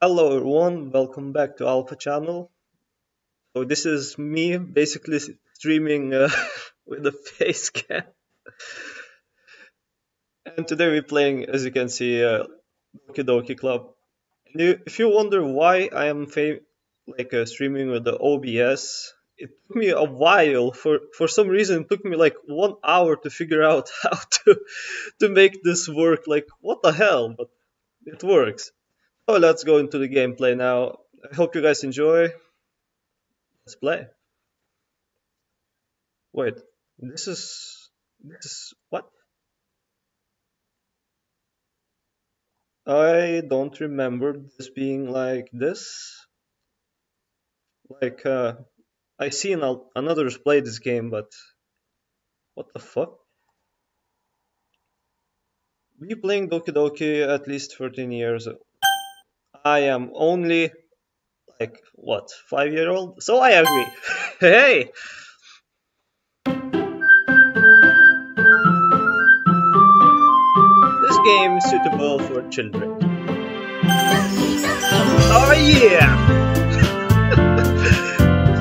Hello everyone, welcome back to Alpha Channel. So this is me basically streaming with a face cam. And today we're playing, as you can see, Doki Club. If you wonder why I am streaming with the OBS, it took me a while. For some reason, it took me like 1 hour to figure out how to make this work. Like, what the hell? But it works. So let's go into the gameplay now. I hope you guys enjoy. Let's play. Wait, this is what? I don't remember this being like this. Like, I seen another play this game, but what the fuck? We playing Doki Doki at least 13 years. I am only like what, 5 year old? So I agree. Hey! This game is suitable for children. Oh yeah!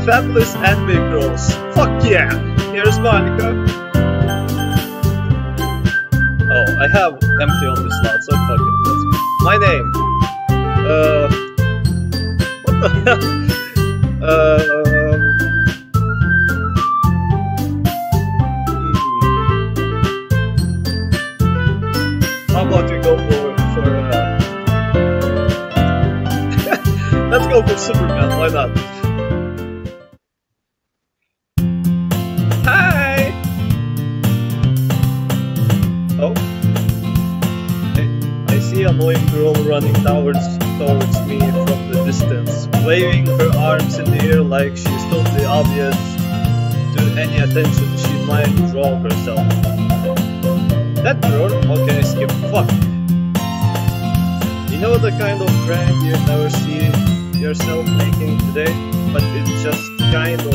Fabulous anime girls. Fuck yeah! Here's Monica. Oh, I have empty on this slot, so fuck it. That's my name. What the hell? How about we go for let's go for Superman, why not? Hi! Oh. I see a annoying girl running towards me from the distance, waving her arms in the air like she's totally obvious to any attention she might draw herself. That girl? Okay, skip. Fuck. You know the kind of prank you never see yourself making today, but it just kind of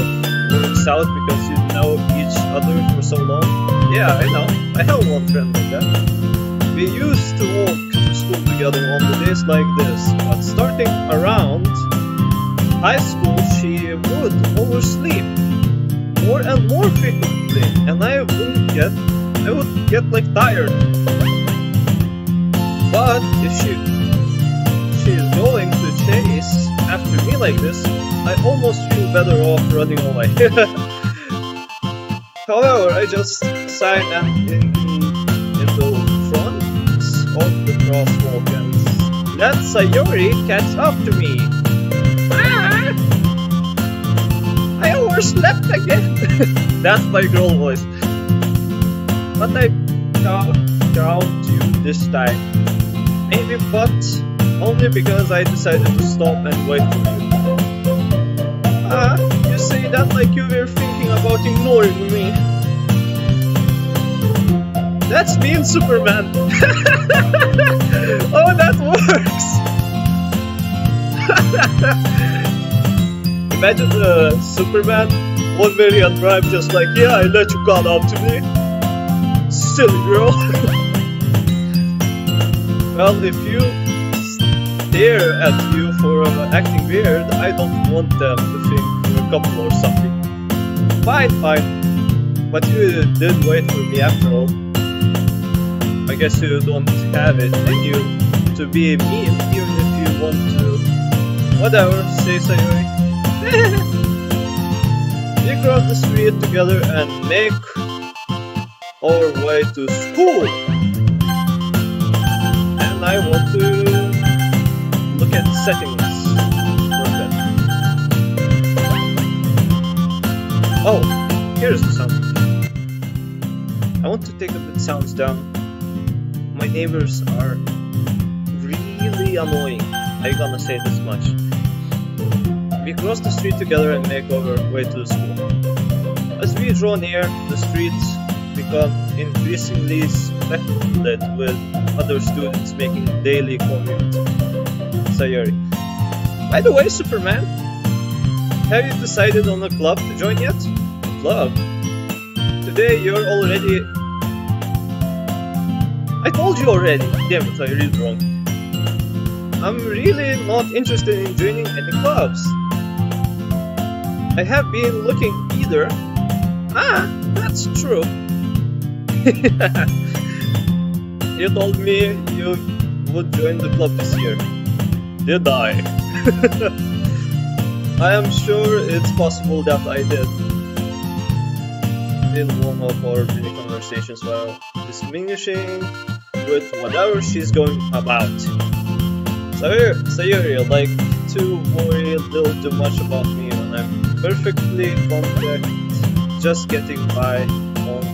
works out because you know each other for so long? Yeah, I know. I have one friend like that. We used to walk to school together on the days like this, but starting around high school she would oversleep more and more frequently, and I would get like tired. But if she is going to chase after me like this, I almost feel better off running away. However, I just signed in the front of the crosswalk and let Sayori catch up to me. Ah! I overslept again. That's my girl voice. But I found you this time. Maybe, but only because I decided to stop and wait for you. Ah, you say that like you were thinking about ignoring me. That's me and Superman. Oh, that works. Imagine Superman, 1 million drive just like, yeah, I let you call up to me. Silly girl. Well, if you stare at you for acting weird, I don't want them to think you're a couple or something. Fine, fine. But you did wait for me after all. I guess you don't have it in you to be mean, even if you want to. Whatever, say Sayori. We cross the street together and make our way to school. And I want to look at settings for that. Oh, here's the sound. I want to take a bit sounds down. My neighbors are really annoying. I'm gonna say this much. We cross the street together and make our way to the school. As we draw near, the streets become increasingly speculated with other students making daily commute. Sayori. By the way, Superman, have you decided on a club to join yet? A club? Today you're already... I told you already! Damn it, I read wrong. I'm really not interested in joining any clubs. I have been looking either. Ah, that's true. You told me you would join the club this year. Did I? I am sure it's possible that I did. In one of our many conversations while diminishing with whatever she's going about. Sayuri like to worry a little too much about me when I'm perfectly content just getting by on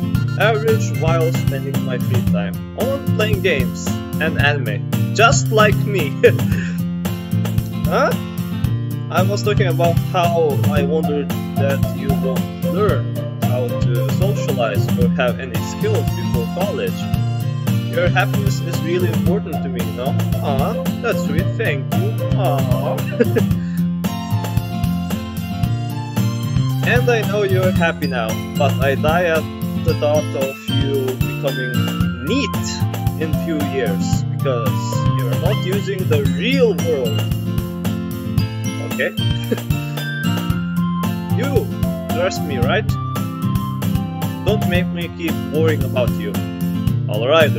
average while spending my free time on playing games and anime, just like me. Huh? I was talking about how I wondered that you won't learn how to socialize or have any skills before college. Your happiness is really important to me, no? Aw, that's sweet, thank you. Aw. And I know you're happy now, but I die at the thought of you becoming neat in few years, because you're not using the real world. Okay? You trust me, right? Don't make me keep worrying about you. Alright.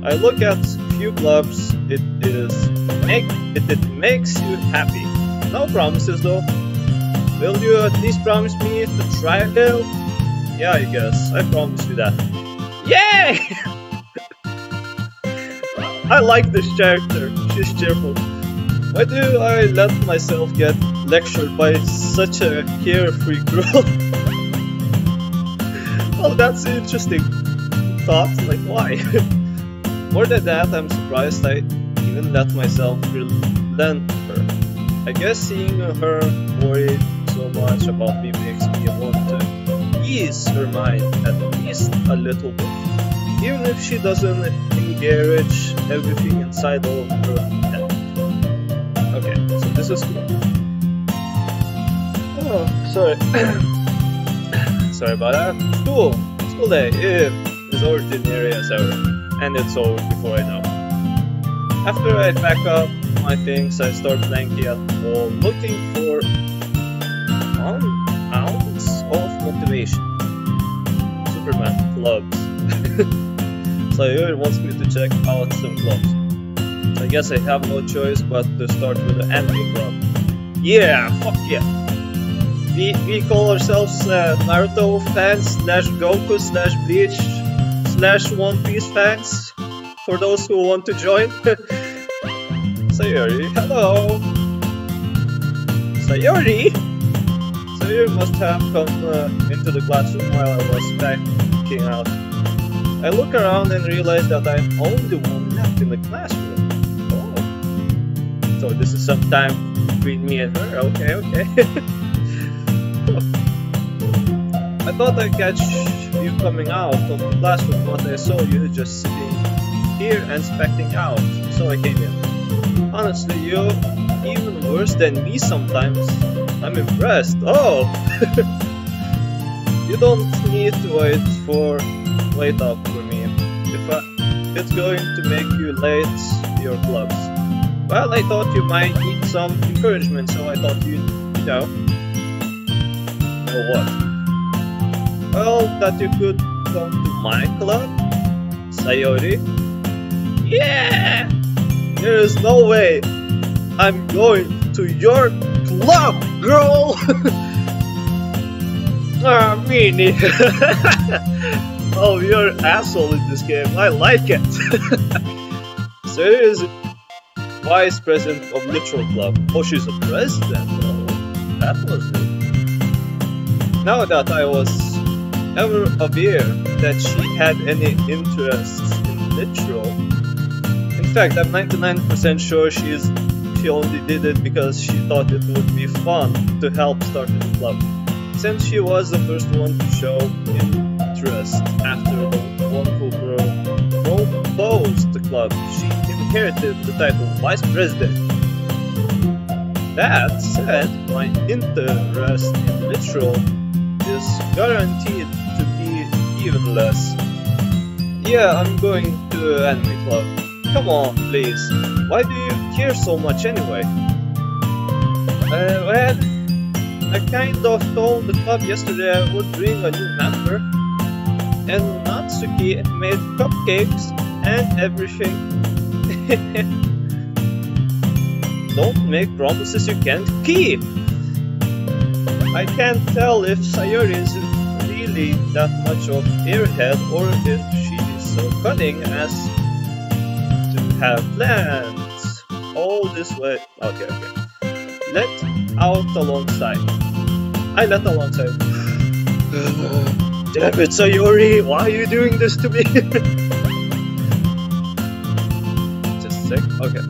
I look at few clubs, it makes you happy. No promises though. Will you at least promise me to try again? Yeah, I guess. I promise you that. Yay! I like this character. She's cheerful. Why do I let myself get lectured by such a carefree girl? Oh, that's interesting thought. Like, why? More than that, I'm surprised I even let myself relent her. I guess seeing her worry so much about me makes me want to ease her mind at least a little bit, even if she doesn't encourage everything inside of her head. Okay, so this is cool. Oh, sorry. Sorry about that. School day. Is ordinary as ever, and it's over before I know. After I pack up my things, I start playing at the wall, looking for 1 ounce of motivation. Superman clubs. Sayuri wants me to check out some clubs. I guess I have no choice but to start with the anime club. Yeah, fuck yeah. We call ourselves Naruto fans / Goku / Bleach / One Piece fans, for those who want to join. Sayuri, hello! Sayuri must have come into the classroom while I was backing out. I look around and realize that I'm only one left in the classroom. Oh. So this is some time between me and her, okay. I thought I'd catch you coming out of the classroom, but I saw you just sitting here and spectating out, so I came in. Honestly, you're even worse than me sometimes. I'm impressed. Oh! You don't need to wait up for me. If it's going to make you late to your clubs. Well, I thought you might need some encouragement, so I thought you'd, know what? Well, that you could come to my club, Sayuri. Yeah! There is no way I'm going to your club, girl! Me neither. Oh, you're an asshole in this game. I like it. Sayuri is vice president of Literal Club. Oh, she's a president. Oh, that was it. Now that I was ever aware that she had any interests in Literal. In fact, I'm 99% sure she only did it because she thought it would be fun to help start the club. Since she was the first one to show interest after the wonderful girl closed the club, she inherited the title Vice President. That said, my interest in Literal is guaranteed to be even less. Yeah, I'm going to anime club. Come on, please. Why do you care so much anyway? Well, I kind of told the club yesterday I would bring a new member, and Natsuki made cupcakes and everything. Don't make promises you can't keep. I can't tell if Sayori is really that much of airhead or if she is so cunning as to have plans all this way. Okay. Let out alongside. I let alongside. Damn it, Sayori! Why are you doing this to me? Just a sec. Okay.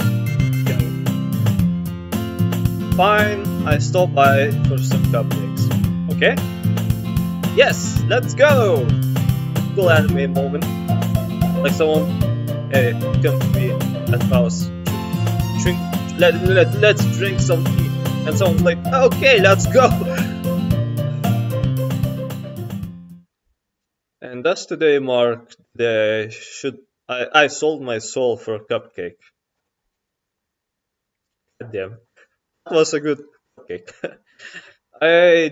Fine, I stop by for some cupcakes. Okay? Yes, let's go! Cool anime moment. Like someone, hey, come to me at house. Let's drink some tea. And someone's like, okay, let's go! And thus today marked the I sold my soul for a cupcake. God damn. That was a good cupcake. I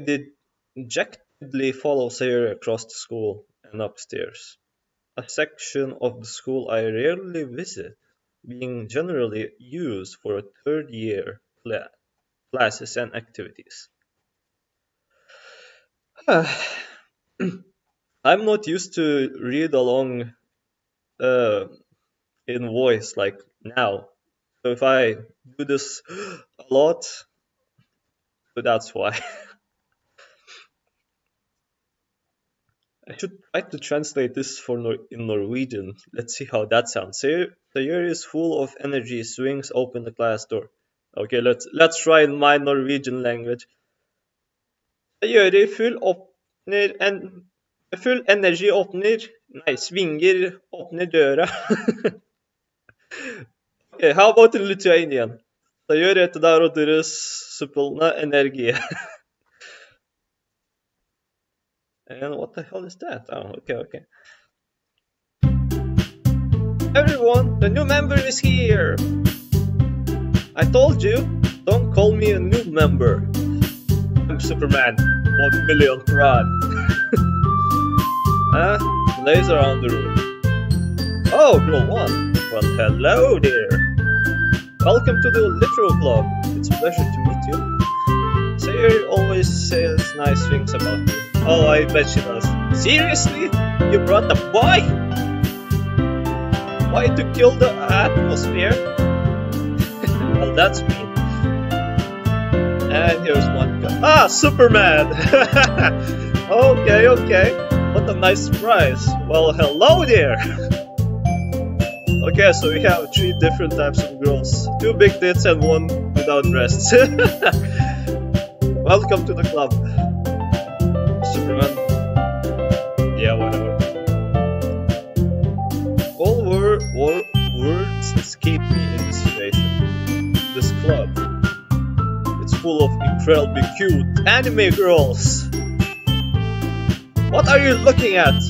dejectedly follow Sayori across the school and upstairs. A section of the school I rarely visit, being generally used for a third year classes and activities. I'm not used to read along in voice like now. So if I do this a lot, so that's why. I should try to translate this in Norwegian. Let's see how that sounds. Sayori is full of energy, swings open the class door. Okay, let's try in my Norwegian language. Sayori full energi svinger, åpner døra. Okay, how about in Lithuanian? Sayori atidaro duris su pilna energija. And what the hell is that? Oh, okay. Everyone, the new member is here! I told you, don't call me a new member. I'm Superman, 1 million prod. Lays around the room. Oh, girl 1. Well, hello there. Welcome to the Literal Club. It's a pleasure to meet you. Sayori always says nice things about you. Oh, I bet she does. Seriously? You brought a boy? Why to kill the atmosphere? Well, that's me. And here's one guy. Ah, Superman! Okay. What a nice surprise. Well, hello there! Okay, so we have 3 different types of girls. 2 big tits and 1 without breasts. Welcome to the club. Superman. Yeah, whatever. All words escape me in this situation. This club. It's full of incredibly cute anime girls. What are you looking at?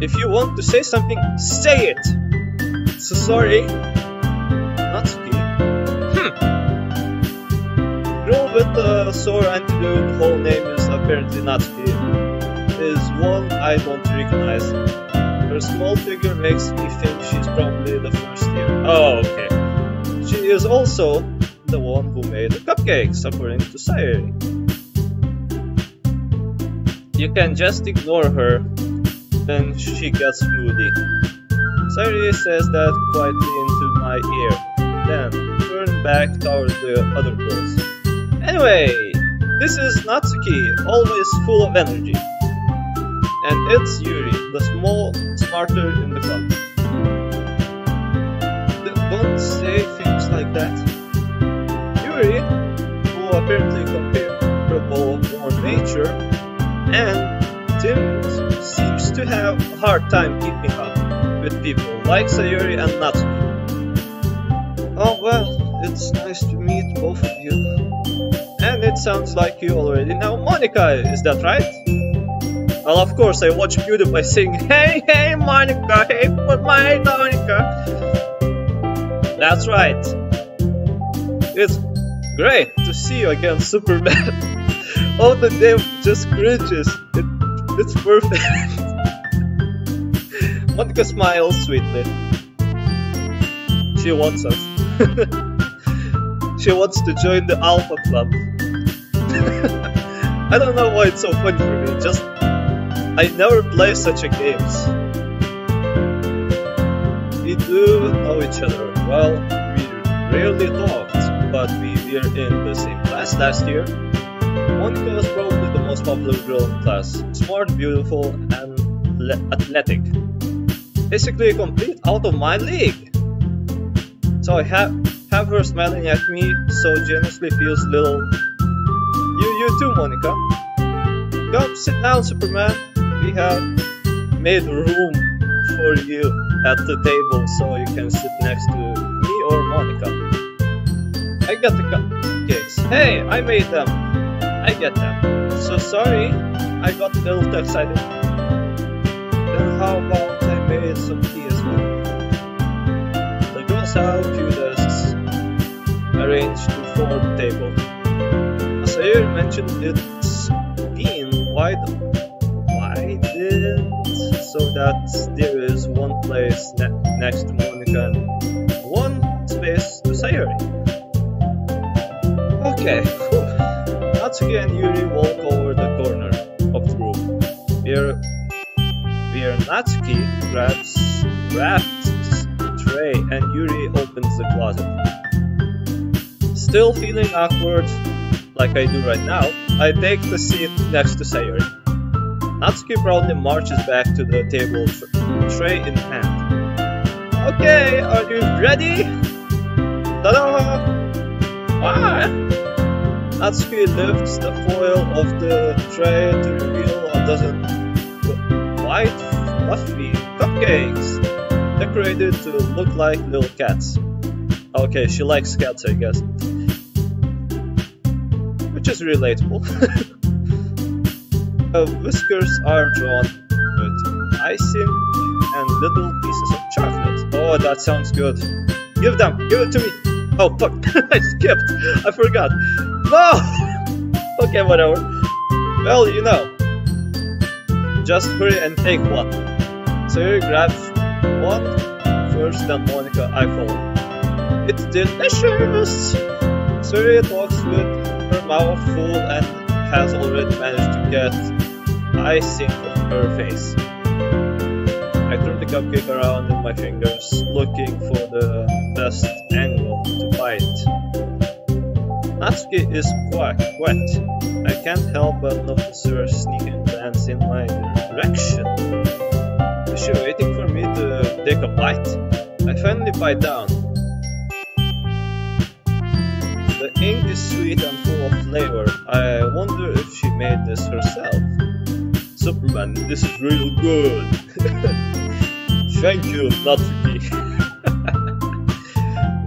If you want to say something, say it! So sorry. Natsuki. Girl with the sore antidote, whole name is apparently Natsuki, is one I don't recognize. Her small figure makes me think she's probably the first year. Oh, okay. She is also the one who made the cupcakes, according to Sayori. You can just ignore her, then she gets moody. Sayori says that quietly into my ear, then turn back towards the other girls. Anyway, this is Natsuki, always full of energy. And it's Yuri, the smarter in the club. Don't say things like that. Yuri, who apparently comparable more nature, and Tim seems to have a hard time keeping up with people like Sayori and Natsuki. Oh well, it's nice to meet both of you. And it sounds like you already know Monica, is that right? Well, of course, I watch PewDiePie sing, "Hey, hey, Monica, hey, put my Monica." That's right. It's great to see you again, Superman. Oh, the name just cringes. It's perfect. Monica smiles sweetly. She wants us. She wants to join the Alpha Club. I don't know why it's so funny for me, just I never play such a games. We do know each other. Well, we rarely talked, but we were in the same class last year. Monica was probably the most popular girl in class. Smart, beautiful, and athletic. Basically complete out of my league. So I have her smiling at me so generously feels little. You too, Monica. Come sit down, Superman. We have made room for you at the table so you can sit next to me or Monica. I got the cupcakes. Hey, I made them. I get them. So sorry, I got a little too excited. Then how about I made some tea as well? The girls have few desks arranged to form the table. As I mentioned, it's been widened so that there is one place next to Monica and one space to Sayori. Okay, Natsuki and Yuri walk over the corner of the room, where Natsuki grabs tray and Yuri opens the closet. Still feeling awkward, like I do right now, I take the seat next to Sayori. Natsuki proudly marches back to the table, tray in hand. Okay, are you ready? Ta-da! Ah! Natsuki lifts the foil of the tray to reveal a dozen white, fluffy cupcakes, decorated to look like little cats. Okay, she likes cats, I guess. Which is relatable. Whiskers are drawn with icing and little pieces of chocolate. Oh, that sounds good. Give it to me. Oh, fuck, I skipped. I forgot. No! Okay, whatever. Well, you know. Just hurry and take one. Sayori grabs one first, then Monica, I follow. It's delicious! Sayori talks with her mouth full and has already managed to get icing on her face. I turn the cupcake around in my fingers, looking for the best angle to bite. Natsuki is quite wet. I can't help but notice her sneaking glance in my direction. Is she waiting for me to take a bite? I finally bite down. The ink is sweet and full of flavor. I wonder if she made this herself. Superman, this is real good. Thank you, Natsuki.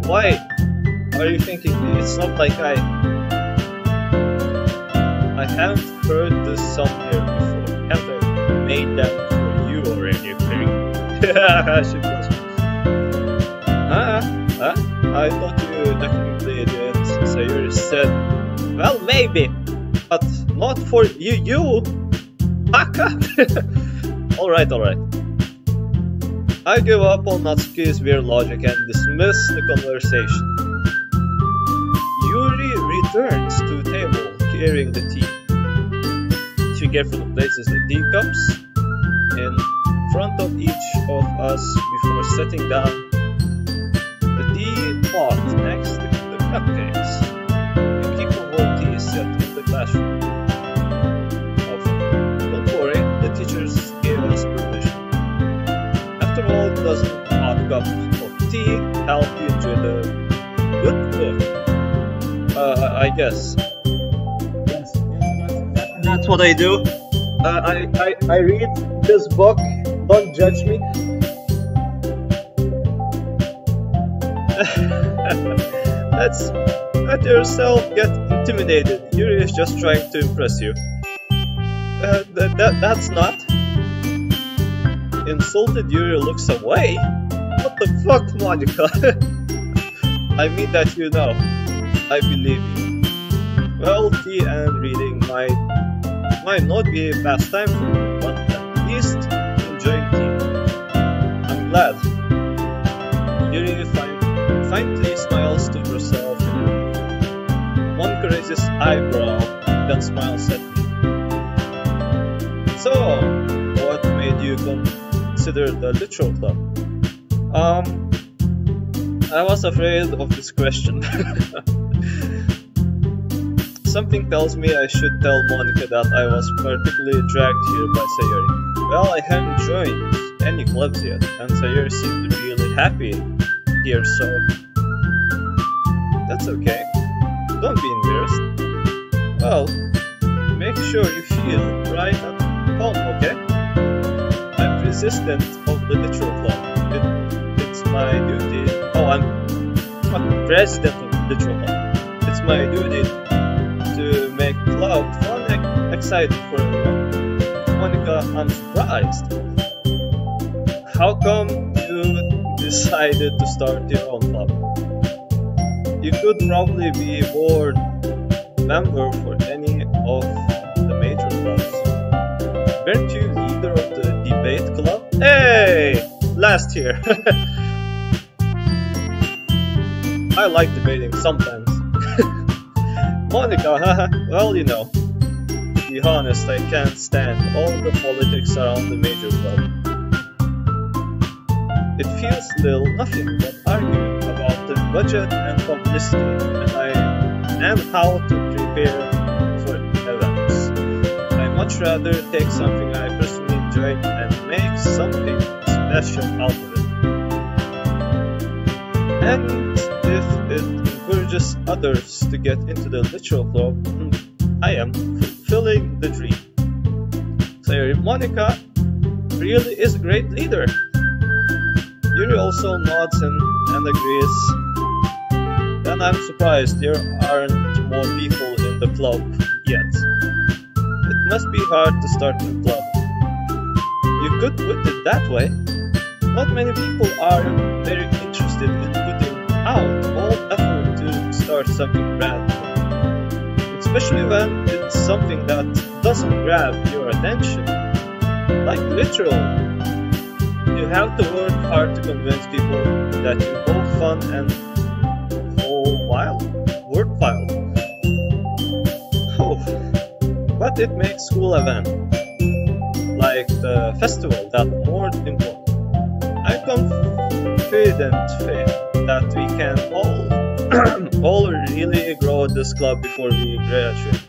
Why are you thinking it's not like I haven't heard this somewhere before. Haven't I made them for you or anything? She plus me. I thought you definitely did. Sayori said, well, maybe, but not for you. Haka. Alright. I give up on Natsuki's weird logic and dismiss the conversation. Yuri returns to the table carrying the tea. She carefully places the teacups in front of each of us before setting down the teapot next to the cupcakes. You keep a whole tea set in the classroom. Don't worry, the teachers gave us permission. After all, doesn't a cup of tea help you enjoy the good book? I guess. Yes, that's what I do. I read this book. Don't judge me. Let yourself get intimidated. Yuri is just trying to impress you. That's not. Insulted Yuri looks away? What the fuck, Monica? I mean that you know. I believe you. Well, tea and reading might not be a pastime for me, but at least enjoying tea. I'm glad. Yuri faintly smiles to herself. Monica raises eyebrow, then smiles at me. So, what made you consider the literal club? I was afraid of this question. Something tells me I should tell Monica that I was particularly dragged here by Sayori. Well, I haven't joined any clubs yet, and Sayori seemed really happy here, so that's okay. Don't be embarrassed. Well, make sure you feel right at home, okay? I'm president of the literal club. It's my duty. Oh, I'm president of the literal club. It's my duty to make club fun and exciting for everyone. Monica, I'm surprised. How come you decided to start your own club? You could probably be a board member for any of the major clubs. Weren't you leader of the debate club? Hey! Last year. I like debating sometimes. Monica, haha, well, you know. To be honest, I can't stand all the politics around the major club. It feels little nothing but arguing about the budget and publicity and how to prepare for events. I much rather take something I personally enjoy and make something special out of it. And if it encourages others to get into the literal club, I am fulfilling the dream. So Monica really is a great leader. Yuri also nods and agrees. Then I'm surprised there aren't more people in the club yet. It must be hard to start a club. You could put it that way. Not many people are very interested in putting out all effort to start something brand new. Especially when it's something that doesn't grab your attention. Like literal. You have to work hard to convince people that you're both fun and worthwhile. Oh, but it makes school event, like the festival, that more important. I'm confident that we can all really grow this club before we graduate.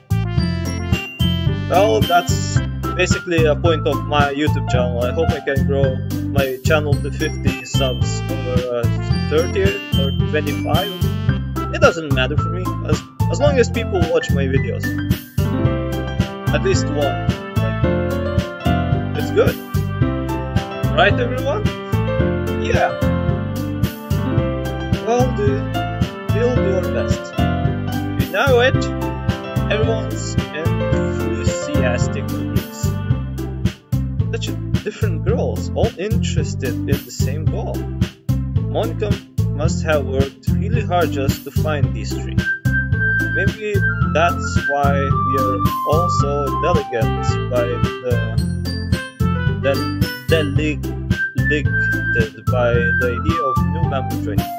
Well, that's basically a point of my YouTube channel. I hope I can grow my channel to 50 subs or 30 or 25. It doesn't matter for me, as long as people watch my videos. At least one. Like, it's good. Right, everyone? Yeah. Well, build your best. You know it. Everyone's enthusiastic agrees. Such different girls, all interested in the same goal. Monica must have worked really hard just to find these three. Maybe that's why we are also delegated by the idea of new member training.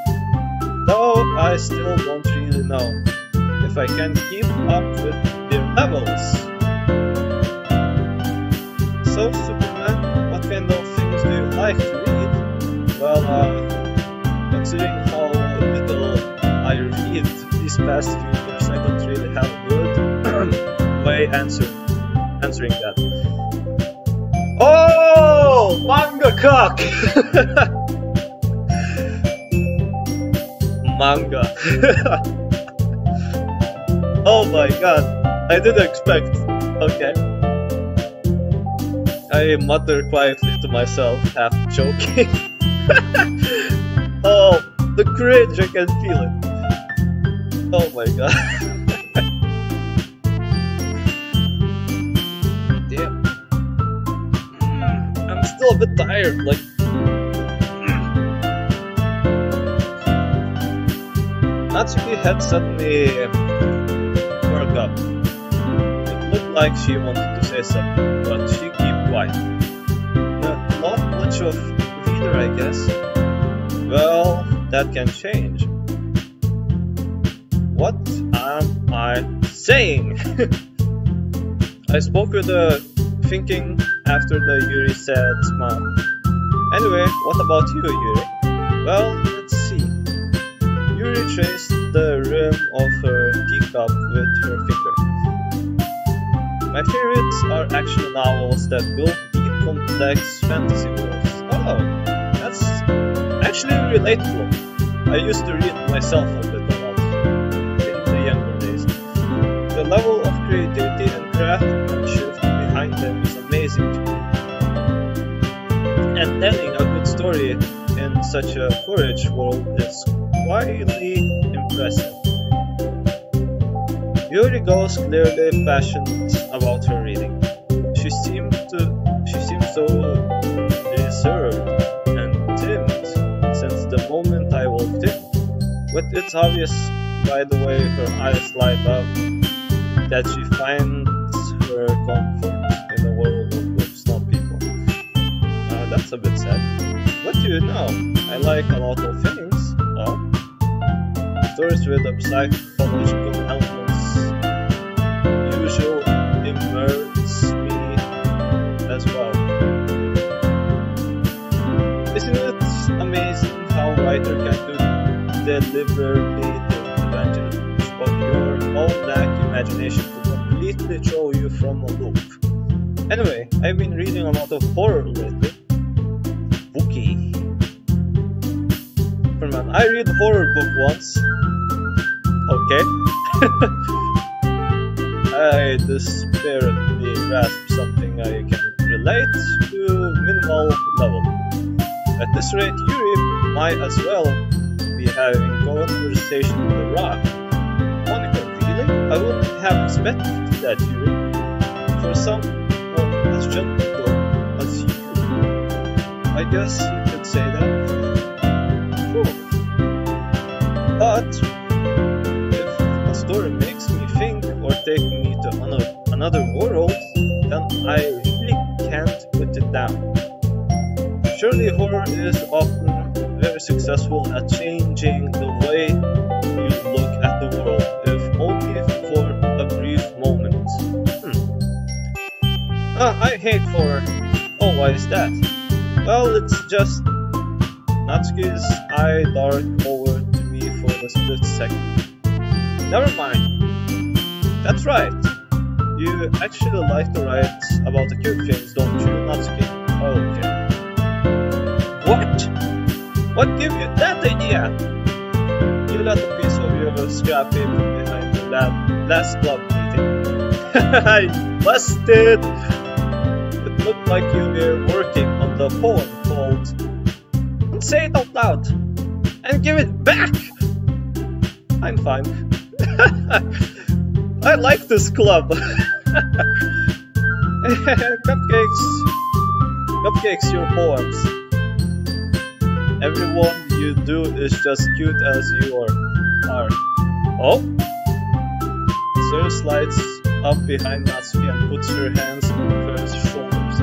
Though I still don't really know if I can keep up with their levels. So Superman, what kind of things do you like to read? Well, considering how little I read these past few years, I don't really have a good way answering that. Oh, manga cock! Manga. Oh my god, I didn't expect. Okay. I mutter quietly to myself, half joking. Oh, the cringe, I can feel it. Oh my god. Damn. feel a bit tired, like... Natsuki had suddenly woke up. It looked like she wanted to say something, but she kept quiet. Not much of reader, I guess. Well, that can change. What am I saying? I spoke with the thinking after the Yuri said smile. Anyway, what about you, Yuri? Well, let's see. Yuri traced the rim of her teacup with her finger. My favorites are action novels that build deep, complex fantasy worlds. Oh, that's actually relatable. I used to read myself a bit a lot in the younger days. The level of creativity and craftsmanship behind them is amazing to me. And telling a good story in such a courage world is quietly impressive. Yuri goes clearly passionate about her reading. She seems so reserved and timid since the moment I walked in. But it's obvious by the way her eyes light up that she finds her comfort in a world with snow people. That's a bit sad. What do you know? I like a lot of things. Stories with psychological elements usually immerse me as well. Isn't it amazing how a writer can deliberately take advantage of your own lack imagination to completely throw you from a loop? Anyway, I've been reading a lot of horror lately. Spooky. Man, I read a horror book once. Okay. I desperately grasped something I can relate to minimal level. At this rate, Yuri might as well be having conversation with a rock. Monica, really? I wouldn't have expected that, Yuri. For someone as gentle as you. I guess you could say that. But if a story makes me think or take me to another world, then I really can't put it down. Surely horror is often very successful at changing the way you look at the world, if only for a brief moment. I hate horror. Oh, why is that? Well, it's just Natsuki's eye dark over for a split second. Never mind. That's right. You actually like to write about the cute things, don't you, Natsuki? Okay. What? What gave you that idea? You left a piece of your scrap paper behind the last club meeting. I busted! It looked like you were working on the poem called Say It Out Loud and Give It Back! I'm fine. I like this club. Cupcakes your poems. Everyone you do is just cute as you are. Oh? Sir slides up behind Natsuki and puts her hands on her shoulders.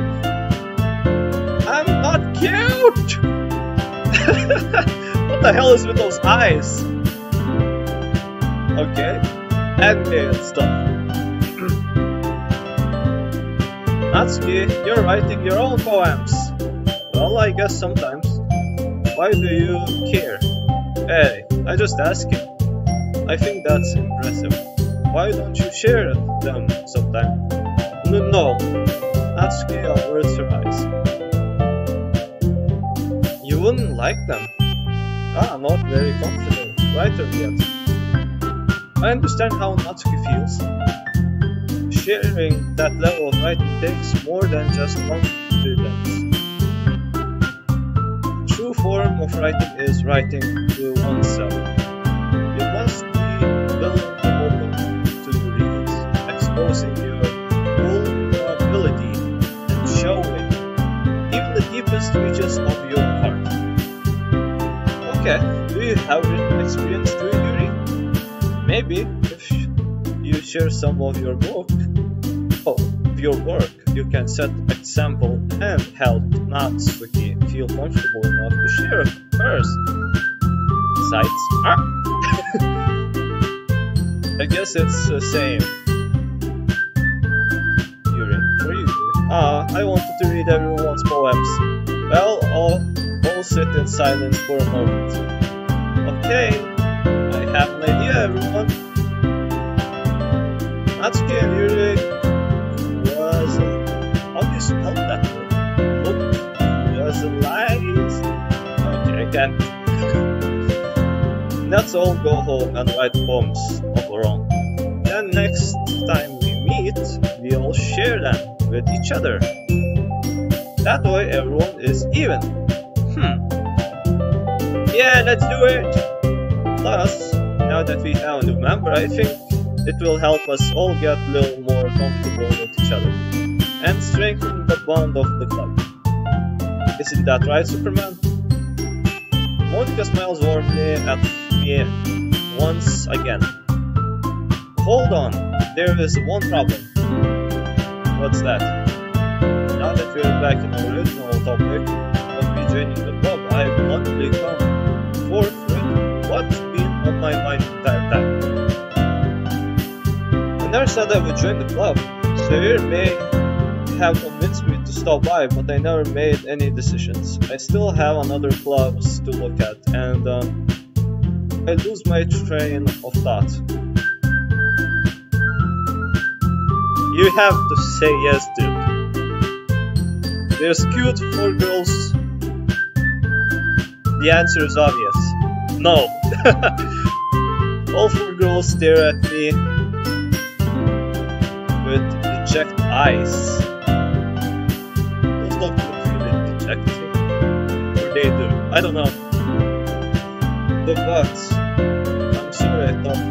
I'm not cute! What the hell is with those eyes? Okay, animated stuff. Natsuki, you're writing your own poems. Well, I guess sometimes. Why do you care? Hey, I just asking. I think that's impressive. Why don't you share them sometime? No. Natsuki averts her eyes. You wouldn't like them. Not very confident writer yet. I understand how Natsuki feels. Sharing that level of writing takes more than just confidence. The true form of writing is writing to oneself. You must be willing to open to readers, exposing your vulnerability and showing even the deepest reaches of your heart. Okay, do you have written experience too, Yuri? Maybe if you share some of your work, you can set example and help Natsuki feel comfortable enough to share hers. Besides, I guess it's the same. Yuri, for you. I wanted to read everyone's poems. Well, I'll sit in silence for a moment. Okay, I have an idea, everyone. Natsuki and Yuri was how do you spell that word? Look, was lies. Okay, I can't. Let's all go home and write poems of our own. Then next time we meet, we all share them with each other. That way everyone is even. Yeah, let's do it! Plus, now that we have a new member, I think it will help us all get a little more comfortable with each other and strengthen the bond of the club. Isn't that right, Superman? Monica smiles warmly at me once again. Hold on, there is one problem. What's that? Now that we're back in the original topic of me joining the club, I've bluntly come forth with what's been on my mind the entire time. I never said I would join the club. Sayur may have convinced me to stop by, but I never made any decisions. I still have another clubs to look at, and I lose my train of thought. You have to say yes, dude. There's cute for girls. The answer is obvious. No. All four girls stare at me with dejected eyes. Those don't look really dejected. Or they do. I don't know. But I'm sorry, I thought.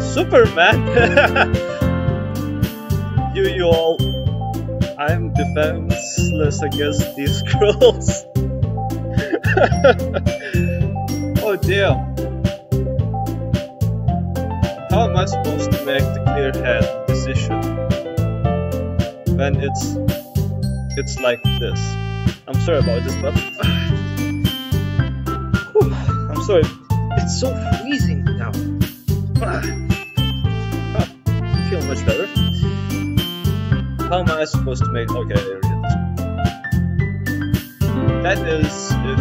Superman! You all. I'm defenseless against these girls. Oh dear. How am I supposed to make the clear-headed decision when it's like this? I'm sorry about this, but I'm sorry. It's so freezing now. I feel much better. How am I supposed to make? Okay, there it is. That is, if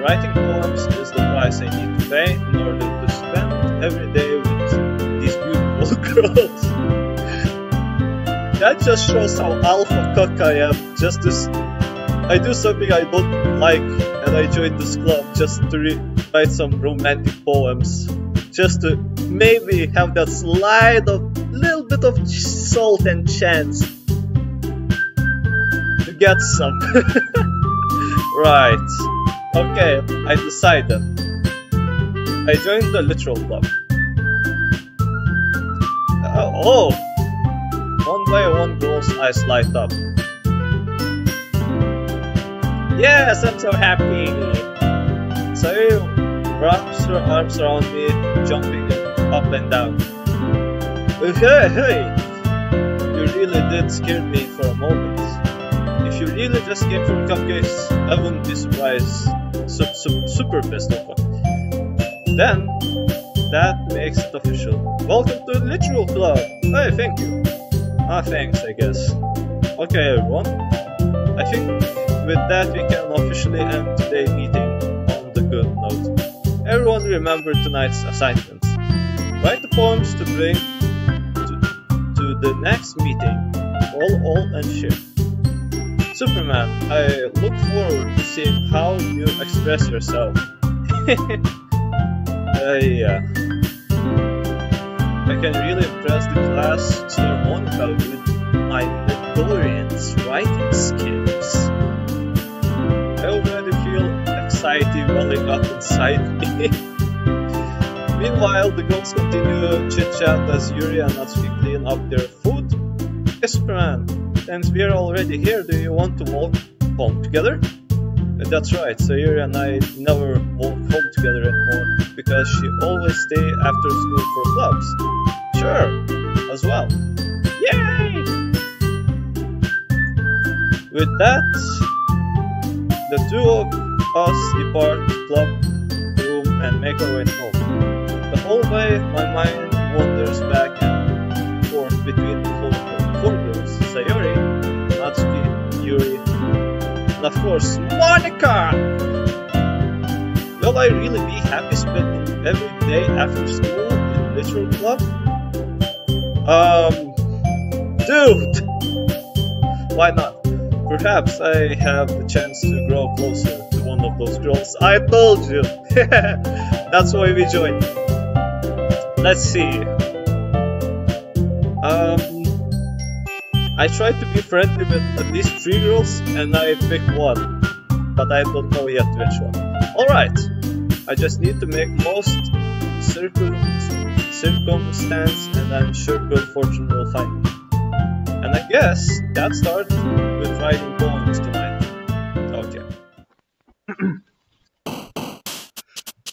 writing poems is the price I need to pay in order to spend every day with these beautiful girls. That just shows how alpha cock I am. I do something I don't like, and I join this club just to write some romantic poems, just to maybe have that little bit of salt and chance to get some. Right. Okay, I decided. I joined the literal club. One by one girl's eyes light up. Yes, I'm so happy. Sayur wraps her arms around me, jumping up and down. Hey! You really did scare me for a moment. If you really just came from cupcakes, I wouldn't be surprised. Super pissed off. Then, that makes it official. Welcome to the Literal Club! Hey, thank you. Thanks, I guess. Okay, everyone. I think with that we can officially end today's meeting on the good note. Everyone remember tonight's assignments. Write the poems to bring to the next meeting. All and share. Superman, I look forward to seeing how you express yourself. Yeah. I can really impress the class Sir Monica with my Midorian's writing skills. I already feel anxiety welling up inside me. Meanwhile, the girls continue chit-chat as Yuri and Natsuki clean up their food. Hey Superman, since we're already here, do you want to walk home together? That's right, Sayuri and I never walk home together anymore because she always stay after school for clubs. Sure, as well. Yay! With that, the two of us depart the club room and make our way home. The whole way, my mind wanders back and forth between the four girls, Sayuri, Natsuki, Yuri, and of course, Monica! Will I really be happy spending every day after school in Literal Club? Dude! Why not? Perhaps I have the chance to grow closer to one of those girls. I told you! That's why we joined. Let's see. I tried to be friendly with at least 3 girls and I picked one, but I don't know yet which one. Alright, I just need to make most circumstance and I'm sure good fortune will find me. And I guess that starts with writing poems tonight. Okay.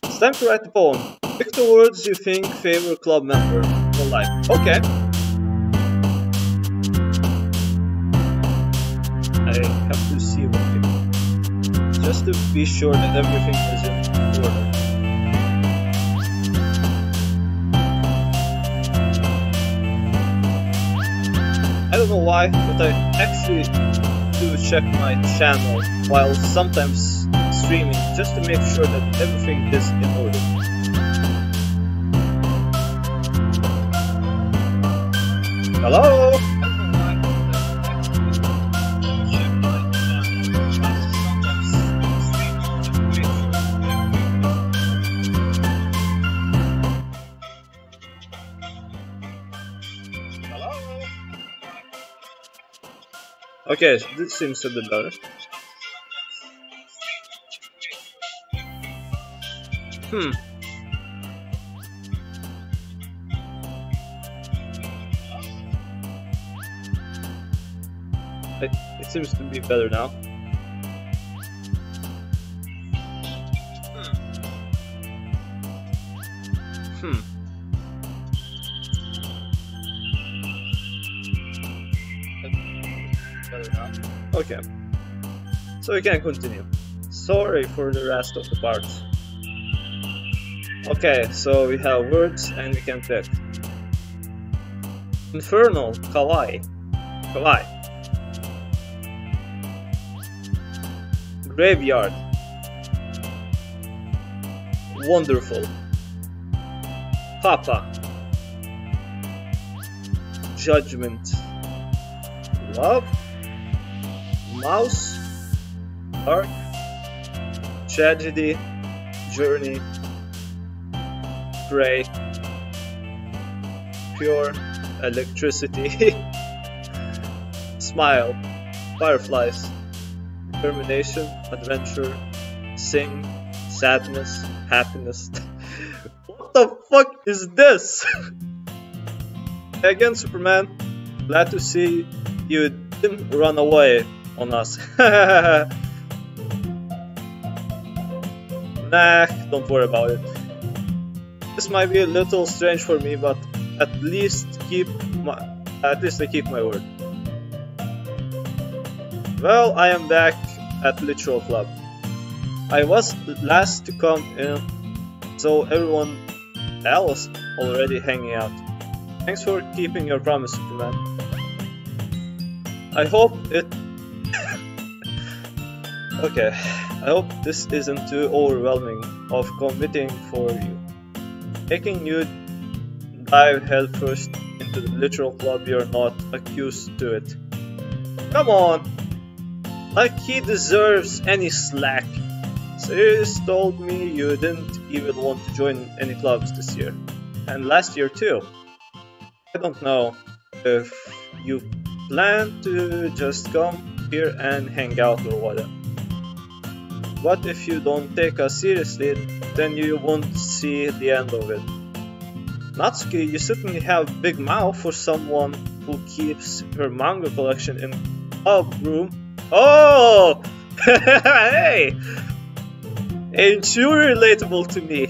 It's time to write the poem. Pick the words you think favorite club member will like. Okay. I have to see one thing. Just to be sure that everything is in order. I don't know why, but I actually do check my channel while sometimes streaming just to make sure that everything is in order. Hello? Okay, this seems to be better. It seems to be better now. Okay, so we can continue. Sorry for the rest of the parts. Okay, so we have words and we can pick. Infernal, kawaii. Kawaii. Graveyard. Wonderful. Papa. Judgment. Love. Mouse, Arc, Tragedy, Journey, Prey, Pure, Electricity, Smile, Fireflies, Determination, Adventure, Sing, Sadness, Happiness. What the fuck is this? Again, Superman, glad to see you didn't run away on us. Nah, don't worry about it. This might be a little strange for me, but at least I keep my word. Well, I am back at Literal Club. I was the last to come in, so everyone else already hanging out. Thanks for keeping your promise, Superman. I hope it Okay, I hope this isn't too overwhelming of committing for you. Making you dive headfirst into the Literal Club, you're not accused to it. Come on! Like he deserves any slack. Sirius told me you didn't even want to join any clubs this year. And last year too. I don't know if you plan to just come here and hang out or whatever. But if you don't take us seriously, then you won't see the end of it. Natsuki, you certainly have a big mouth for someone who keeps her manga collection in club room. Oh! Hey! Ain't you relatable to me?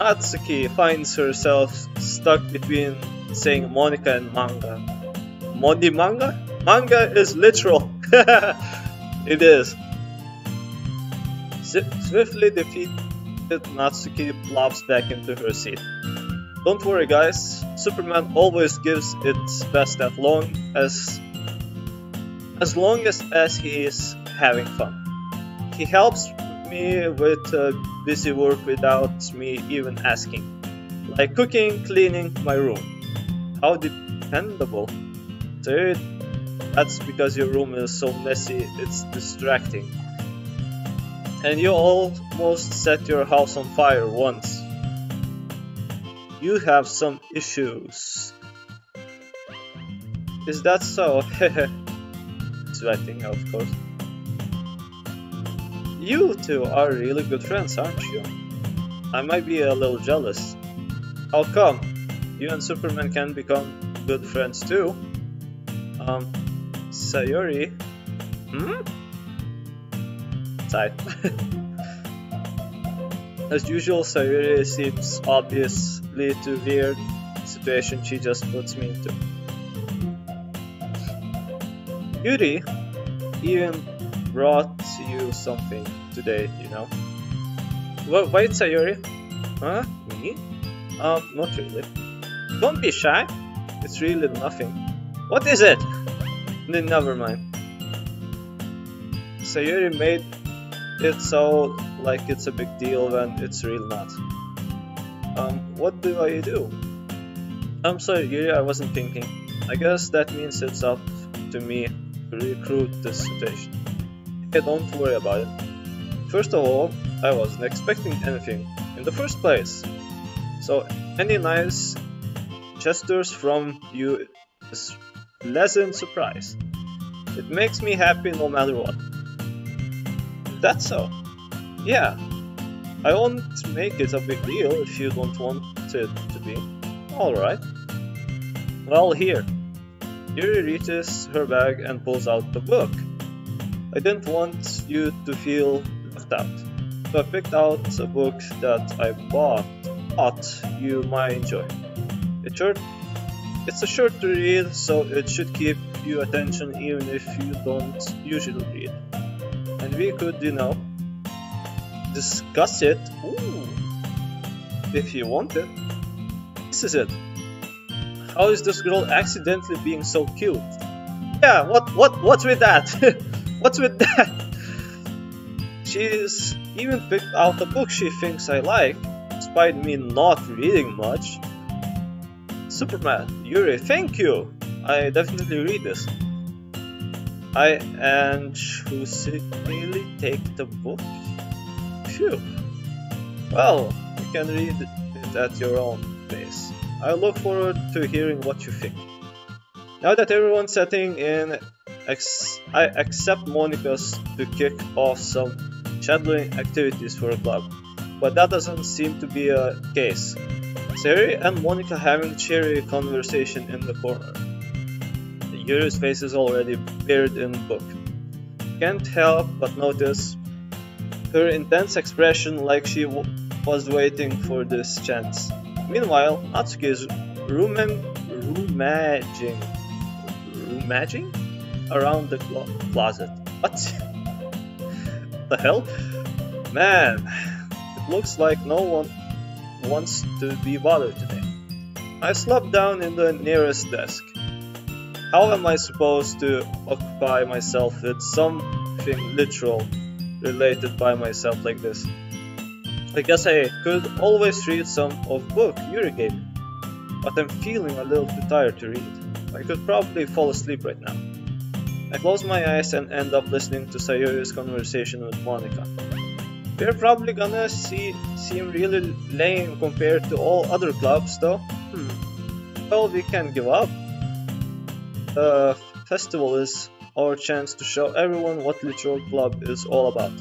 Atsuki finds herself stuck between saying Monica and manga. Modi manga? Manga is literal. It is. Swiftly defeated, Natsuki plops back into her seat. Don't worry guys, Superman always gives its best as long as he is having fun. He helps me with busy work without me even asking. Like cooking, cleaning my room. How dependable. Third, that's because your room is so messy, it's distracting. And you almost set your house on fire once. You have some issues. Is that so? Sweating, of course. You two are really good friends, aren't you? I might be a little jealous. How come? You and Superman can become good friends too. Sayuri? Tight. As usual, Sayuri seems obviously too weird situation she just puts me into. Yuri even brought you something today, you know. Wait, Sayuri? Huh? Me? Not really. Don't be shy. It's really nothing. What is it? Then never mind. Sayuri made it so like it's a big deal when it's really not. What do I do? I'm sorry, Yuri, I wasn't thinking. I guess that means it's up to me to recruit this situation. Hey, don't worry about it. First of all, I wasn't expecting anything in the first place. So any nice gestures from you is a pleasant surprise. It makes me happy no matter what. That's so. Yeah, I won't make it a big deal if you don't want it to be. Alright. Well, here. Yuri reaches her bag and pulls out the book. I didn't want you to feel left out, so I picked out a book that I thought you might enjoy. It's a short to read, so it should keep your attention even if you don't usually read. And we could, you know, discuss it. Ooh, if you wanted. This is it. How is this girl accidentally being so cute? Yeah, what's with that? What's with that? She's even picked out a book she thinks I like, despite me not reading much. Superman, Yuri, thank you. I definitely read this. And who really take the book? Phew. Well, you can read it at your own pace. I look forward to hearing what you think. Now that everyone's setting in, I accept Monica's to kick off some shadowing activities for a club, but that doesn't seem to be a case. Sari and Monica having cheery conversation in the corner. Yuri's face is already buried in the book. Can't help but notice her intense expression like she was waiting for this chance. Meanwhile, Natsuki is rummaging around the closet. What the hell? Man, it looks like no one wants to be bothered today. I slop down in the nearest desk. How am I supposed to occupy myself with something literal related by myself like this? I guess I could always read some of book Yuri gave me, but I'm feeling a little too tired to read. I could probably fall asleep right now. I close my eyes and end up listening to Sayuri's conversation with Monica. They're probably gonna seem really lame compared to all other clubs though. Well, we can't give up. The festival is our chance to show everyone what Literal Club is all about.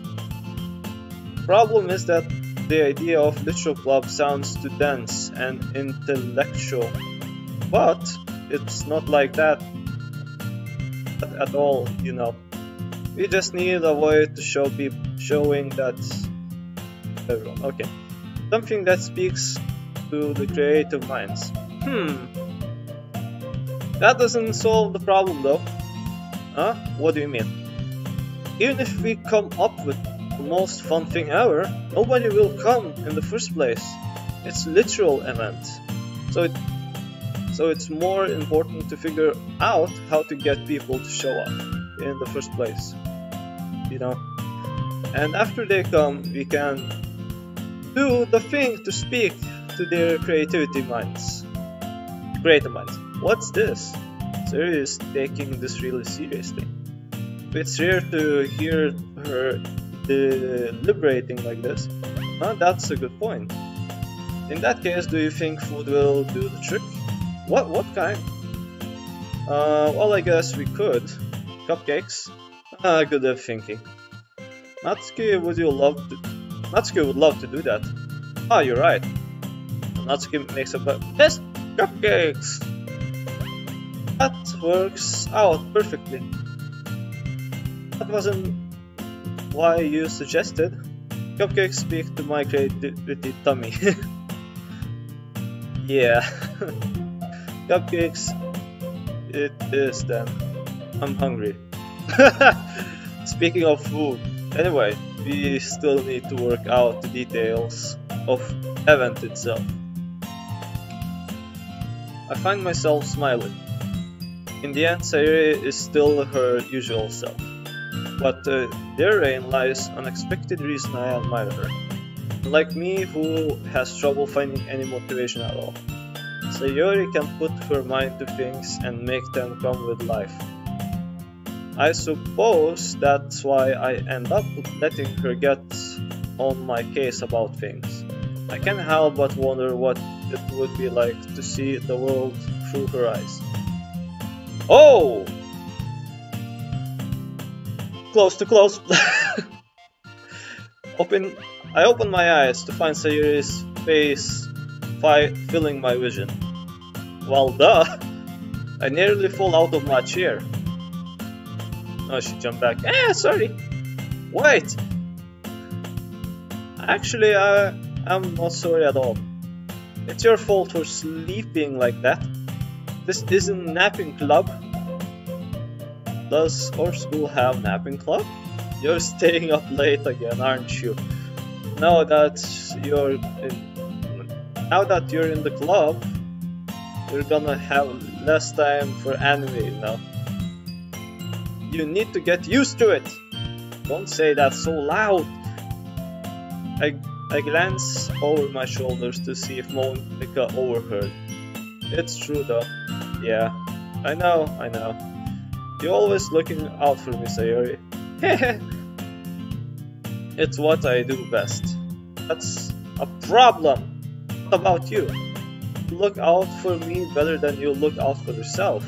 Problem is that the idea of Literal Club sounds too dense and intellectual, but it's not like that. at all, you know. We just need a way to show people, showing that everyone. Okay, something that speaks to the creative minds. That doesn't solve the problem though. Huh? What do you mean? Even if we come up with the most fun thing ever, nobody will come in the first place. It's a literal event. So it's more important to figure out how to get people to show up in the first place. You know? And after they come, we can do the thing to speak to their creative minds. What's this? Siri is taking this really seriously. It's rare to hear her deliberating like this. That's a good point. In that case, do you think food will do the trick? What kind? Well, I guess we could. Cupcakes? Good thinking. Natsuki would love to do that. You're right. Natsuki makes the best cupcakes! That works out perfectly. That wasn't why you suggested. Cupcakes speak to my creativity tummy. Yeah. Cupcakes it is then. I'm hungry. Speaking of food, anyway, we still need to work out the details of event itself. I find myself smiling. In the end, Sayuri is still her usual self. But therein lies unexpected reason I admire her. Like me, who has trouble finding any motivation at all. Sayuri can put her mind to things and make them come with life. I suppose that's why I end up letting her get on my case about things. I can't help but wonder what it would be like to see the world through her eyes. Oh! Close to close. I open my eyes to find Sayuri's face filling my vision. Well, duh! I nearly fall out of my chair. Oh, she jumped back. Sorry! Wait! Actually, I'm not sorry at all. It's your fault for sleeping like that. This isn't napping club. Does our school have napping club? You're staying up late again, aren't you? Now that you're in the club, you're gonna have less time for anime, you know. You need to get used to it. Don't say that so loud. I glance over my shoulders to see if Monica overheard. It's true though. Yeah, I know. You're always looking out for me, Sayuri. It's what I do best. That's a problem. What about you? You look out for me better than you look out for yourself.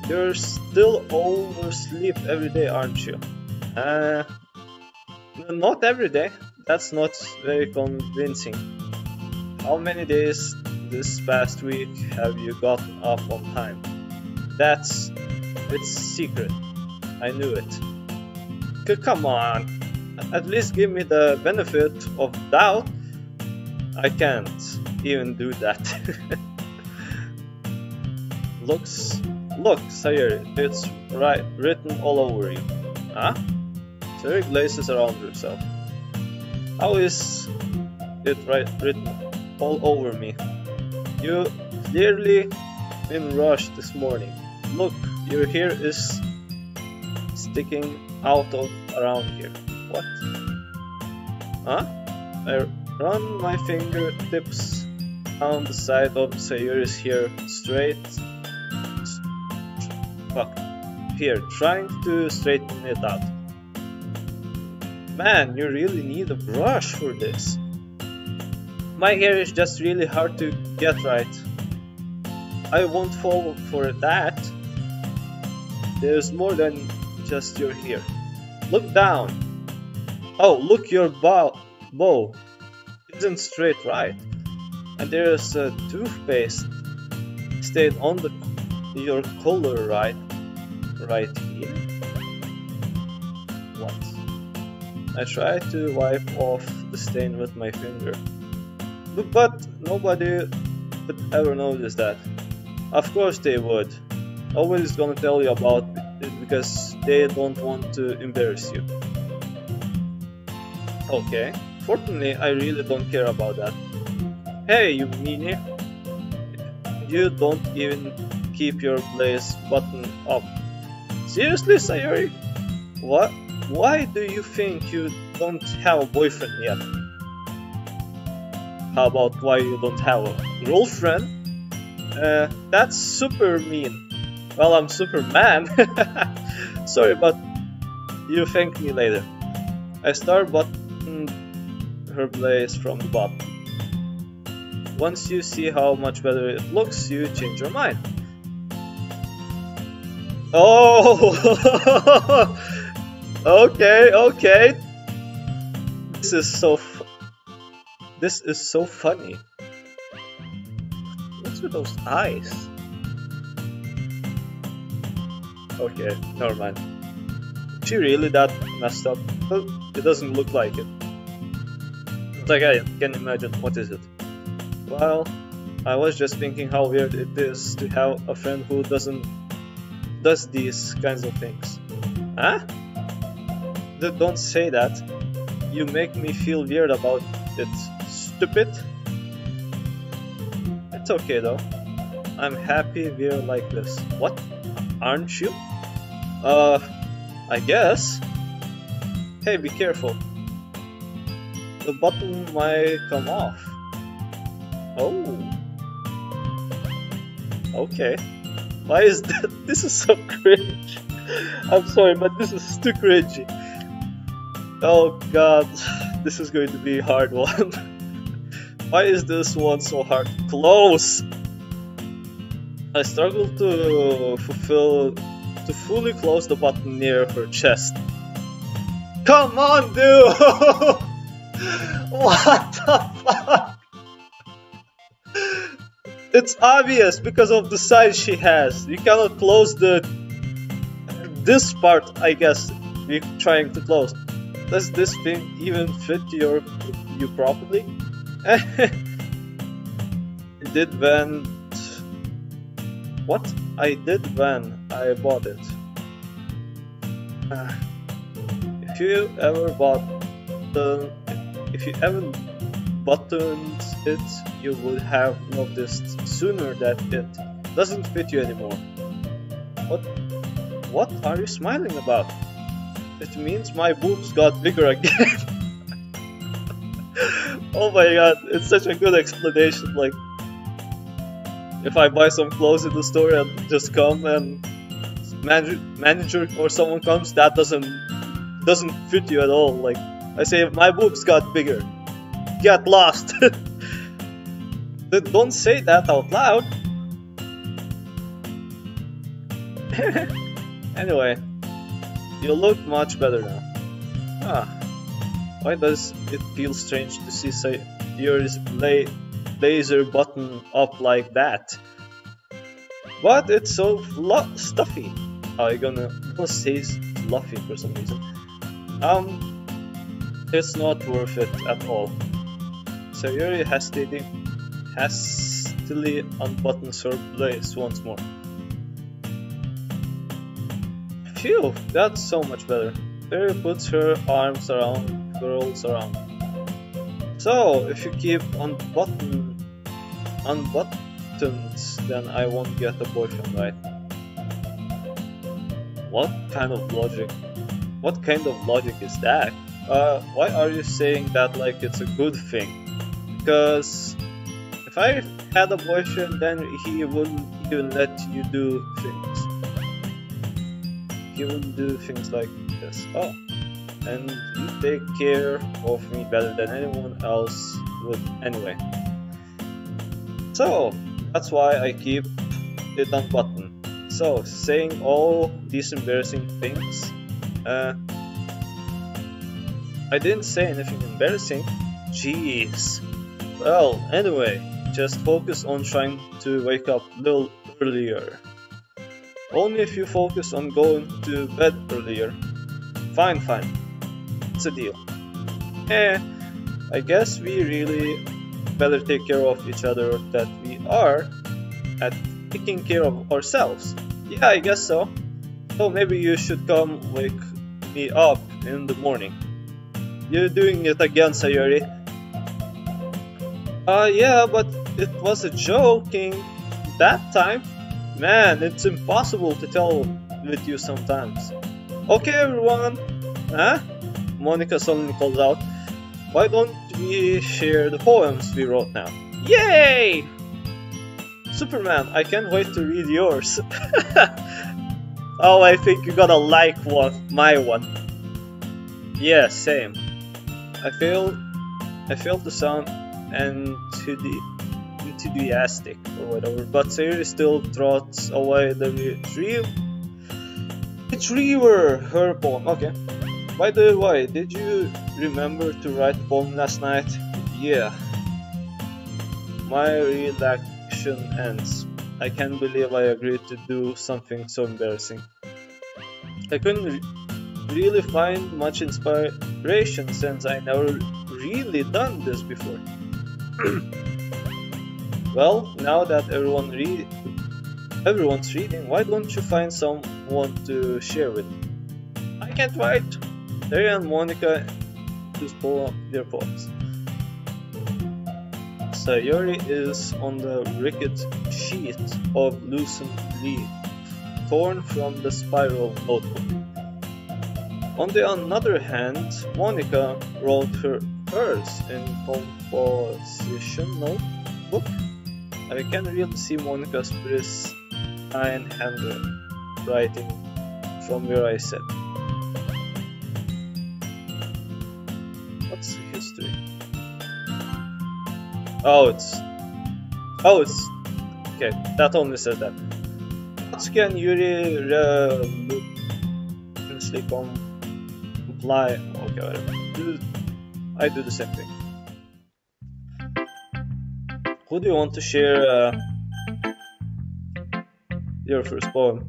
You're still oversleep every day, aren't you? Not every day. That's not very convincing. How many days this past week have you gotten up on time? It's secret. I knew it. Come on. At least give me the benefit of doubt. I can't even do that. Look, Sayuri, it's written all over you. Huh? Sayuri glazes around herself. How is it written all over me? You clearly been rushed this morning. Look, your hair is sticking out of around here. What? Huh? I run my fingertips down the side of Sayuri's hair trying to straighten it out. Man, you really need a brush for this. My hair is just really hard to get right. I won't fall for that. There's more than just your hair. Look down. Oh, look, your bow isn't straight right. And there's a toothpaste stain on your collar, right? right here. What? I tried to wipe off the stain with my finger, but nobody would ever notice that. Of course they would. Nobody's gonna tell you about it because they don't want to embarrass you. Okay, fortunately I really don't care about that. Hey, you meanie! You don't even keep your blaze button up. Seriously, Sayori? What? Why do you think you don't have a boyfriend yet? How about why you don't have a girlfriend? That's super mean. Well, I'm Superman. Sorry, but you thank me later. I start buttoning her blaze from the bottom. Once you see how much better it looks, you change your mind. Oh! Okay. This is so funny. What's with those eyes? Okay, never mind. Is she really that messed up? Well, it doesn't look like it. Like I can imagine. What is it? Well, I was just thinking how weird it is to have a friend who does these kinds of things. Huh? Don't say that. You make me feel weird about it. Stupid. It's okay though. I'm happy we're like this. What? Aren't you? I guess. Hey, be careful. The button might come off. Oh. Okay. Why is that? This is so cringe. I'm sorry, but this is too cringy. Oh god, this is going to be a hard one. Why is this one so hard to close? I struggle to fully close the button near her chest. Come on, dude! What the fuck? It's obvious because of the size she has. You cannot close this part, I guess, you're trying to close. Does this thing even fit you properly? It did when... What? I did when I bought it. If you ever buttoned it, you would have noticed sooner that it doesn't fit you anymore. What are you smiling about? It means my boobs got bigger again. Oh my god, it's such a good explanation. Like, if I buy some clothes in the store and just come and manager or someone comes, that doesn't fit you at all. Like, I say my boobs got bigger. Get lost. Don't say that out loud. Anyway, you look much better now. Why does it feel strange to see Sayori's laser button up like that? But it's so stuffy. I'm gonna say fluffy for some reason. It's not worth it at all. Sayori hastily unbuttons her blaze once more. Phew, that's so much better. Sayori puts her arms around, curls around. So, if you keep unbuttoned, then I won't get a boyfriend, right? What kind of logic is that? Why are you saying that like it's a good thing? Because if I had a boyfriend, then he wouldn't even let you do things. He wouldn't do things like this. Oh, and you take care of me better than anyone else would anyway. So, that's why I keep it unbuttoned. So, saying all these embarrassing things, I didn't say anything embarrassing. Jeez. Well, anyway, just focus on trying to wake up a little earlier. Only if you focus on going to bed earlier. Fine, fine. It's a deal. I guess we really better take care of each other that we are at taking care of ourselves. Yeah, I guess so. So maybe you should come wake me up in the morning. You're doing it again, Sayori. Yeah, but it was a joking that time. Man, it's impossible to tell with you sometimes. Okay, everyone. Huh? Monica suddenly calls out. Why don't we share the poems we wrote now? Yay! Superman, I can't wait to read yours. Oh, I think you're gonna like my one. Yeah, same. I failed to sound enthusiastic or whatever, but Sayori still throws away the retriever her poem. Okay. By the way, did you remember to write a poem last night? Yeah. My reaction ends. I can't believe I agreed to do something so embarrassing. I couldn't really find much inspiration since I never really done this before. Well, now that everyone's reading, why don't you find someone to share with? I can't wait. Terry and Monica to pull up their poems. Sayori is on the rickety sheet of loosened leaf, torn from the spiral notebook. On the other hand, Monica wrote hers in composition notebook. I can really see Monica's pristine handwriting from where I sit. What's the history? Oh, it's okay. That only says that. Can Yuri reluctantly comply? Okay, whatever. I do the same thing. Who do you want to share your first poem?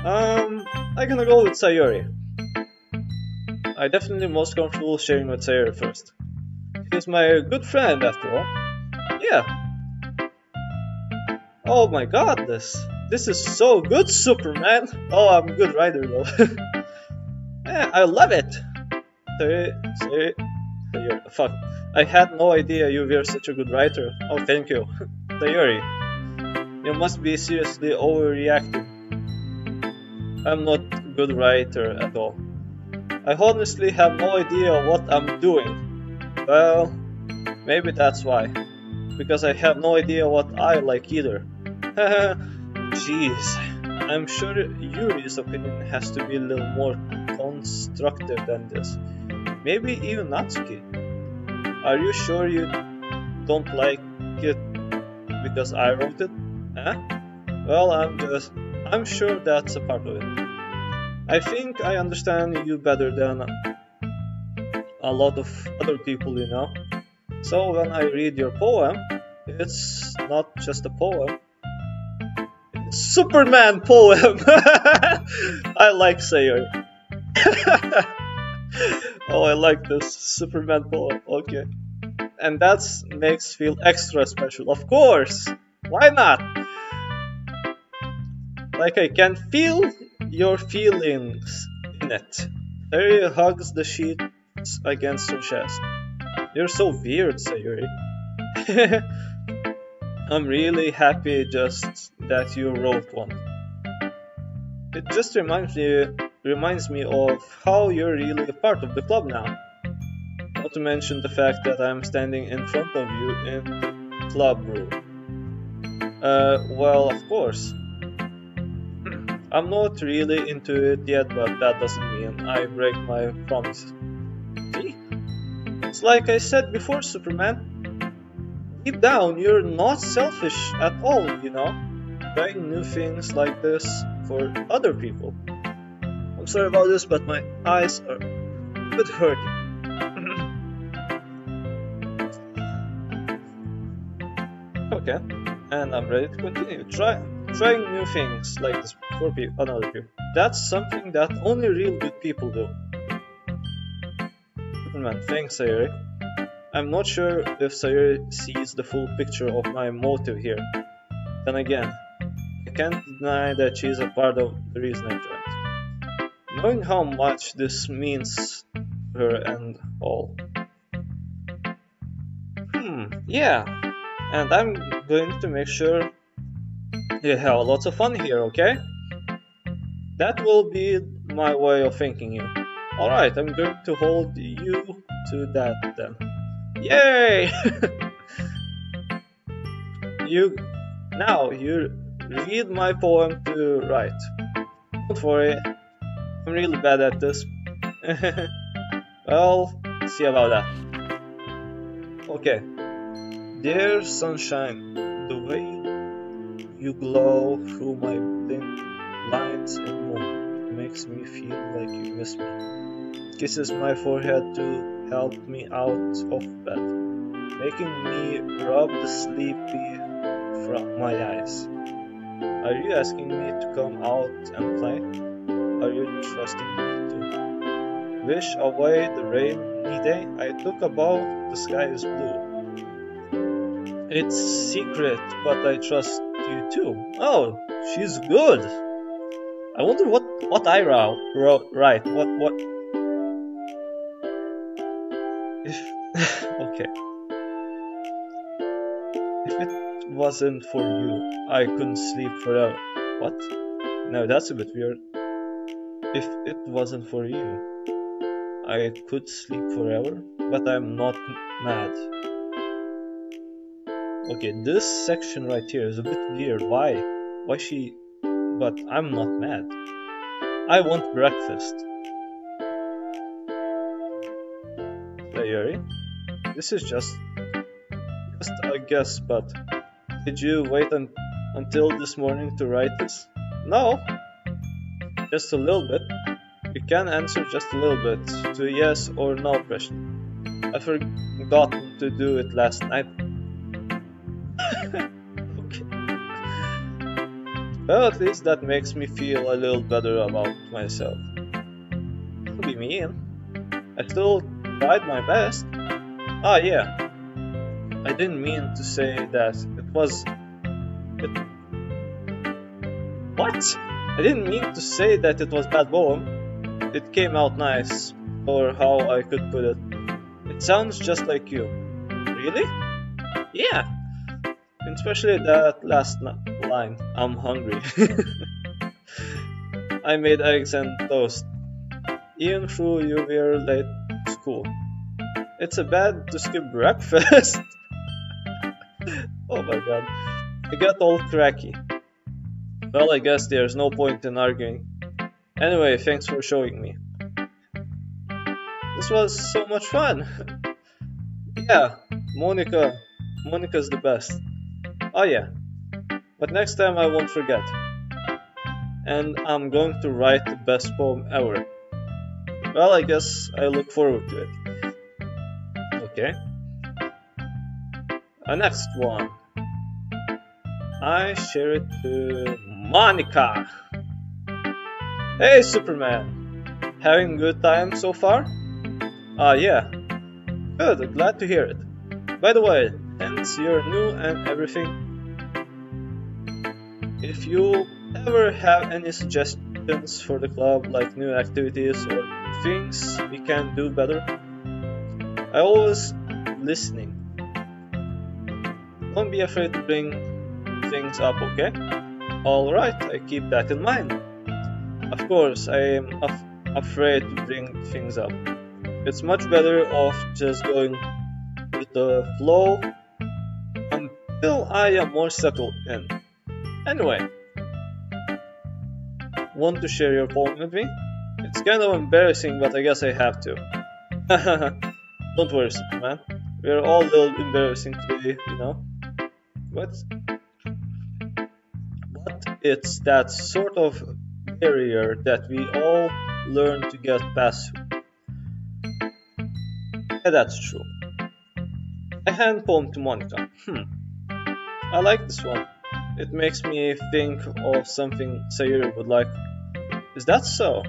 I'm gonna go with Sayori. I definitely most comfortable sharing with Sayori first. He's my good friend after all. Yeah. Oh my god, this is so good, Superman! Oh, I'm a good writer though. Yeah, I love it! Sayori, fuck. I had no idea you were such a good writer. Oh, thank you. Sayori, you must be seriously overreacting. I'm not a good writer at all. I honestly have no idea what I'm doing. Well, maybe that's why. Because I have no idea what I like either. Jeez. I'm sure Yuri's opinion has to be a little more constructive than this. Maybe even Natsuki. Are you sure you don't like it because I wrote it? Huh? Well, I'm sure that's a part of it. I think I understand you better than a lot of other people, you know. So when I read your poem, it's not just a poem. It's Superman poem! I like Sayori. Oh, I like this Superman poem. Okay. And that makes feel extra special. Of course! Why not? Like I can feel your feelings in it. Terry hugs the sheet against her chest. You're so weird, Sayori. I'm really happy just that you wrote one. It just reminds me of how you're really a part of the club now. Not to mention the fact that I'm standing in front of you in the club room. Well, of course. I'm not really into it yet, but that doesn't mean I break my promise. See? It's like I said before, Superman. Deep down, you're not selfish at all, you know? Trying new things like this for other people. I'm sorry about this, but my eyes are a bit hurting. Okay, and I'm ready to continue. Trying new things like this for another people. That's something that only real good people do. Superman, thanks, Sayori. I'm not sure if Sayori sees the full picture of my motive here. Then again, I can't deny that she's a part of the reason I joined. Knowing how much this means to her and all. Yeah, and I'm going to make sure you have lots of fun here, okay? That will be my way of thanking you. Alright, I'm going to hold you to that then. Yay! you read my poem to write. Don't worry, I'm really bad at this. Well, see about that. Okay. Dear sunshine, the way you glow through my blinds in the moon makes me feel like you miss me. Kisses my forehead to help me out of bed, making me rub the sleepy from my eyes. Are you asking me to come out and play? Are you trusting me to wish away the rainy day I took above the sky is blue? It's secret, but I trust you too. Oh, she's good. I wonder what I wrote right. What if okay. If it wasn't for you, I couldn't sleep forever. What? No, that's a bit weird. If it wasn't for you, I could sleep forever, but I'm not mad. Okay, this section right here is a bit weird. Why? Why she... But I'm not mad. I want breakfast. Sayori? This is just a guess, but... Did you wait until this morning to write this? No. Just a little bit. You can answer just a little bit to a yes or no question. I forgot to do it last night. Okay. Well, at least that makes me feel a little better about myself. Don't be mean. I still tried my best. Ah, yeah. I didn't mean to say that What? I didn't mean to say that it was bad poem. It came out nice, or how I could put it. It sounds just like you. Really? Yeah. Especially that last line. I'm hungry. I made eggs and toast. Even though you were late to school. It's a bad to skip breakfast. Oh my god. I got all cracky. Well, I guess there's no point in arguing. Anyway, thanks for showing me. This was so much fun. Yeah, Monica's the best. Oh yeah, but next time I won't forget. And I'm going to write the best poem ever. Well, I guess I look forward to it. Okay. Next one. I share it to Monica. Hey Superman, having a good time so far? Yeah. Good, glad to hear it. By the way, since you're new and everything, if you ever have any suggestions for the club, like new activities or things we can do better, I always listening. Don't be afraid to bring things up, okay? Alright, I keep that in mind. Of course, I am afraid to bring things up. It's much better off just going with the flow until I am more settled in. Anyway, want to share your poem with me? It's kind of embarrassing, but I guess I have to. Don't worry, Superman. We're all a little embarrassing today, you know? But it's that sort of barrier that we all learn to get past. Yeah, that's true. A hand poem to Monica. I like this one. It makes me think of something Sayuri would like. Is that so?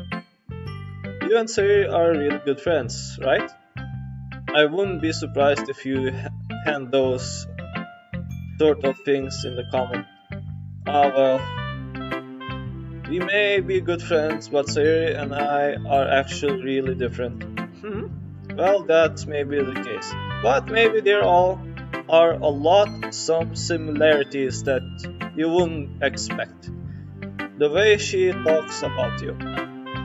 You and Sayuri are really good friends, right? I wouldn't be surprised if you hand those sort of things in the comment. Ah well, we may be good friends, but Sayuri and I are actually really different. Well, that may be the case. But maybe there all are a lot some similarities that you wouldn't expect. The way she talks about you.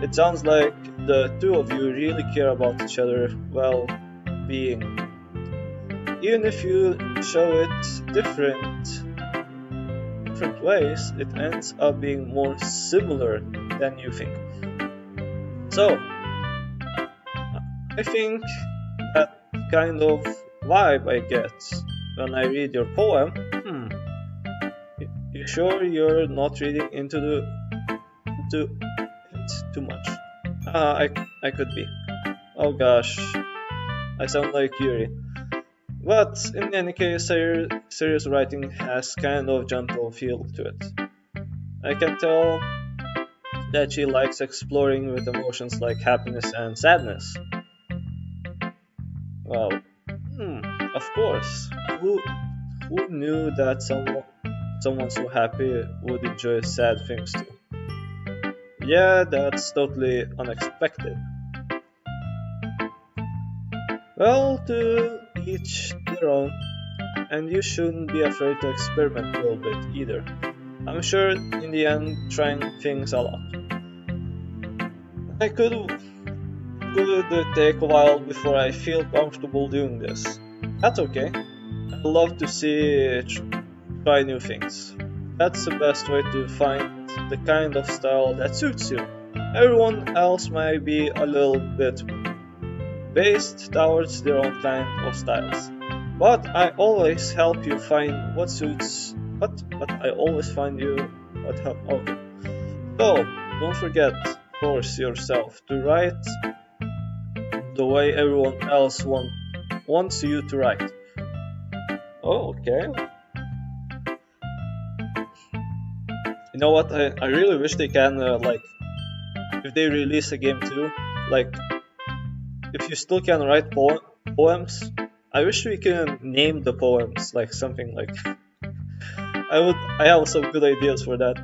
It sounds like the two of you really care about each other well-being. Even if you show it different ways, it ends up being more similar than you think. So, I think that kind of vibe I get when I read your poem. You sure you're not reading into it too much? I could be. Oh gosh, I sound like Yuri. But in any case, serious writing has kind of gentle feel to it. I can tell that she likes exploring with emotions like happiness and sadness. Well, of course. Who knew that someone so happy would enjoy sad things too? Yeah, that's totally unexpected. Well, to each their own, and you shouldn't be afraid to experiment a little bit either. I'm sure in the end, trying things a lot. I could take a while before I feel comfortable doing this. That's okay. I love to see try new things. That's the best way to find the kind of style that suits you. Everyone else might be a little bit based towards their own kind of styles. But I always help you find what suits. But I always find you what help. Okay. So don't forget, force yourself to write the way everyone else wants you to write. Oh, okay. You know what? I really wish they can like if they release a game too, like. If you still can write poems, I wish we can name the poems like something like. I have some good ideas for that.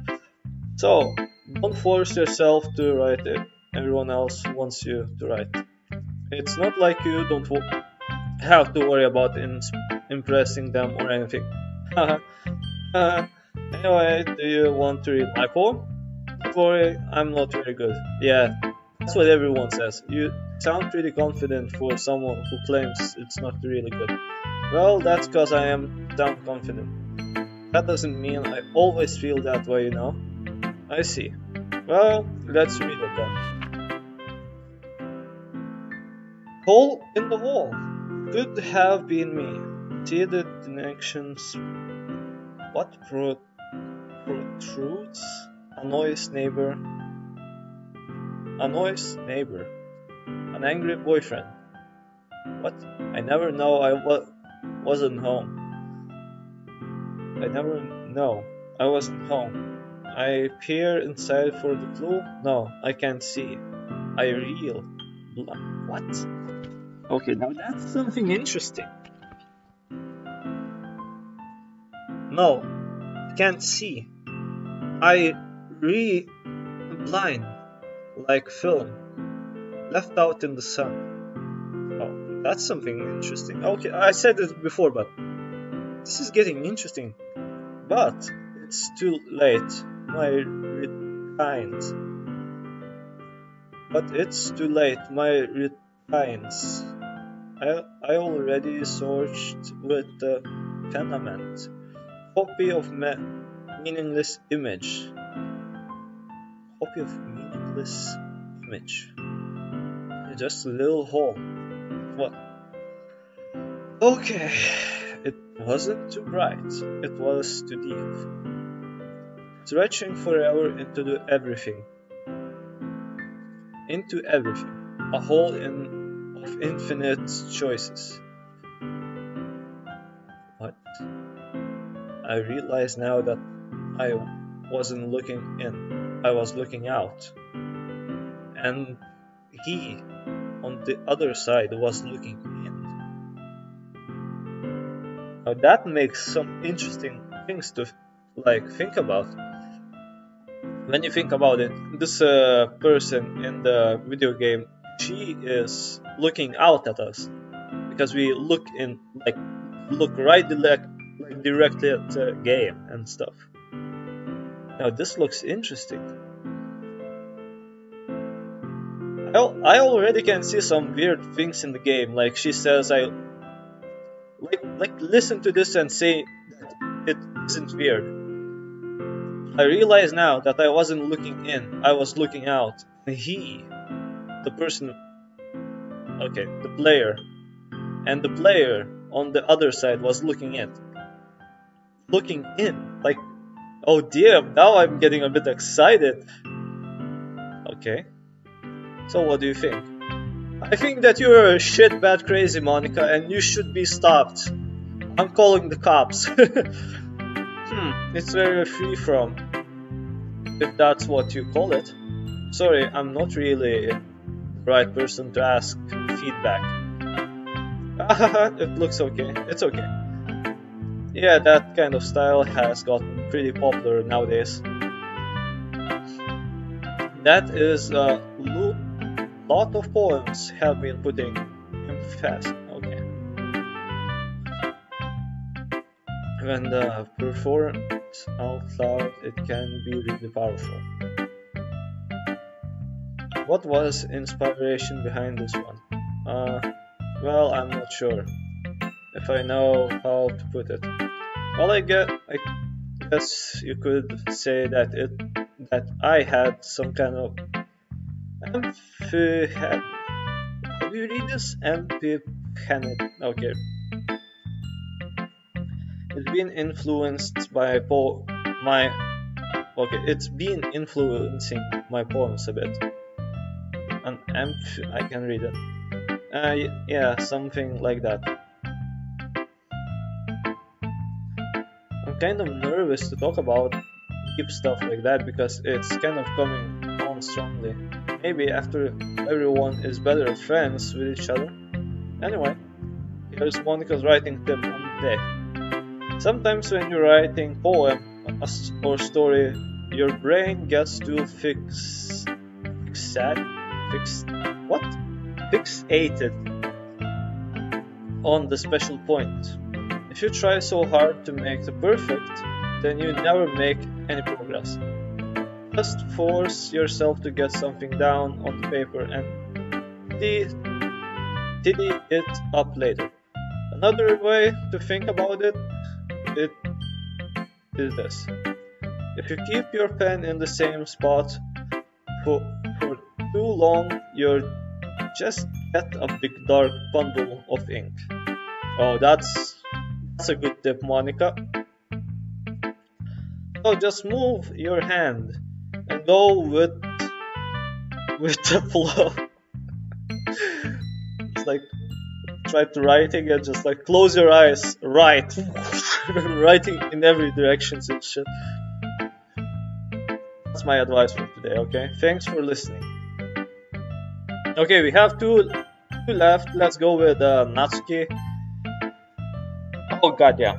So don't force yourself to write it. Everyone else wants you to write. It's not like you don't have to worry about impressing them or anything. Anyway, do you want to read my poem? Don't worry, I'm not very good. Yeah. That's what everyone says. You sound pretty confident for someone who claims it's not really good. Well, that's because I sound confident. That doesn't mean I always feel that way, you know? I see. Well, let's read it then. Hole in the wall. Could have been me. See the connections. What protrudes? Annoys neighbor. An angry boyfriend. What? I never know I wasn't home. I never know I wasn't home. I peer inside for the clue. No, I can't see. I reel. What? Okay, now that's something interesting. No, can't see. I blind. Like film, left out in the sun. Oh, that's something interesting. Okay, I said it before, but this is getting interesting. But it's too late. My repines. But it's too late. My repines. I already searched with the tenement. Copy of meaningless image. Copy of meaningless image. Just a little hole. What? Okay. It wasn't too bright. It was too deep. Stretching forever into everything. Into everything. A hole of infinite choices. What? I realize now that I wasn't looking in, I was looking out. And he, on the other side, was looking in. Now that makes some interesting things to think about. When you think about it, this person in the video game, she is looking out at us because we look in, look right directly at the game and stuff. Now this looks interesting. I already can see some weird things in the game. Like she says, I listen to this and say that it isn't weird. I realize now that I wasn't looking in, I was looking out. He, the person, okay, the player, and the player on the other side was looking in. Like, oh dear, now I'm getting a bit excited. Okay, so what do you think? I think that you're a shit bad crazy, Monica, and you should be stopped. I'm calling the cops. It's very free from, if that's what you call it. Sorry, I'm not really the right person to ask feedback. It looks okay. It's okay. Yeah, that kind of style has gotten pretty popular nowadays. That is a lot of poems have been putting him fast. Okay. When the performed out loud, it can be really powerful. What was inspiration behind this one? Well, I'm not sure if I know how to put it. Well, I guess you could say that I had some kind of how do you read this? Okay. It's been influenced by it's been influencing my poems a bit. And I can read it. Yeah, something like that. I'm kind of nervous to talk about deep stuff like that because it's kind of coming on strongly. Maybe after everyone is better friends with each other. Anyway, here's Monica's writing tip on the day. Sometimes when you're writing poem or story, your brain gets too fixated on the special point. If you try so hard to make the perfect, then you never make any progress. Just force yourself to get something down on the paper and tidy it up later. Another way to think about it is this. If you keep your pen in the same spot for too long, you'll just get a big dark bundle of ink. Oh, that's a good tip, Monica. So just move your hand and go with the flow. It's like try to writing and just like close your eyes, write, writing in every direction and shit. That's my advice for today. Okay, thanks for listening. Okay, we have two left. Let's go with Natsuki. Oh god, yeah.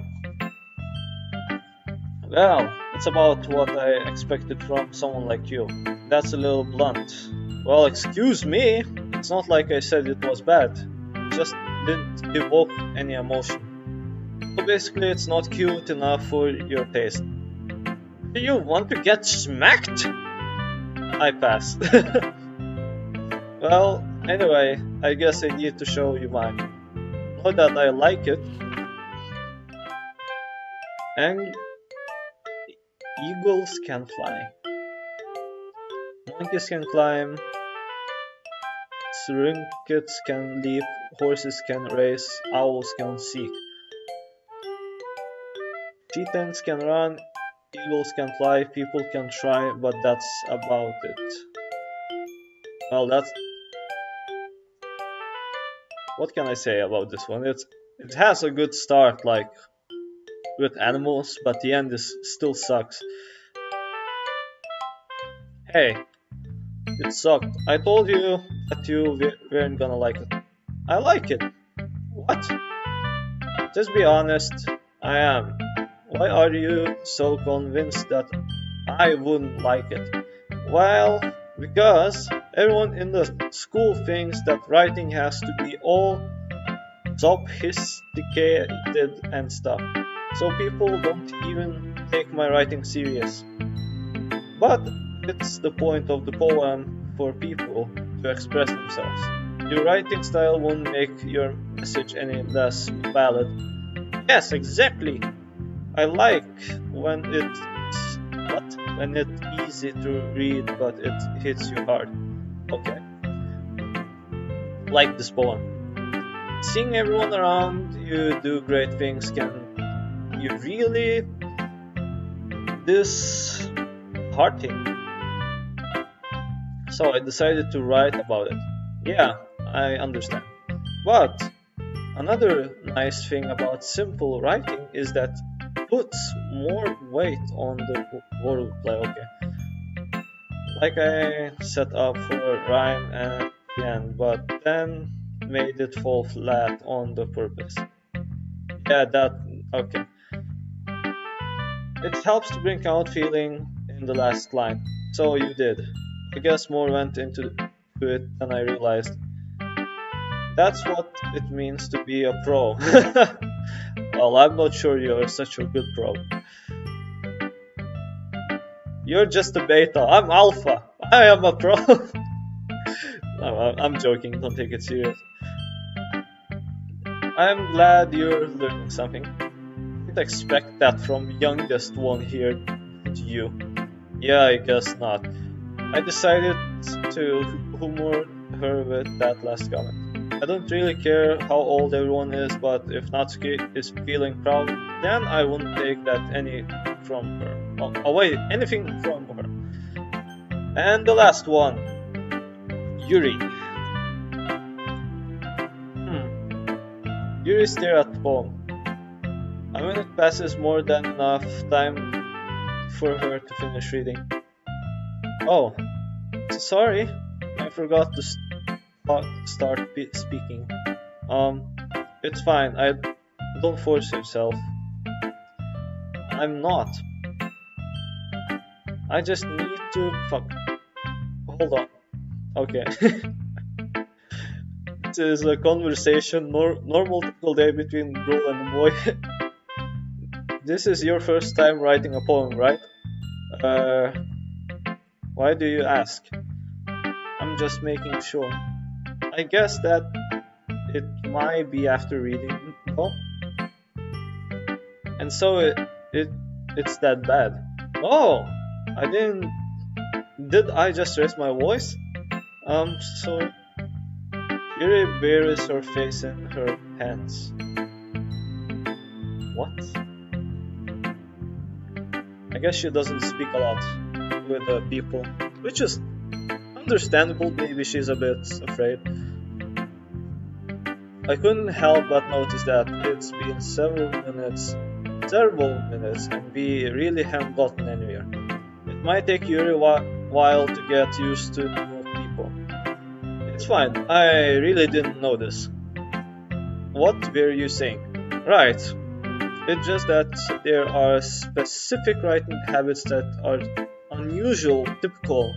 Well, it's about what I expected from someone like you. That's a little blunt. Well, excuse me. It's not like I said it was bad. It just didn't evoke any emotion. So basically, it's not cute enough for your taste. Do you want to get smacked? I pass. Well, anyway, I guess I need to show you mine. Not that I like it. And eagles can fly. Monkeys can climb. Syncytids can leap. Horses can race. Owls can seek. Chieftains can run. Eagles can fly. People can try, but that's about it. Well, what can I say about this one? It has a good start, like with animals, but the end is still sucks. Hey, it sucked. I told you that you weren't gonna like it. I like it. What? Just be honest. I am. Why are you so convinced that I wouldn't like it? Well, because everyone in the school thinks that writing has to be all sophisticated and stuff. So people don't even take my writing serious. But it's the point of the poem for people to express themselves. Your writing style won't make your message any less valid. Yes, exactly. I like when it's easy to read but it hits you hard. Okay. Like this poem. Seeing everyone around you do great things, can you really disheartening? So I decided to write about it. Yeah, I understand. But another nice thing about simple writing is that it puts more weight on the wordplay. Okay, like I set up for a rhyme at the end, but then made it fall flat on the purpose. Yeah, that okay. It helps to bring out feeling in the last line. So you did. I guess more went into it than I realized. That's what it means to be a pro. Well, I'm not sure you're such a good pro. You're just a beta. I'm alpha. I am a pro. No, I'm joking. Don't take it serious. I'm glad you're learning something. Didn't expect that from youngest one here, did you? Yeah, I guess not. I decided to humor her with that last comment. I don't really care how old everyone is, but if Natsuki is feeling proud, then I wouldn't take that anything from her. And the last one, Yuri. Yuri stared at the poem. A minute passes more than enough time for her to finish reading. Oh, sorry, I forgot to start speaking. It's fine. Don't force yourself. I'm not. I just need to Hold on. Okay. This is a conversation, normal typical day between girl and boy. This is your first time writing a poem, right? Why do you ask? I'm just making sure. I guess that it might be after reading, no? And so it's that bad. Oh, I didn't. Did I just raise my voice? So Yuri buries her face in her hands. What? I guess she doesn't speak a lot with people, which is understandable. Maybe she's a bit afraid. I couldn't help but notice that it's been several minutes, and we really haven't gotten anywhere. It might take Yuri a while to get used to new people. It's fine, I really didn't notice. What were you saying? Right. It's just that there are specific writing habits that are unusual, typical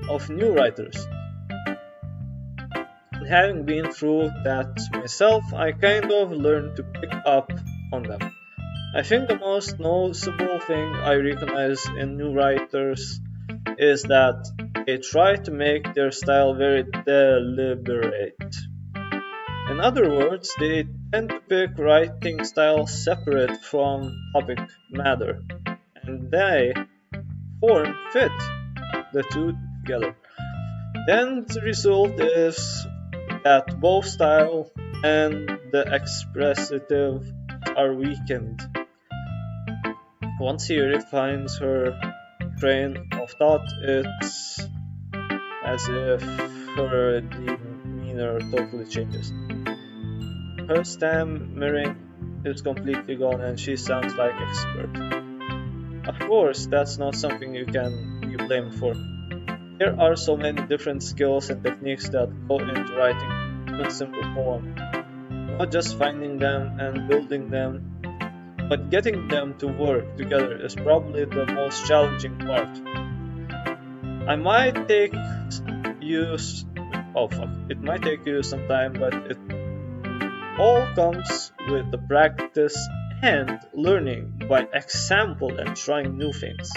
of new writers. And having been through that myself, I kind of learned to pick up on them. I think the most noticeable thing I recognize in new writers is that they try to make their style very deliberate. In other words, they tend to pick writing style separate from topic matter, and they fit the two together. Then the result is that both style and the expressive are weakened. Once he refines her train of thought, it's as if her demeanor totally changes. Her stammering is completely gone and she sounds like expert. Of course, that's not something you can be blamed for. There are so many different skills and techniques that go into writing a simple poem. Not just finding them and building them, but getting them to work together is probably the most challenging part. I might take you it might take you some time, but it all comes with the practice and learning by example and trying new things.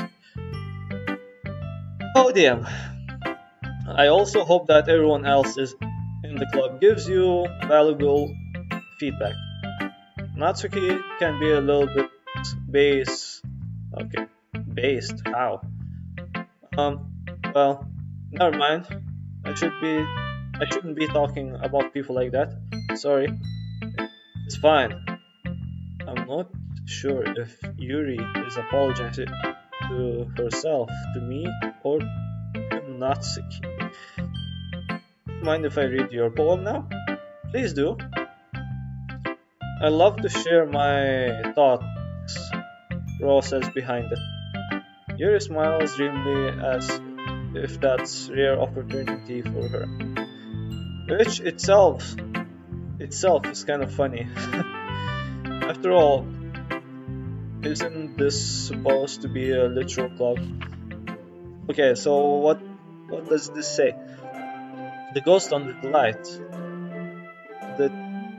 Oh damn. I also hope that everyone else is in the club gives you valuable feedback. Natsuki can be a little bit based. Okay, based. How? Well, never mind. I shouldn't be talking about people like that. Sorry. It's fine. I'm not sure if Yuri is apologizing to herself, to me, or to Natsuki. Mind if I read your poem now? Please do. I love to share my thoughts process behind it. Yuri smiles dreamily as if that's rare opportunity for her, which itself is kind of funny. After all, isn't this supposed to be a literal club? Okay, so what does this say? The ghost under the light.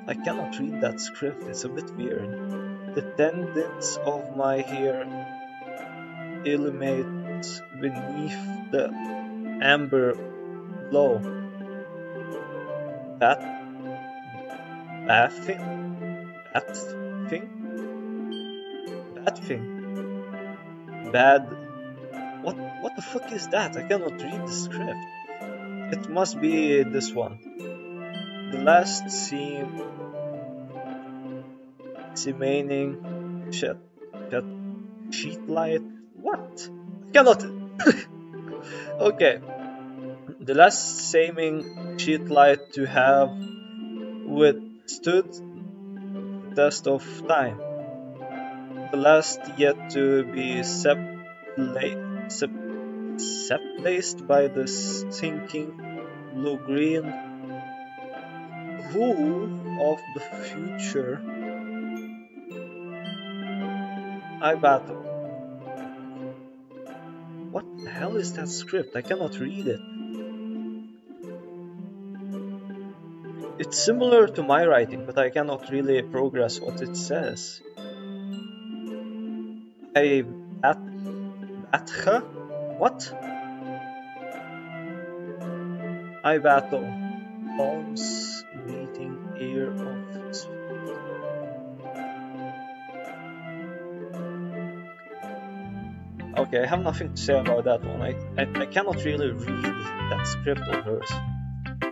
I cannot read that script, it's a bit weird. The tendons of my hair illuminate beneath the amber glow. That thing? Bad. What the fuck is that? I cannot read the script. It must be this one. The last scene. Remaining sheet light. What? I cannot. Okay. The last seeming sheet light to have withstood the test of time. The last yet to be placed by the sinking blue-green who of the future I battle. What the hell is that script? I cannot read it. It's similar to my writing, but I cannot really progress what it says. What? I battle. Palms meeting ear of. Okay, I have nothing to say about that one. I cannot really read that script of hers.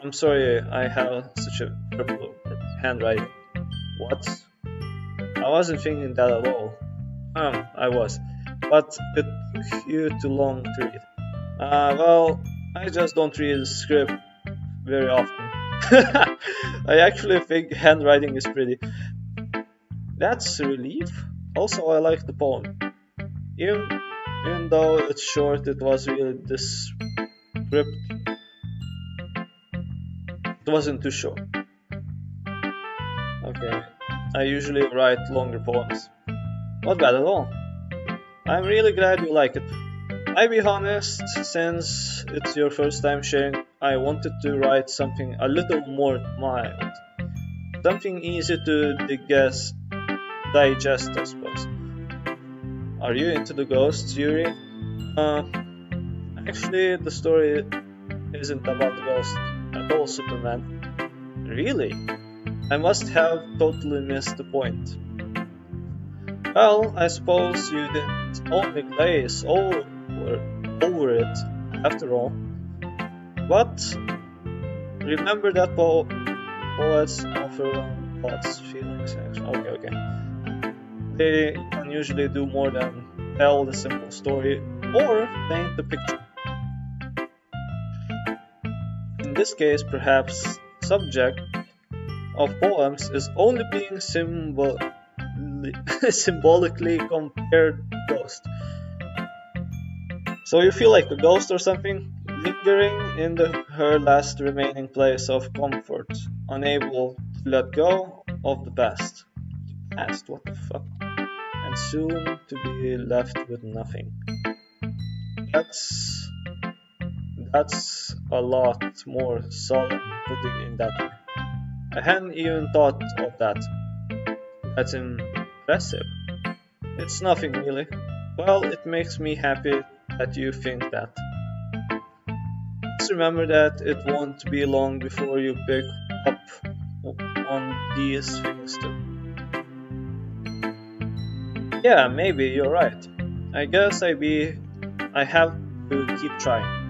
I'm sorry I have such a terrible handwriting. What? I wasn't thinking that at all. I was. But it took you too long to read. Well, I just don't read the script very often. I actually think handwriting is pretty. That's a relief. Also, I like the poem. Even though it's short, it was really this script. It wasn't too short. Okay, I usually write longer poems. Not bad at all. I'm really glad you like it. I'll be honest, since it's your first time sharing, I wanted to write something a little more mild. Something easy to digest, I suppose. Are you into the ghosts, Yuri? Actually, the story isn't about the ghost at all, Superman. Really? I must have totally missed the point. Well, I suppose you didn't only glaze over it, after all. But remember that poets offer thoughts, feelings, action. Okay. They can usually do more than tell the simple story or paint the picture. In this case, perhaps subject of poems is only being symbolically compared ghost. So you feel like a ghost or something, lingering in her last remaining place of comfort, unable to let go of the past. Past, what the fuck? And soon to be left with nothing. That's a lot more solemn putting in that way. I hadn't even thought of that. That's impressive. It's nothing really. Well, it makes me happy that you think that. Just remember that it won't be long before you pick up on these things too. Yeah, maybe you're right. I guess I have to keep trying.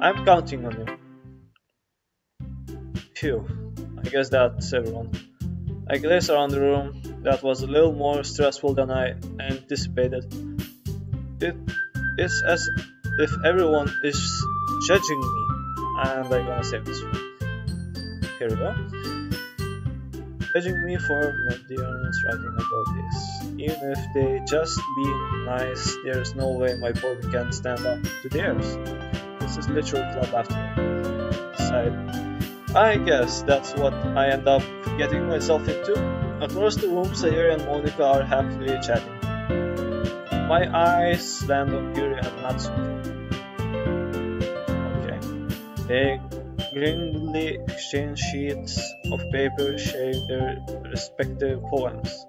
I'm counting on you. Phew, I guess that's everyone. I glanced around the room. That was a little more stressful than I anticipated. It's as if everyone is judging me. And I'm gonna save this one. Here we go. Judging me for Medians writing about this. Even if they just being nice, there's no way my poem can stand up to theirs. This is literal club after all. Side. I guess that's what I end up getting myself into. Across the room, Sayuri and Monica are happily chatting. My eyes land on Yuri and Natsuki. Okay. They grimly exchange sheets of paper sharing their respective poems.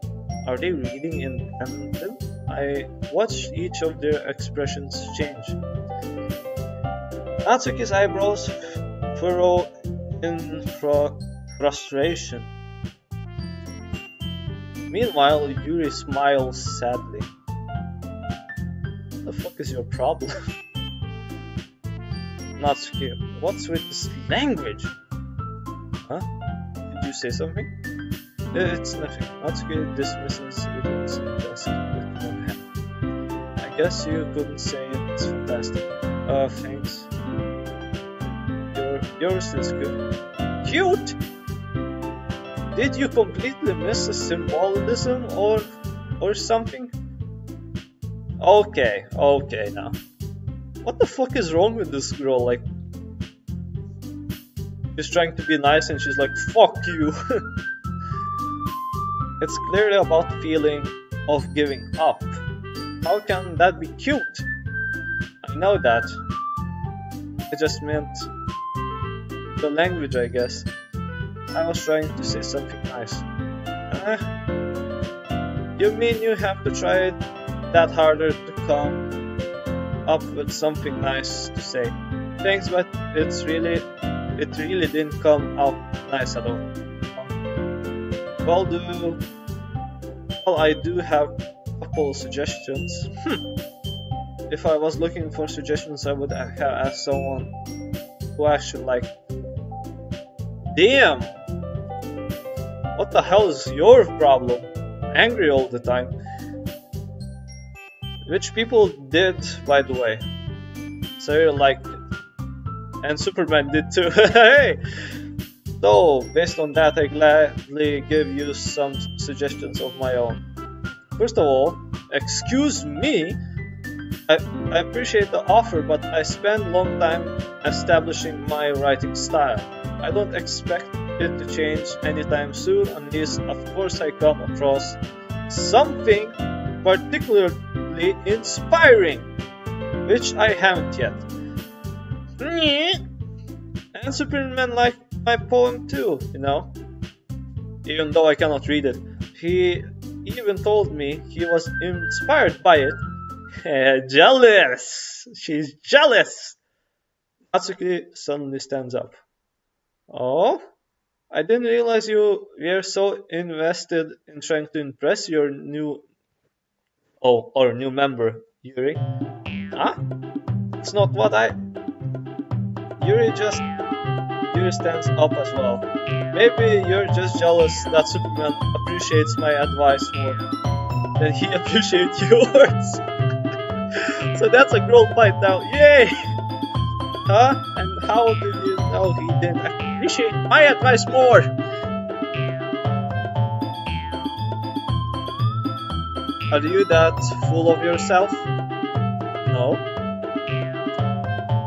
Are they reading in tandem? I watch each of their expressions change. Natsuki's eyebrows furrow in frustration. Meanwhile, Yuri smiles sadly. What the fuck is your problem? Natsuki, what's with this language? Huh? Did you say something? It's nothing. Natsuki dismisses Yuri's desk with one hand. I guess you couldn't say it's fantastic. Thanks. Yours is good. Cute? Did you completely miss a symbolism or something? Okay now. What the fuck is wrong with this girl? Like, she's trying to be nice and she's like, fuck you. It's clearly about the feeling of giving up. How can that be cute? I know that. I just meant the language, I guess. I was trying to say something nice. You mean you have to try that harder to come up with something nice to say? Thanks, but it really didn't come out nice at all. Well, I do have a couple suggestions. If I was looking for suggestions, I would have asked someone who actually liked. Damn! What the hell is your problem? Angry all the time. Which people did, by the way. So liked it. And Superman did too. Hey! So, based on that, I gladly give you some suggestions of my own. First of all, excuse me, I appreciate the offer, but I spent a long time establishing my writing style. I don't expect it to change anytime soon unless, of course, I come across something particularly inspiring, which I haven't yet. And Superman liked my poem too, you know, even though I cannot read it. He even told me he was inspired by it. Jealous! She's jealous! Natsuki suddenly stands up. Oh? I didn't realize you were so invested in trying to impress your new member, Yuri. Huh? It's not what Yuri stands up as well. Maybe you're just jealous that Superman appreciates my advice more than he appreciates yours. So that's a girl fight now. Yay! Huh? And how did you know he didn't appreciate my advice more? Are you that full of yourself? No.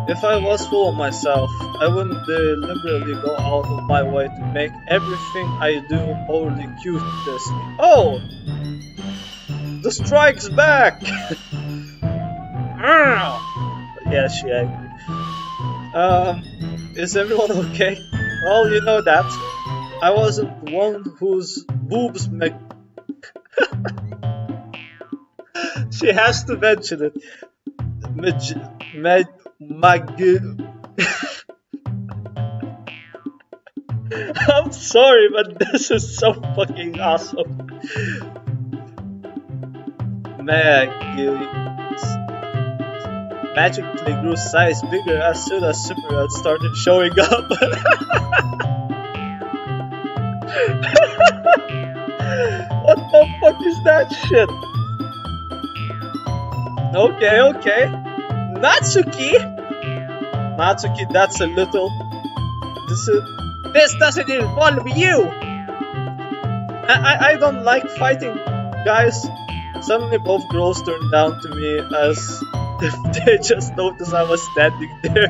If I was full of myself, I wouldn't deliberately go out of my way to make everything I do overly cute this me. Oh! The strike's back! Yeah, she angry. Is everyone okay? Well, you know that. I wasn't one whose boobs make... She has to mention it. I'm sorry, but this is so fucking awesome. Magically grew size bigger as soon as Superman started showing up. What the fuck is that shit? Okay. Natsuki, that's a little... This doesn't involve you! I don't like fighting, guys. Suddenly both girls turned down to me as if they just noticed I was standing there.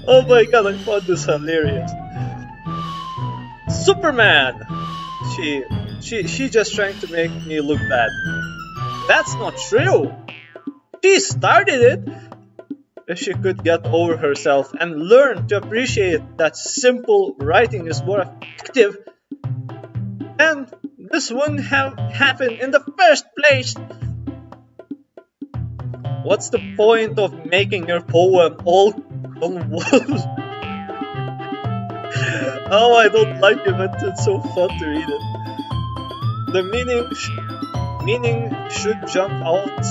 Oh my god, I found this hilarious. Superman! She just trying to make me look bad. That's not true! She started it! If she could get over herself and learn to appreciate that simple writing is more effective, then this wouldn't have happened in the first place! What's the point of making your poem all convoluted? Oh, I don't like it, but it's so fun to read it. The meaning should jump out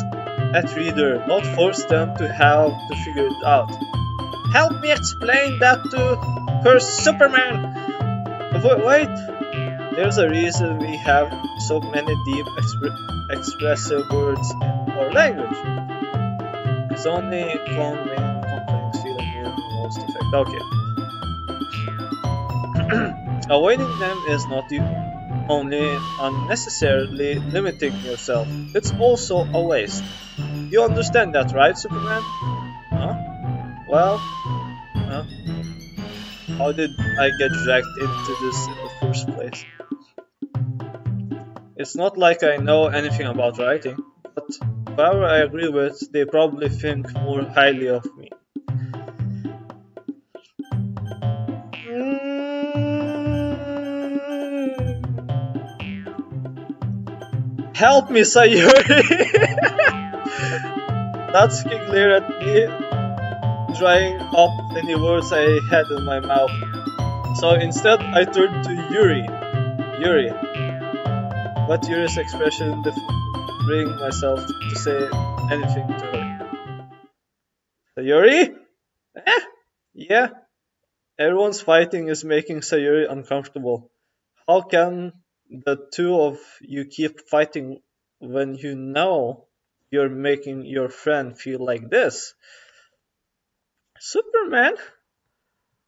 at reader, not force them to have to figure it out. Help me explain that to her, Superman! Wait, there's a reason we have so many deep expressive words in our language. It's only fun when complaints feeling in the most effect. Okay. Avoiding them is not only unnecessarily limiting yourself, it's also a waste. You understand that, right, Superman? Huh? Well, how did I get dragged into this in the first place? It's not like I know anything about writing, but whoever I agree with, they probably think more highly of me. Help me, Sayuri! Natsuki glared at me, drying up any words I had in my mouth. So instead, I turned to Yuri. But Yuri's expression didn't bring myself to say anything to her. Sayuri? Yeah. Everyone's fighting is making Sayuri uncomfortable. How can the two of you keep fighting when you know you're making your friend feel like this? Superman?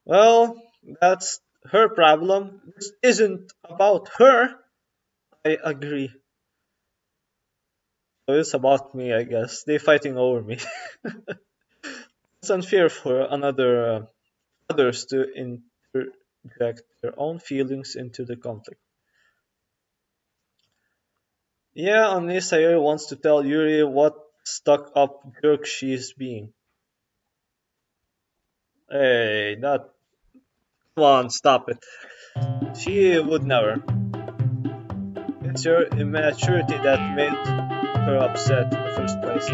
Well, that's her problem. This isn't about her. I agree. So it's about me, I guess. They're fighting over me. It's unfair for others to interject their own feelings into the conflict. Yeah, unless Sayuri wants to tell Yuri what stuck-up jerk she's being. Hey, come on, stop it. She would never. It's your immaturity that made her upset in the first place.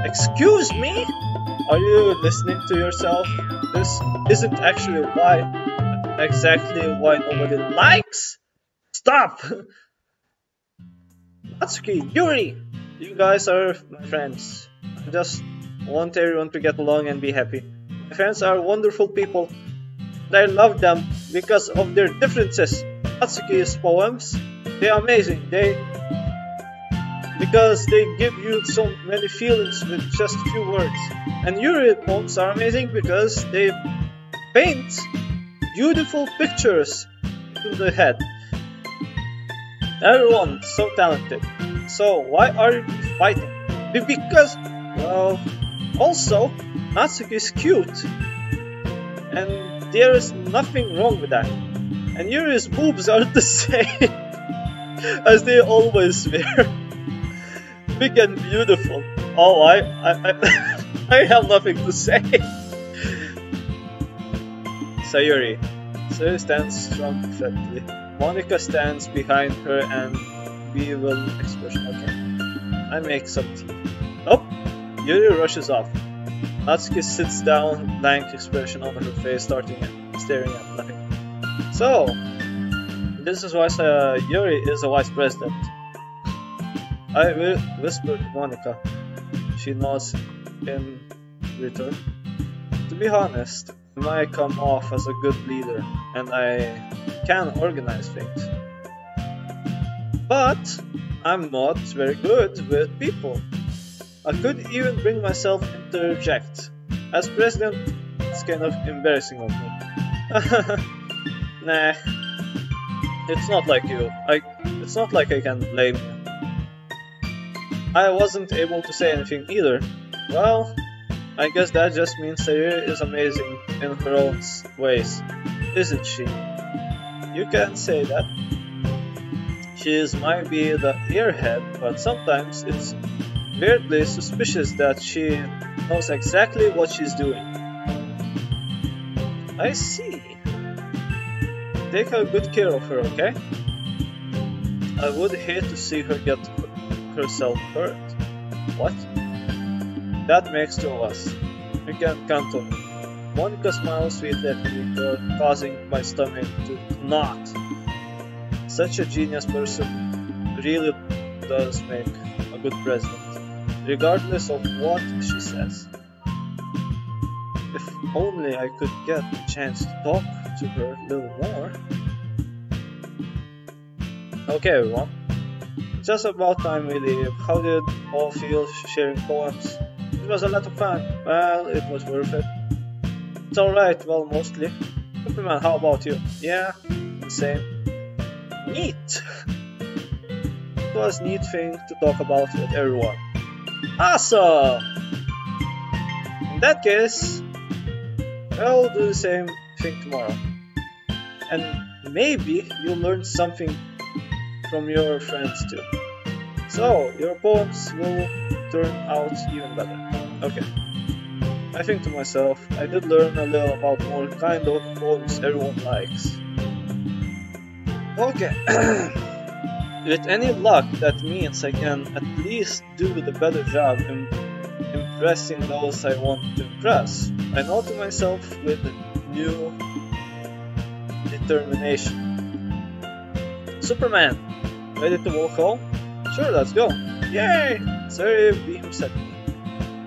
Excuse me? Are you listening to yourself? This isn't actually exactly why nobody likes. Stop! Natsuki, Yuri! You guys are my friends. I just want everyone to get along and be happy. My friends are wonderful people, and I love them because of their differences. Natsuki's poems, they're amazing. Because they give you so many feelings with just a few words. And Yuri's poems are amazing because they paint beautiful pictures in the head. Everyone's so talented. So why are you fighting? Because, well, also, Natsuki is cute. And there is nothing wrong with that. And Yuri's boobs are the same as they always were. Big and beautiful. Oh, I have nothing to say. Sayuri. Sayuri stands strong friendly. Monica stands behind her and we will expression. Okay. I make some tea. Oh! Yuri rushes off. Natsuki sits down, blank expression on her face, staring at nothing. So, this is why Yuri is a vice president. I whispered to Monica. She nods in return. To be honest, I might come off as a good leader, and I can organize things. But I'm not very good with people. I could even bring myself interject. As president, it's kind of embarrassing of me. Nah, it's not like you. It's not like I can blame you. I wasn't able to say anything either. Well, I guess that just means Sayuri is amazing in her own ways, isn't she? You can say that. She might be the airhead, but sometimes it's weirdly suspicious that she knows exactly what she's doing. I see. Take good care of her, okay? I would hate to see her get herself hurt. What? That makes two of us. You can count on me. Monica smiles sweetly at me, causing my stomach to knot. Such a genius person really does make a good president, regardless of what she says. If only I could get a chance to talk to her a little more. Okay everyone, just about time we leave. How did all feel sharing poems? It was a lot of fun. Well, it was worth it. It's alright, well, mostly. Superman, how about you? Yeah, same. Neat! It was a neat thing to talk about with everyone. Awesome! In that case, I'll do the same thing tomorrow. And maybe you'll learn something from your friends too. So, your poems will turn out even better. Okay. I think to myself, I did learn a little about more kind of poems everyone likes. Okay. With any luck, that means I can at least do the better job in impressing those I want to impress. I know to myself with new determination. Superman, ready to walk home? Sure, let's go. Yay! Sayuri beams at me.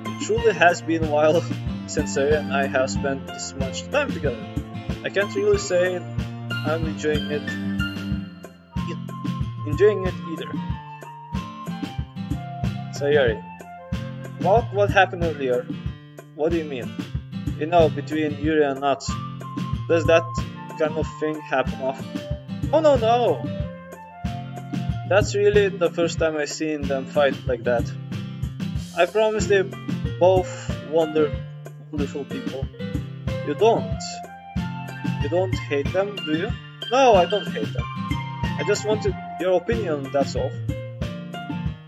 It truly has been a while since Sayuri and I have spent this much time together. I can't really say I'm enjoying it either. Sayuri, about what happened earlier, what do you mean? You know, between Yuri and Natsu, does that kind of thing happen often? Oh no! That's really the first time I've seen them fight like that. I promise they're both wonderful people. You don't hate them, do you? No, I don't hate them. I just wanted your opinion, that's all.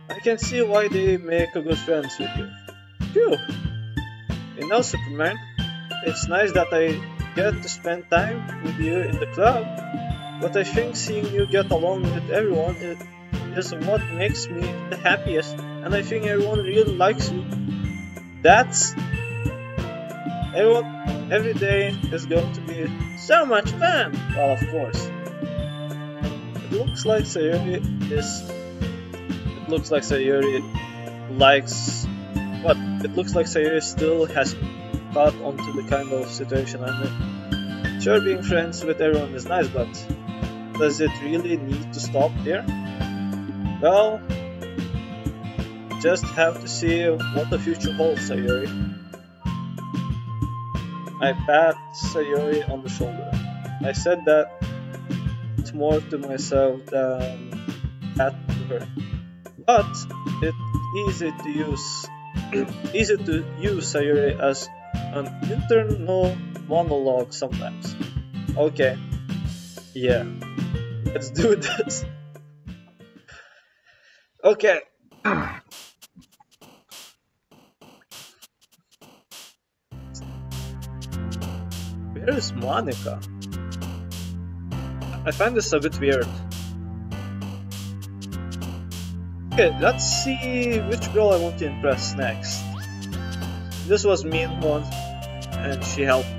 I can see why they make a good friends with you. Phew! You know, Superman, it's nice that I get to spend time with you in the club, but I think seeing you get along with everyone is what makes me the happiest, and I think everyone really likes you. That's... Every day is going to be so much fun! Well, of course. It looks like Sayuri still hasn't caught onto the kind of situation I'm in. Sure, being friends with everyone is nice, but does it really need to stop there? Well, just have to see what the future holds, Sayuri. I pat Sayuri on the shoulder. I said that more to myself than that to her. But it's easy to use Sayuri as an internal monologue sometimes. Okay, yeah, let's do this. Okay. Where is Monica? I find this a bit weird. Okay, let's see which girl I want to impress next. This was mean one, and she helped.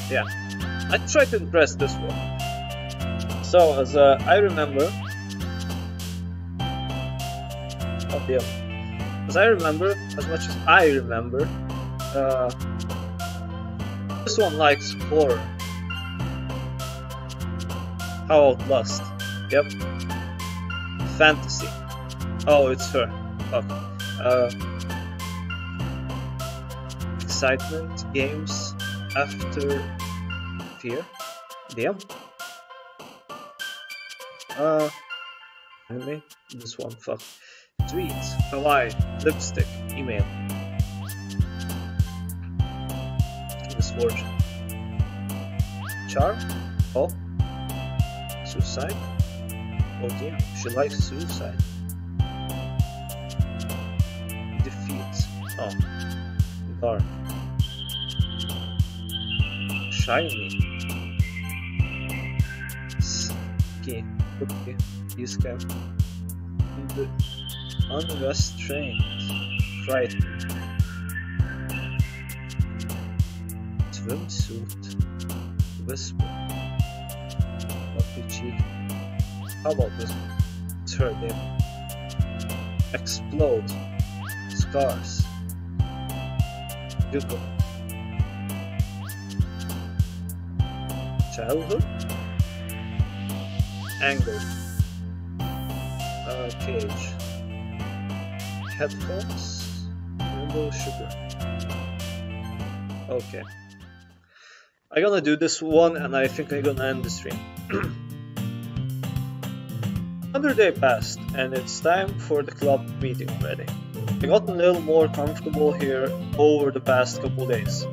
Yeah, I tried to impress this one. So, as I remember... Oh dear. As much as I remember, this one likes horror. How about lust? Yep. Fantasy. Oh, it's her. Okay. Excitement, games, after fear. Damn. Anime. This one. Fuck. Tweets, Hawaii, lipstick, email. Misfortune. Charm? Oh. Suicide? Oh damn, she likes suicide. Defeat. Oh. Dark. Shiny. Ski. Cookie. Escape. Unrestrained. Frightened. Swimsuit. Whisper. Lucky cheek. How about this one? It's her name. Explode. Scars. Google. Childhood. Anger. Cage. Headphones. Rainbow sugar. Okay. I'm gonna do this one and I think I'm gonna end the stream. Another day passed and it's time for the club meeting already. I got a little more comfortable here over the past couple days.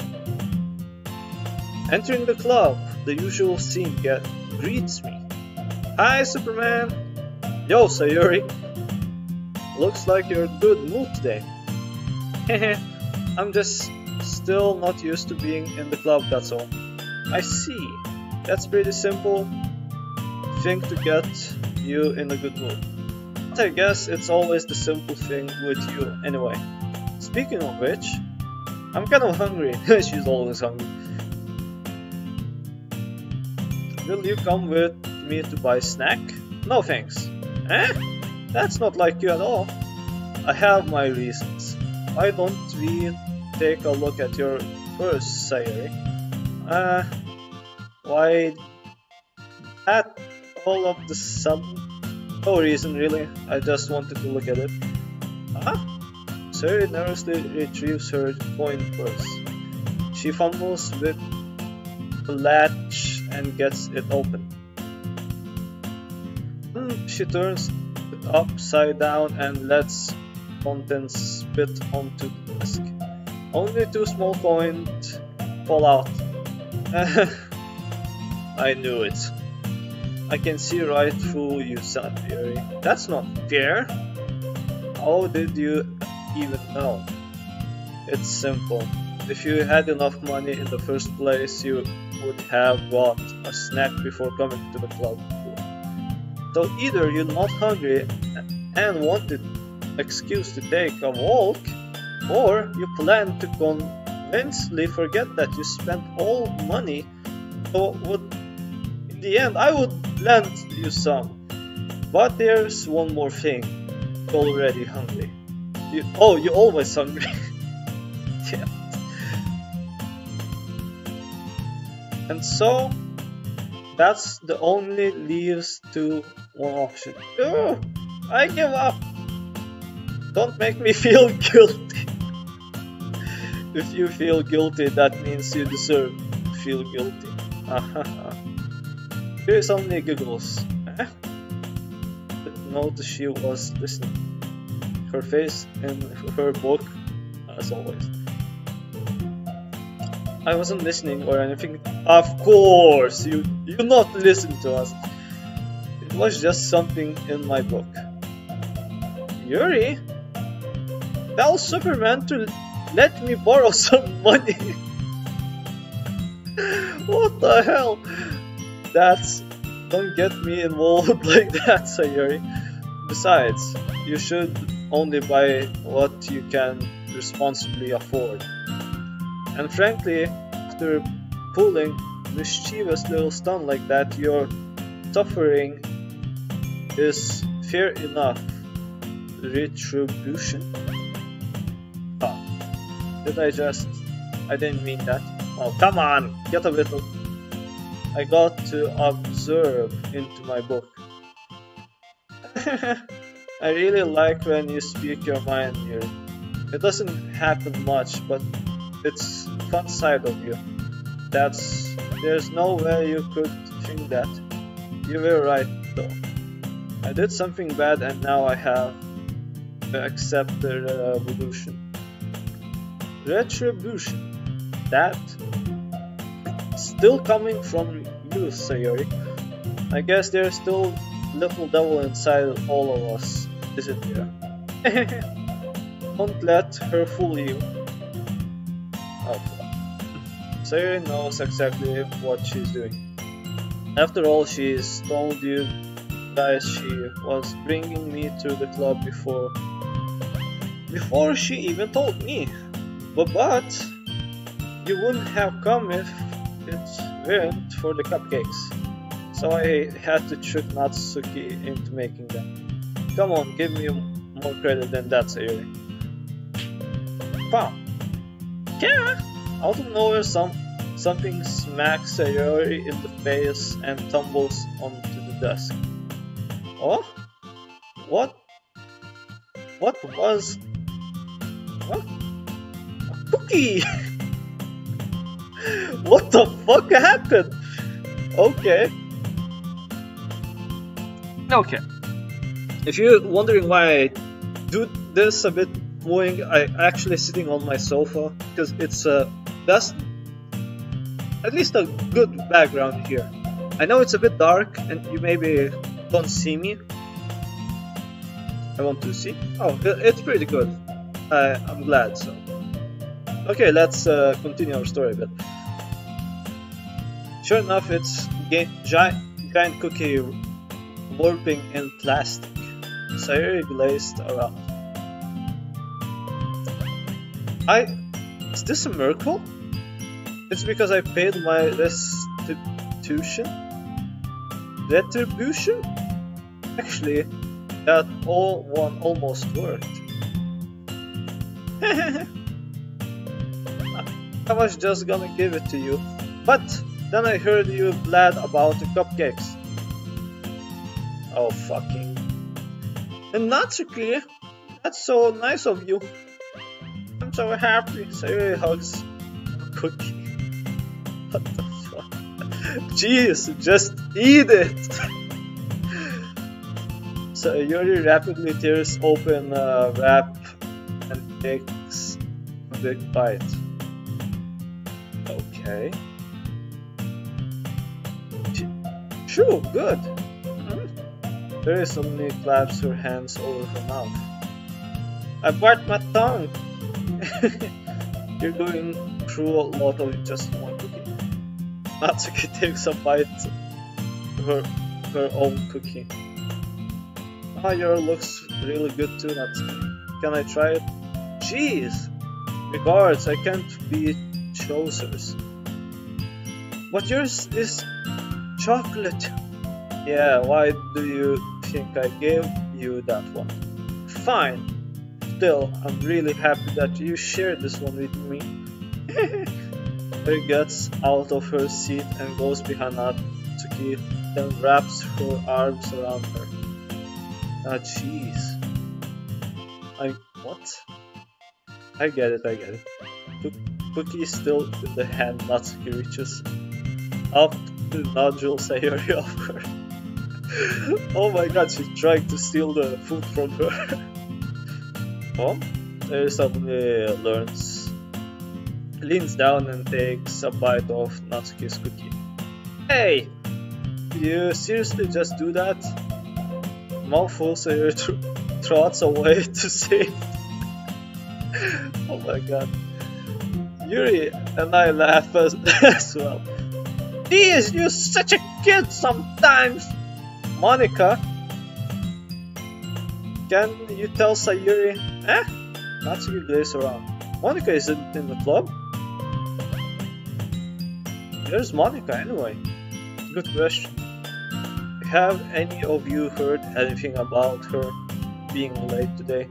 Entering the club, the usual scene greets me. Hi Superman! Yo Sayuri! Looks like you're in a good mood today. Hehe, I'm just still not used to being in the club, that's all. I see. That's pretty simple thing to get you in a good mood. But I guess it's always the simple thing with you anyway. Speaking of which, I'm kind of hungry. She's always hungry. Will you come with me to buy a snack? No thanks. Eh? That's not like you at all. I have my reasons. Why don't we take a look at your purse, Sayuri? Why that all of the sudden? No reason really, I just wanted to look at it. Huh? Sayuri nervously retrieves her coin purse. She fumbles with the latch and gets it open. She turns it upside down and lets contents spit onto the desk. Only 2 small coins fall out. I knew it. I can see right through you, Sayuri. That's not fair. How did you even know? It's simple. If you had enough money in the first place, you would have bought a snack before coming to the club. So either you're not hungry and wanted an excuse to take a walk, or you plan to convincingly forget that you spent all money. So in the end, I would lend you some. But there's one more thing. You're already hungry. You're always hungry. Yeah. And so that's the only leaves to one option. Ugh, I give up. Don't make me feel guilty. If you feel guilty, that means you deserve to feel guilty. Here's only giggles. But noticed she was listening. Her face in her book, as always. I wasn't listening or anything. Of course, you not listen to us. It was just something in my book. Yuri, tell Superman to let me borrow some money. What the hell? Don't get me involved like that, Sayuri. Besides, you should only buy what you can responsibly afford. And frankly, after pulling mischievous little stunt like that, your suffering is fair enough. Retribution? Oh, I didn't mean that. Oh, come on, get a bit of... I got to observe into my book. I really like when you speak your mind here. It doesn't happen much, but it's fun side of you. There's no way you could think that. You were right though. I did something bad and now I have to accept the revolution. Retribution. That still coming from you, Sayori. I guess there's still little devil inside all of us, isn't there? Don't let her fool you. Oh, Sayori knows exactly what she's doing. After all, she's told you guys she was bringing me to the club before she even told me. But you wouldn't have come if it weren't for the cupcakes. So I had to trick Natsuki into making them. Come on, give me more credit than that, Sayori. Wow. Yeah! Out of nowhere, something smacks Sayori in the face and tumbles onto the desk. Oh? What? What was... What? A cookie! What the fuck happened? Okay. Okay. If you're wondering why I do this a bit moving, I'm actually sitting on my sofa because it's that's at least a good background here. I know it's a bit dark and you maybe don't see me. I want to see. Oh, it's pretty good. I'm glad so. Okay, let's continue our story a bit. Sure enough, it's giant cookie warping in plastic. Sayori glazed around. Is this a miracle? It's because I paid my restitution? Retribution? Actually, that one almost worked. I was just gonna give it to you, but then I heard you blab about the cupcakes. Oh fucking... And Natsuki, that's so nice of you. I'm so happy. Sayori hugs a cookie. What the fuck? Jeez, just eat it! Sayori rapidly tears open a wrap and takes a big bite. Okay. Sure, good. Very suddenly claps her hands over her mouth. I bite my tongue! You're going through a lot of just one cookie. Natsuki takes a bite of her own cookie. Ah, yours looks really good too, Natsuki. Can I try it? Jeez! Regards, I can't be choosers. But yours is chocolate. Yeah, why do you think I gave you that one? Fine. Still, I'm really happy that you shared this one with me. She gets out of her seat and goes behind Natsuki, then wraps her arms around her. Ah, jeez. What? I get it. Cookie is still in the hand Natsuki reaches up to nodule Sayori of her. Oh my god, she's trying to steal the food from her. Oh, there suddenly leans down and takes a bite of Natsuki's cookie. Hey! Did you seriously just do that? Mouthful Sayori trots away to save. Oh my god. Yuri and I laugh as well. Geez, you're such a kid sometimes! Monica? Can you tell Sayuri? Eh? Natsuki glazes around. Monica isn't in the club? Where's Monica anyway? Good question. Have any of you heard anything about her being late today?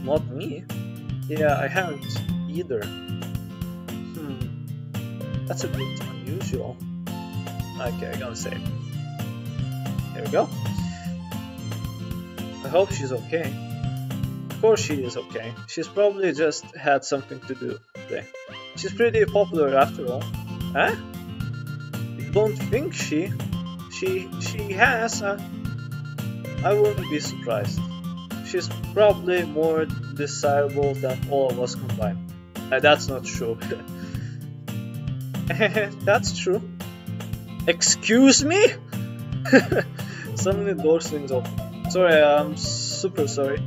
Not me. Yeah, I haven't either. That's a bit unusual. Okay, I'm gonna save. Here we go. I hope she's okay. Of course she is okay. She's probably just had something to do today. She's pretty popular after all. Huh? You don't think she has? I wouldn't be surprised. She's probably more desirable than all of us combined. That's not true. That's true. Excuse me? Suddenly the door swings open. Sorry, I'm super sorry.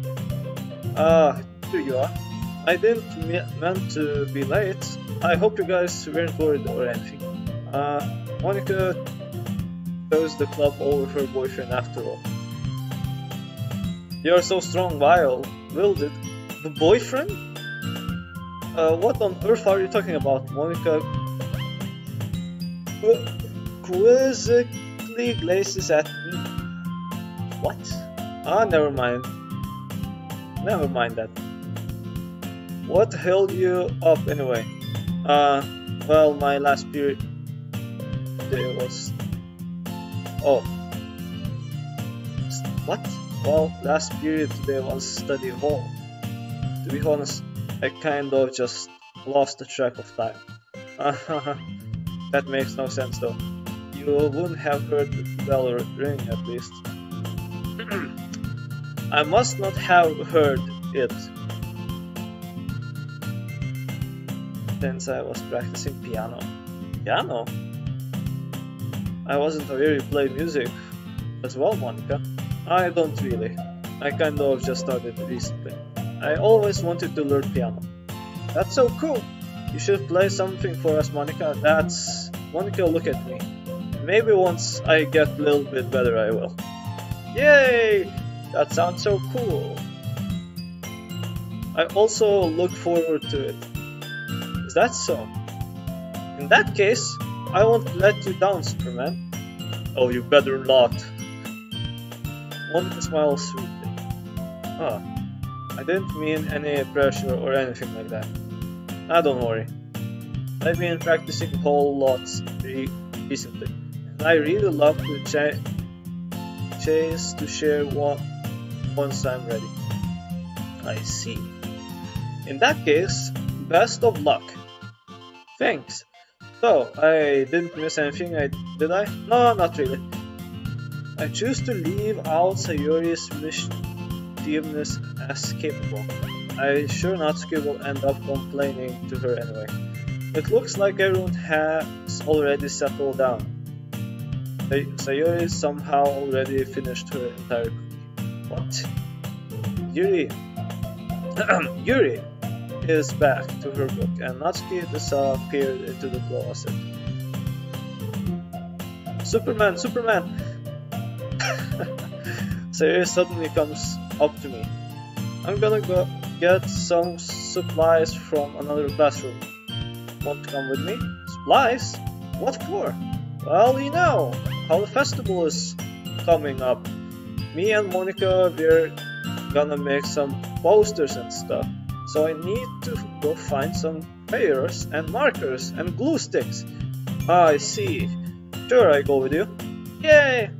Here you are. I didn't meant to be late. I hope you guys weren't worried or anything. Monica chose the club over her boyfriend after all. You're so strong, wielded. The boyfriend? What on earth are you talking about? Monica quizzically gazes at me. What? Never mind. Never mind that. What held you up anyway? Well, my last period today was... Oh. What? Well, last period today was study hall. To be honest, I kind of just lost the track of time. That makes no sense though. You wouldn't have heard the bell ring at least. I must not have heard it. Since I was practicing piano. Piano? I wasn't aware you play music as well, Monica. I don't really. I kind of just started recently. I always wanted to learn piano. That's so cool! You should play something for us, Monica. Monica, look at me. Maybe once I get a little bit better I will. Yay! That sounds so cool. I also look forward to it. Is that so? In that case, I won't let you down, Superman. Oh, you better not. Monica smiles sweetly. I didn't mean any pressure or anything like that. Don't worry. I've been practicing whole lots recently, and I really love to chase to share once I'm ready. I see. In that case, best of luck. Thanks. So, I didn't miss anything, did I? No, not really. I choose to leave out Sayori's mischievousness as capable. I'm sure Natsuki will end up complaining to her anyway. It looks like everyone has already settled down. Sayori somehow already finished her entire cookie. What? Yuri is back to her book, and Natsuki disappeared into the closet. Superman! Sayori suddenly comes up to me. I'm gonna go get some supplies from another classroom. Want to come with me? Supplies? What for? Well, you know how the festival is coming up. Me and Monica, we're gonna make some posters and stuff. So I need to go find some crayons and markers and glue sticks. I see. Sure, I go with you. Yay!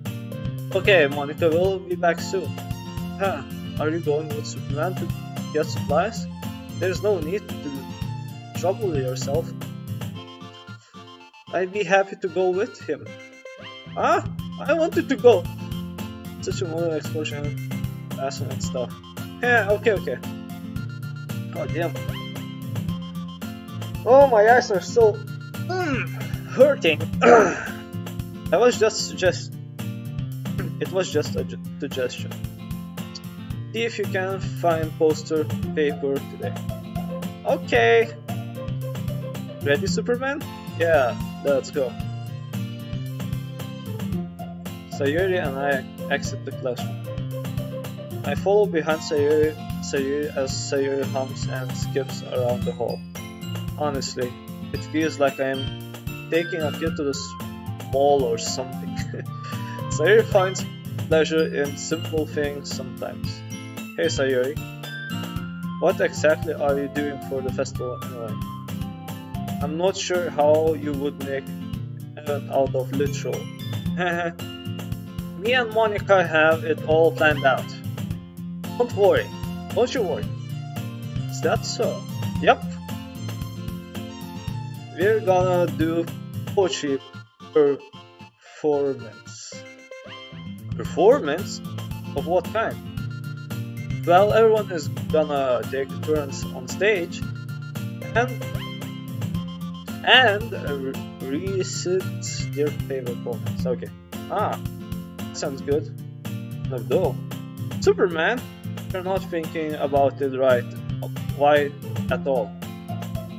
Okay, Monica, we'll be back soon. Are you going with Superman to get supplies? There's no need to trouble yourself. I'd be happy to go with him. I wanted to go. Such a moral explosion, acid and stuff. Yeah, okay. God damn. Oh, my eyes are so hurting. It was just a suggestion. See if you can find poster paper today. Okay. Ready, Superman? Yeah, let's go. Sayuri and I exit the classroom. I follow behind Sayuri as Sayuri hums and skips around the hall. Honestly, it feels like I am taking a kid to the mall or something. Sayuri finds pleasure in simple things sometimes. Hey Sayuri, what exactly are you doing for the festival anyway? I'm not sure how you would make it out of literal. Me and Monica have it all planned out. Don't you worry. Is that so? Yep. We're gonna do poetry performance. Performance? Of what kind? Well, everyone is gonna take turns on stage and recite their favorite poems. Okay. Sounds good. No. Superman, you're not thinking about it right. Why at all?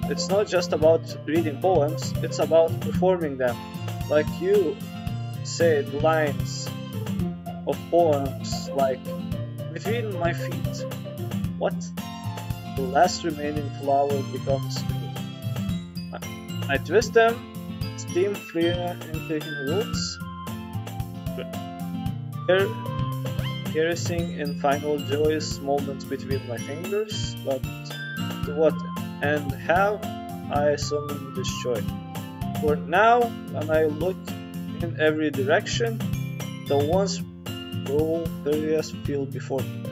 It's not just about reading poems, it's about performing them. Like you say the lines of poems like between my feet. What? The last remaining flower becomes me. I twist them, steam clear into roots, caressing in final joyous moments between my fingers, but to what end have I summoned this joy? For now, when I look in every direction, the once glorious field before me.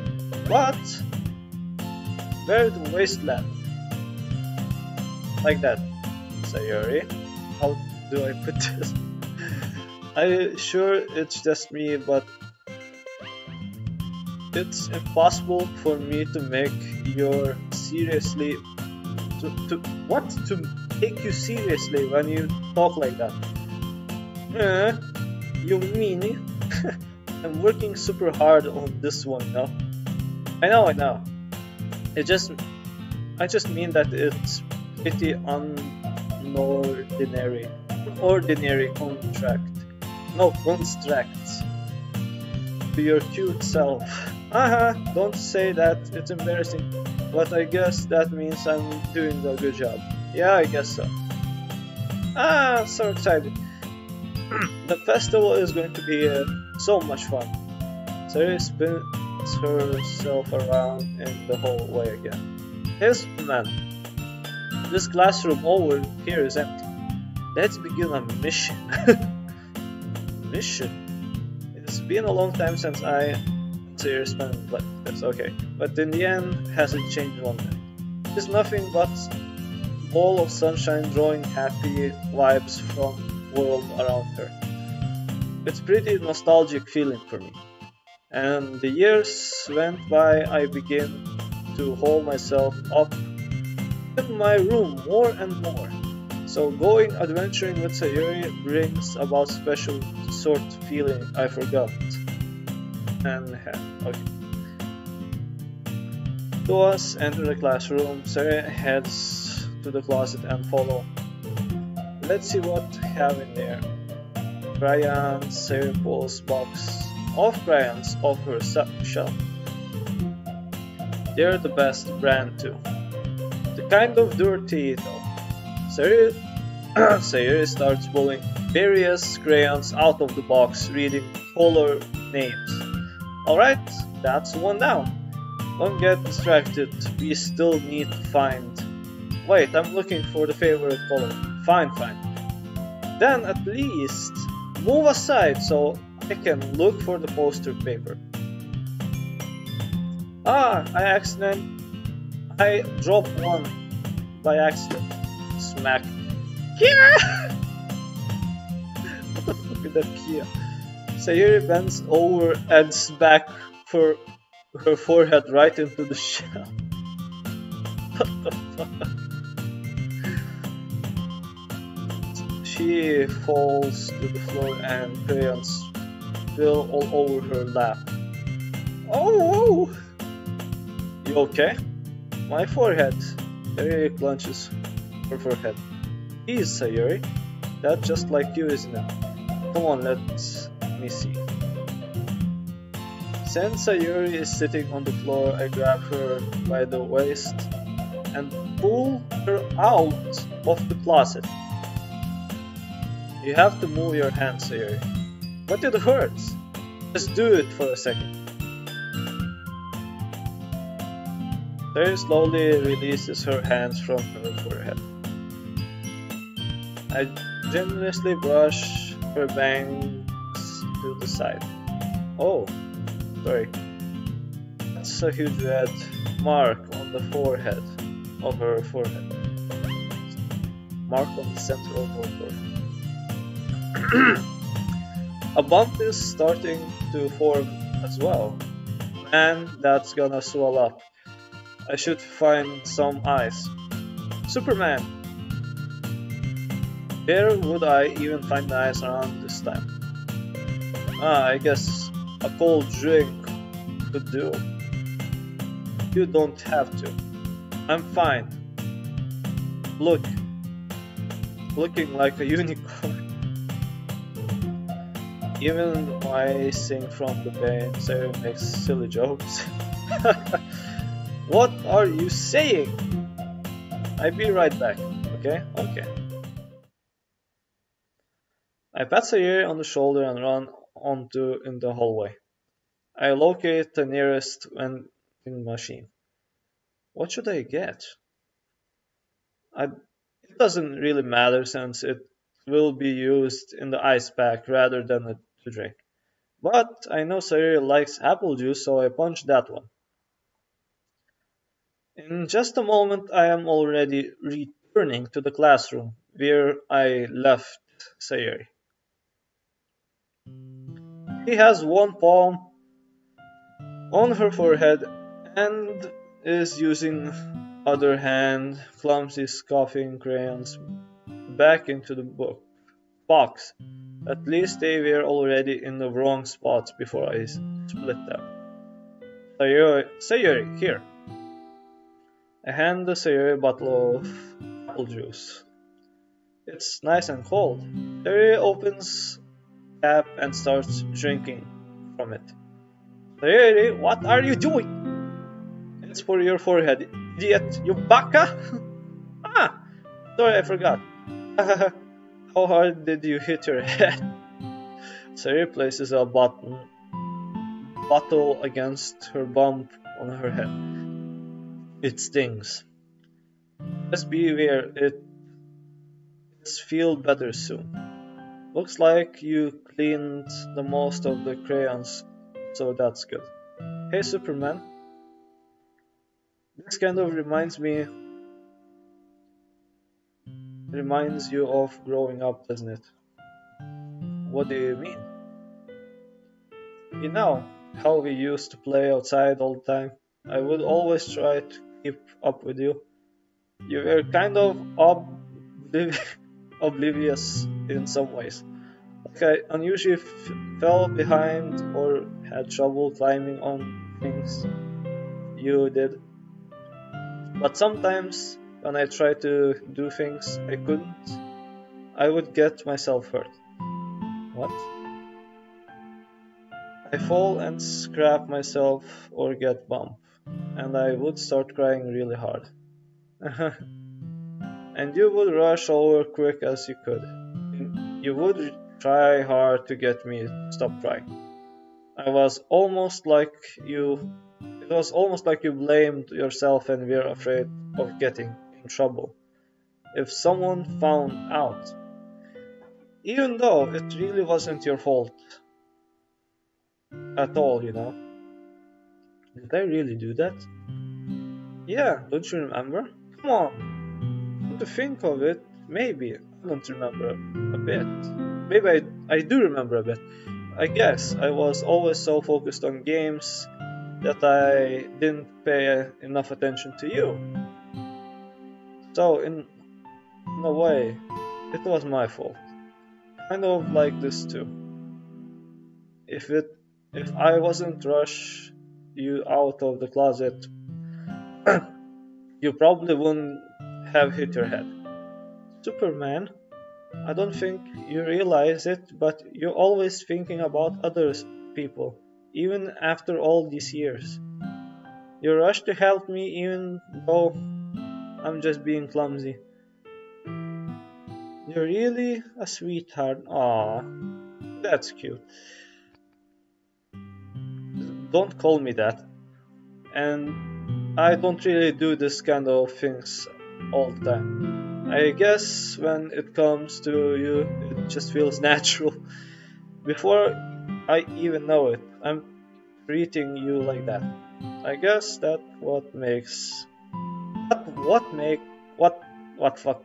What? Where the wasteland? Like that, Sayuri. How do I put this? I'm sure it's just me, but it's impossible for me to make you seriously to take you seriously when you talk like that. You mean I'm working super hard on this one now. I know. I just mean that it's pretty ordinary constructs to your cute self. Don't say that, it's embarrassing, but I guess that means I'm doing a good job. Yeah, I guess so. So excited. The festival is going to be so much fun. Sayuri spins herself around in the hallway again. Hey man, this classroom over here is empty. Let's begin a mission. Mission? It's been a long time since Sayuri spent like this, okay. But in the end, hasn't changed one bit. It's nothing but ball of sunshine drawing happy vibes from the world around her. It's pretty nostalgic feeling for me. And the years went by, I began to hold myself up in my room more and more. So going adventuring with Sayuri brings about special sort of feeling I forgot. And okay. To us enter the classroom, Sayuri heads to the closet and follow. Let's see what we have in there. Crayons, Sayuri pulls box of crayons off her shelf. They're the best brand too. The kind of dirty though. Sayuri starts pulling various crayons out of the box, reading color names. Alright, that's one down. Don't get distracted, we still need to find... Wait, I'm looking for the favorite color. Fine. Then at least move aside so I can look for the poster paper. I dropped one by accident. Smack. Here! What the fuck is that here? Sayuri bends over and smacks her, her forehead right into the shell. What the fuck? She falls to the floor and crayons spill all over her lap. Oh! You okay? My forehead. Sayuri clenches her forehead. Ease, Sayuri. That's just like you, isn't it? Come on, let me see. Since Sayuri is sitting on the floor, I grab her by the waist and pull her out of the closet. You have to move your hands, Sayuri. But it hurts. Just do it for a second. Sayuri slowly releases her hands from her forehead. I generously brush her bangs to the side. Oh, sorry. That's a huge red mark on the forehead of her forehead. Mark on the center of her forehead. A bump is starting to form as well. Man, that's gonna swell up. I should find some ice. Superman! Where would I even find the ice around this time? I guess a cold drink could do. You don't have to. I'm fine. Look. Looking like a unicorn. Even when I sing from the pain, Sarah makes silly jokes. What are you saying? I'll be right back, okay? Okay. I pat Sayuri on the shoulder and run onto in the hallway. I locate the nearest vending machine. What should I get? It doesn't really matter since it will be used in the ice pack rather than to drink. But I know Sayuri likes apple juice, so I punch that one. In just a moment, I am already returning to the classroom where I left Sayuri. He has one palm on her forehead and is using other hand clumsy scoffing crayons back into the box. At least they were already in the wrong spots before I split them. Sayuri, here. I hand the Sayuri bottle of apple juice. It's nice and cold. Sayuri opens the cap and starts drinking from it. Sayuri, what are you doing? It's for your forehead, idiot, you baka! Ah! Sorry, I forgot. How hard did you hit your head? Sayuri places a bottle against her bump on her head. It stings. Just beware, it's feel better soon. Looks like you cleaned the most of the crayons, so that's good. Hey Superman. This kind of reminds you of growing up, doesn't it? What do you mean? You know how we used to play outside all the time? I would always try to keep up with you. You were kind of oblivious in some ways. Like I unusually fell behind or had trouble climbing on things you did. But sometimes when I tried to do things I couldn't, I would get myself hurt. What? I fall and scrap myself or get bumped, and I would start crying really hard. And you would rush over quick as you could. You would try hard to get me to stop crying. It was almost like you blamed yourself and were afraid of getting in trouble if someone found out. Even though it really wasn't your fault at all, you know. Did I really do that? Yeah, don't you remember? Come on. Come to think of it, maybe. I don't remember a bit. Maybe I do remember a bit. I guess I was always so focused on games that I didn't pay enough attention to you. So, in a way, it was my fault. Kind of like this too. If I wasn't rush you out of the closet, you probably wouldn't have hit your head. Superman, I don't think you realize it, but you're always thinking about other people, even after all these years. You rush to help me even though I'm just being clumsy. You're really a sweetheart. Aw, that's cute. Don't call me that. And I don't really do this kind of things all the time. I guess when it comes to you, it just feels natural. Before I even know it, I'm treating you like that. I guess that what makes what fuck.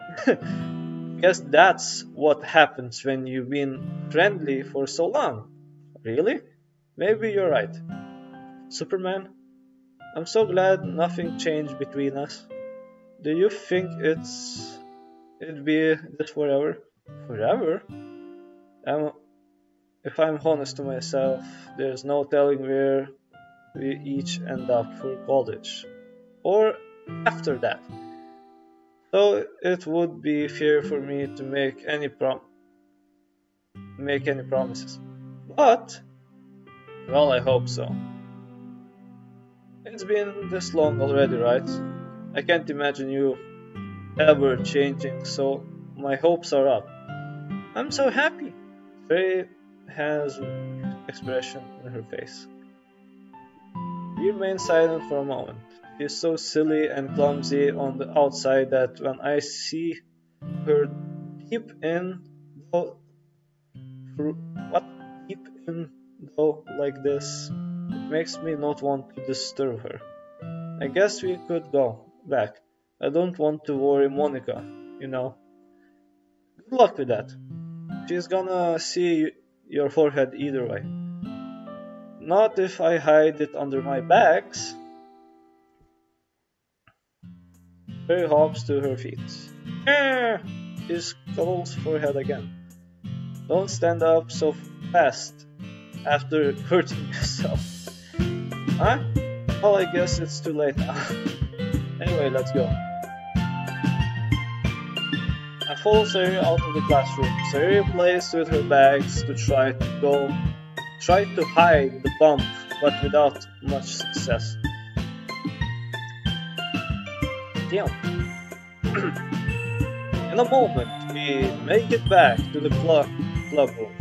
Guess that's what happens when you've been friendly for so long. Really? Maybe you're right. Superman, I'm so glad nothing changed between us. Do you think it'd be this forever? Forever? If I'm honest to myself, there's no telling where we each end up for college. Or after that. So it would be fair for me to make any promises. But, well, I hope so. It's been this long already, right? I can't imagine you ever changing, so my hopes are up. I'm so happy. Faye has expression in her face. We remain silent for a moment. She's so silly and clumsy on the outside that when I see her deep in though like this, it makes me not want to disturb her. I guess we could go back. I don't want to worry Monica, you know. Good luck with that. She's gonna see your forehead either way. Not if I hide it under my bags. Mary hops to her feet. She scolds forehead again. Don't stand up so fast after hurting yourself. Huh? Well, I guess it's too late now. Anyway, let's go. I follow Sayuri out of the classroom. Sayuri plays with her bags to try to hide the bump, but without much success. Damn. In a moment, we make it back to the club room.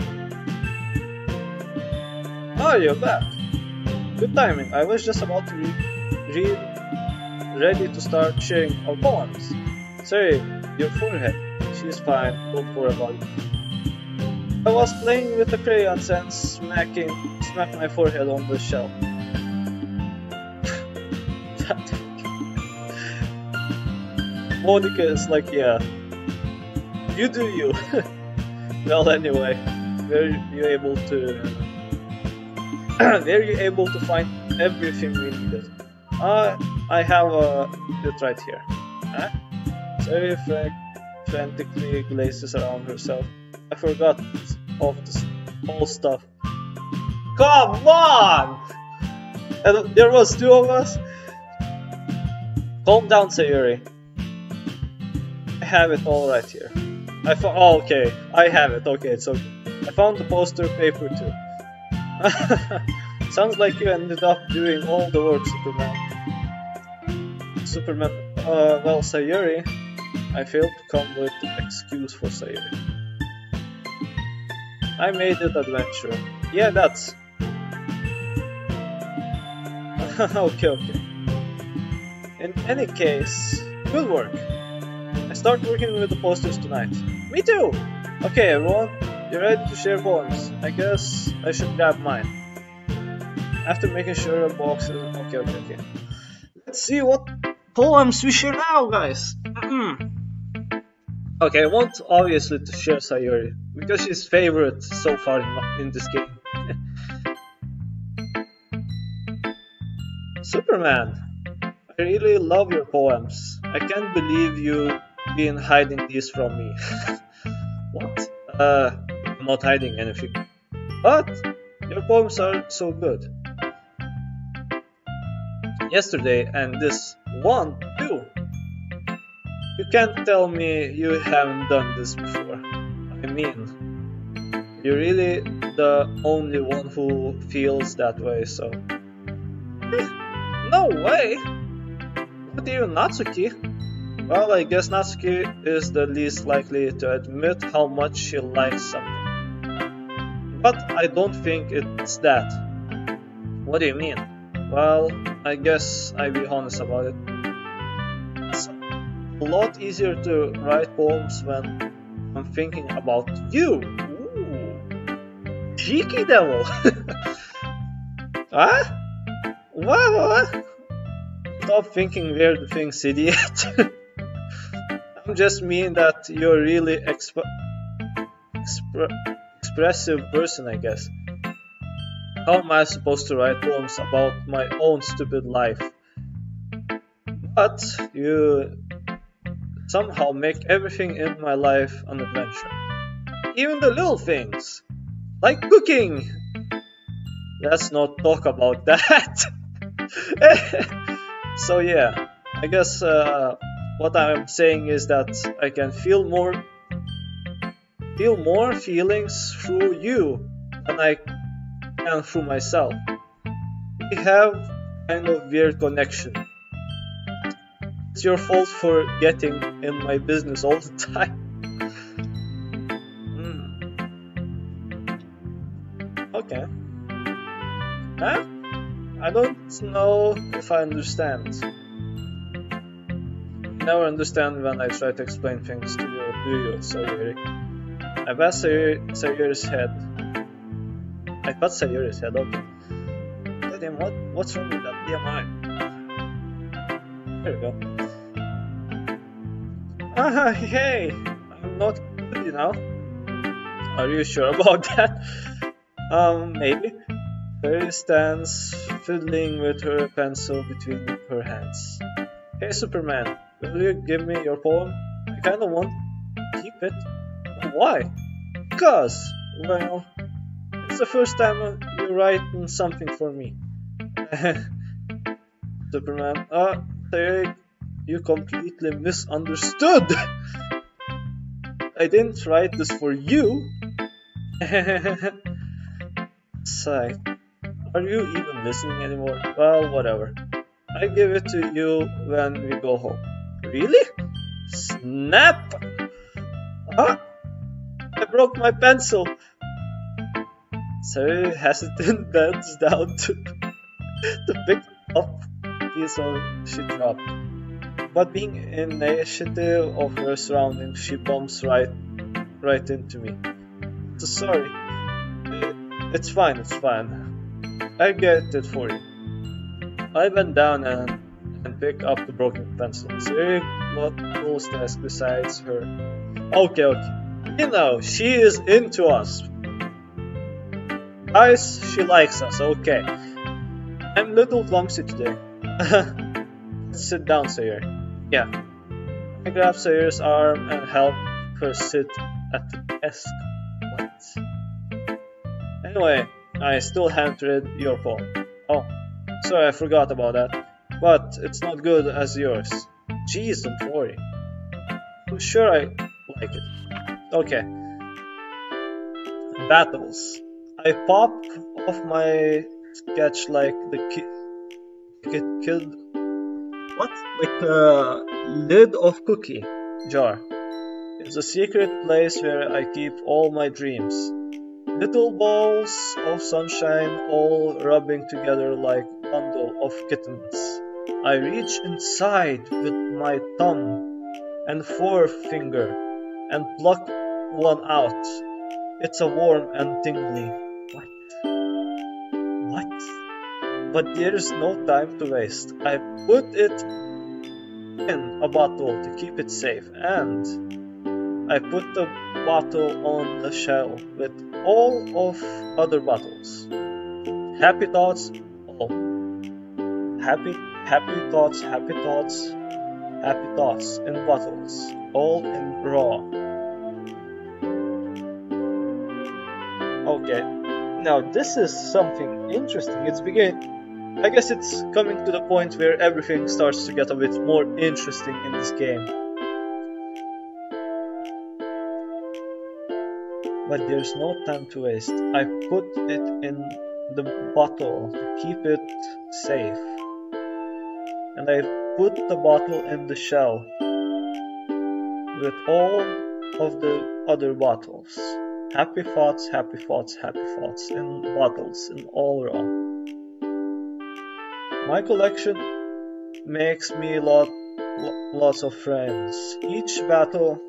Oh, you're back. Good timing. I was just about to ready to start sharing our poems. Sorry, your forehead. She's fine. Don't worry about it. I was playing with the crayons and smacked my forehead on the shelf. Monica is like, yeah, you do you. Well, anyway, were you able to find everything we needed? I have it right here. Huh? Sorry, frantically gazes around herself. I forgot of this whole stuff. Come on! And there was two of us. Calm down, Sayuri. I have it all right here. Oh, okay. I have it. Okay, it's okay. I found the poster paper too. Sounds like you ended up doing all the work, Superman. Well, Sayuri, I failed to come with an excuse for Sayuri. I made it adventure. Yeah, that's... okay. In any case, good work. I start working with the posters tonight. Me too! Okay, everyone, you're ready to share poems. I guess I should grab mine. After making sure a box is... Okay. Let's see what poems we share now, guys. Okay, I want obviously to share Sayuri, because she's favorite so far in this game. Superman, I really love your poems. I can't believe you been hiding these from me. What? I'm not hiding anything. But your poems are so good. Yesterday and this one too. You can't tell me you haven't done this before. I mean, you're really the only one who feels that way, so... No way! Not even Natsuki. Well, I guess Natsuki is the least likely to admit how much she likes something. But I don't think it's that. What do you mean? Well, I guess I'll be honest about it. It's a lot easier to write poems when I'm thinking about you. Ooh. Cheeky devil! Huh? What? Stop thinking weird things, idiot. I'm just mean that you're a really expressive person, I guess. How am I supposed to write poems about my own stupid life? But you somehow make everything in my life an adventure. Even the little things, like cooking. Let's not talk about that. So yeah, I guess what I'm saying is that I can feel more feelings through you than I can through myself. We have kind of weird connection. It's your fault for getting in my business all the time. Okay. Huh? I don't know if I understand. You never understand when I try to explain things to you, do you, Sayuri? I pat Sayuri's head. I pat Sayuri's head, okay. Damn, what's wrong with that DMI? There we go. Hey! I'm not good, you know? Are you sure about that? Maybe. Sayuri stands fiddling with her pencil between her hands. Hey Superman, will you give me your poem? I kinda want to keep it. Why? Because, well, it's the first time you're writing something for me. Superman, Sayuri, you completely misunderstood! I didn't write this for you! Sigh. Are you even listening anymore? Well, whatever. I give it to you when we go home. Really? Snap! Ah! I broke my pencil! Sayuri hesitant bends down to pick up the piece she dropped. But being initiative of her surroundings, she bumps right into me. So sorry. It's fine. I get it for you. I bend down and pick up the broken pencil. Sayuri pulls the desk beside her. Okay. You know, she is into us. Guys, she likes us, okay. I'm a little clumsy today. Sit down, Sayuri. Yeah. I grab Sayuri's arm and help her sit at the desk. What? Anyway, I still haven't read your poem. Oh, sorry, I forgot about that. But it's not good as yours. Jeez, don't worry. I'm sure I like it. Okay. Battles. I pop off my sketch like the kid. What? Like a lid of cookie jar. It's a secret place where I keep all my dreams. Little balls of sunshine all rubbing together like a bundle of kittens. I reach inside with my thumb and forefinger and pluck one out. It's a warm and tingly. What? But there's no time to waste. I put it in a bottle to keep it safe, and I put the bottle on the shelf with all of other bottles. Happy thoughts? Oh. happy thoughts, happy thoughts, happy thoughts in bottles, all in raw. Okay, now this is something interesting. I guess it's coming to the point where everything starts to get a bit more interesting in this game. But there's no time to waste. I put it in the bottle to keep it safe. And I put the bottle in the shelf with all of the other bottles. Happy thoughts, happy thoughts, happy thoughts in bottles, in all raw. My collection makes me lots of friends. Each battle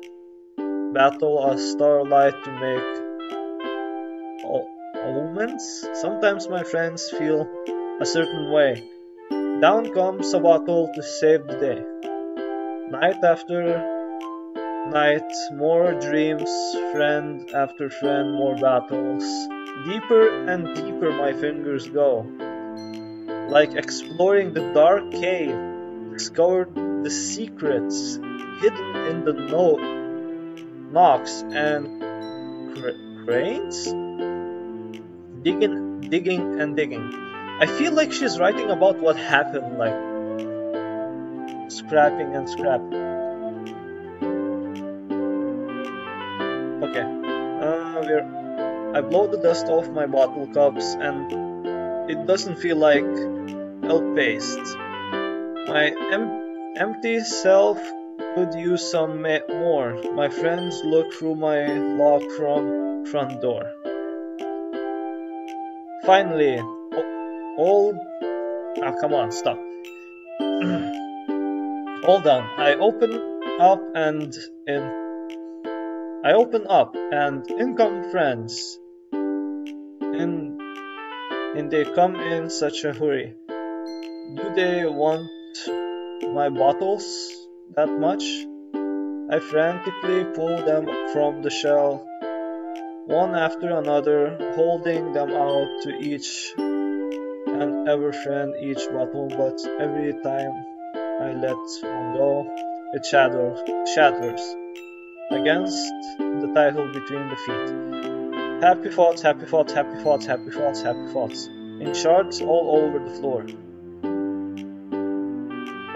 a starlight to make omens. Sometimes my friends feel a certain way. Down comes a bottle to save the day. Night after night, more dreams, friend after friend, more battles. Deeper and deeper my fingers go. Like exploring the dark cave, discovered the secrets hidden in the knocks and cranes. Digging and digging. I feel like she's writing about what happened, like scrapping and scrapping. Okay, I blow the dust off my bottle cups and it doesn't feel like milk paste. My empty self could use some more. My friends look through my locked front door. Finally, come on, stop. All done. I open up and in come friends. And they come in such a hurry. Do they want my bottles that much? I frantically pull them from the shelf, one after another, holding them out to each and every friend each bottle, but every time I let one go, it shatters against the title between the feet. Happy thoughts, happy thoughts, happy thoughts, happy thoughts, happy thoughts, in shards all over the floor.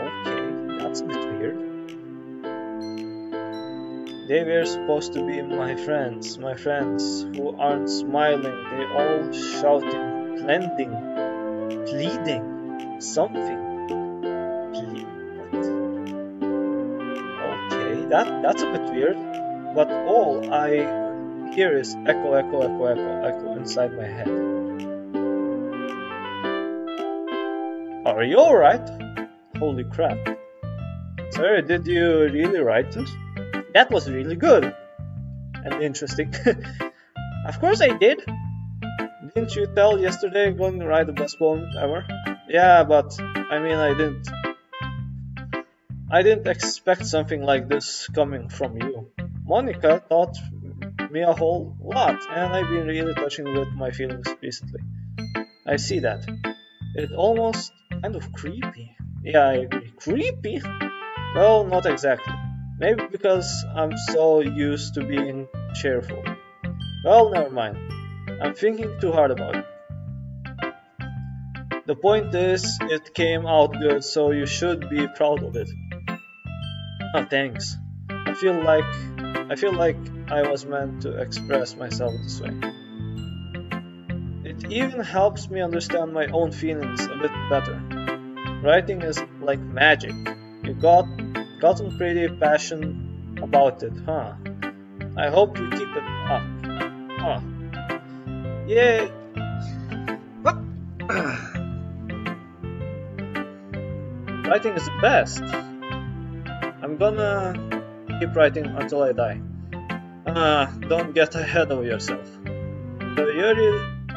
Okay, that's a bit weird. They were supposed to be my friends who aren't smiling. They all shouting, pleading, something. What? Okay, that's a bit weird. But all I hear is echo inside my head. Are you alright? Holy crap. Sir, did you really write this? That was really good and interesting. Of course I did. Didn't you tell yesterday going to write the best poem ever? Yeah, but I mean I didn't expect something like this coming from you. Monica taught me a whole lot, and I've been really touching with my feelings recently. I see that. It's almost kind of creepy. Yeah, I agree. Creepy? Well, not exactly. Maybe because I'm so used to being cheerful. Well, never mind. I'm thinking too hard about it. The point is, it came out good, so you should be proud of it. Oh, thanks. I feel like I was meant to express myself this way. It even helps me understand my own feelings a bit better. Writing is like magic. You gotten pretty passionate about it, huh? I hope you keep it up. Huh. Yeah. Writing is the best. I'm gonna keep writing until I die. Don't get ahead of yourself.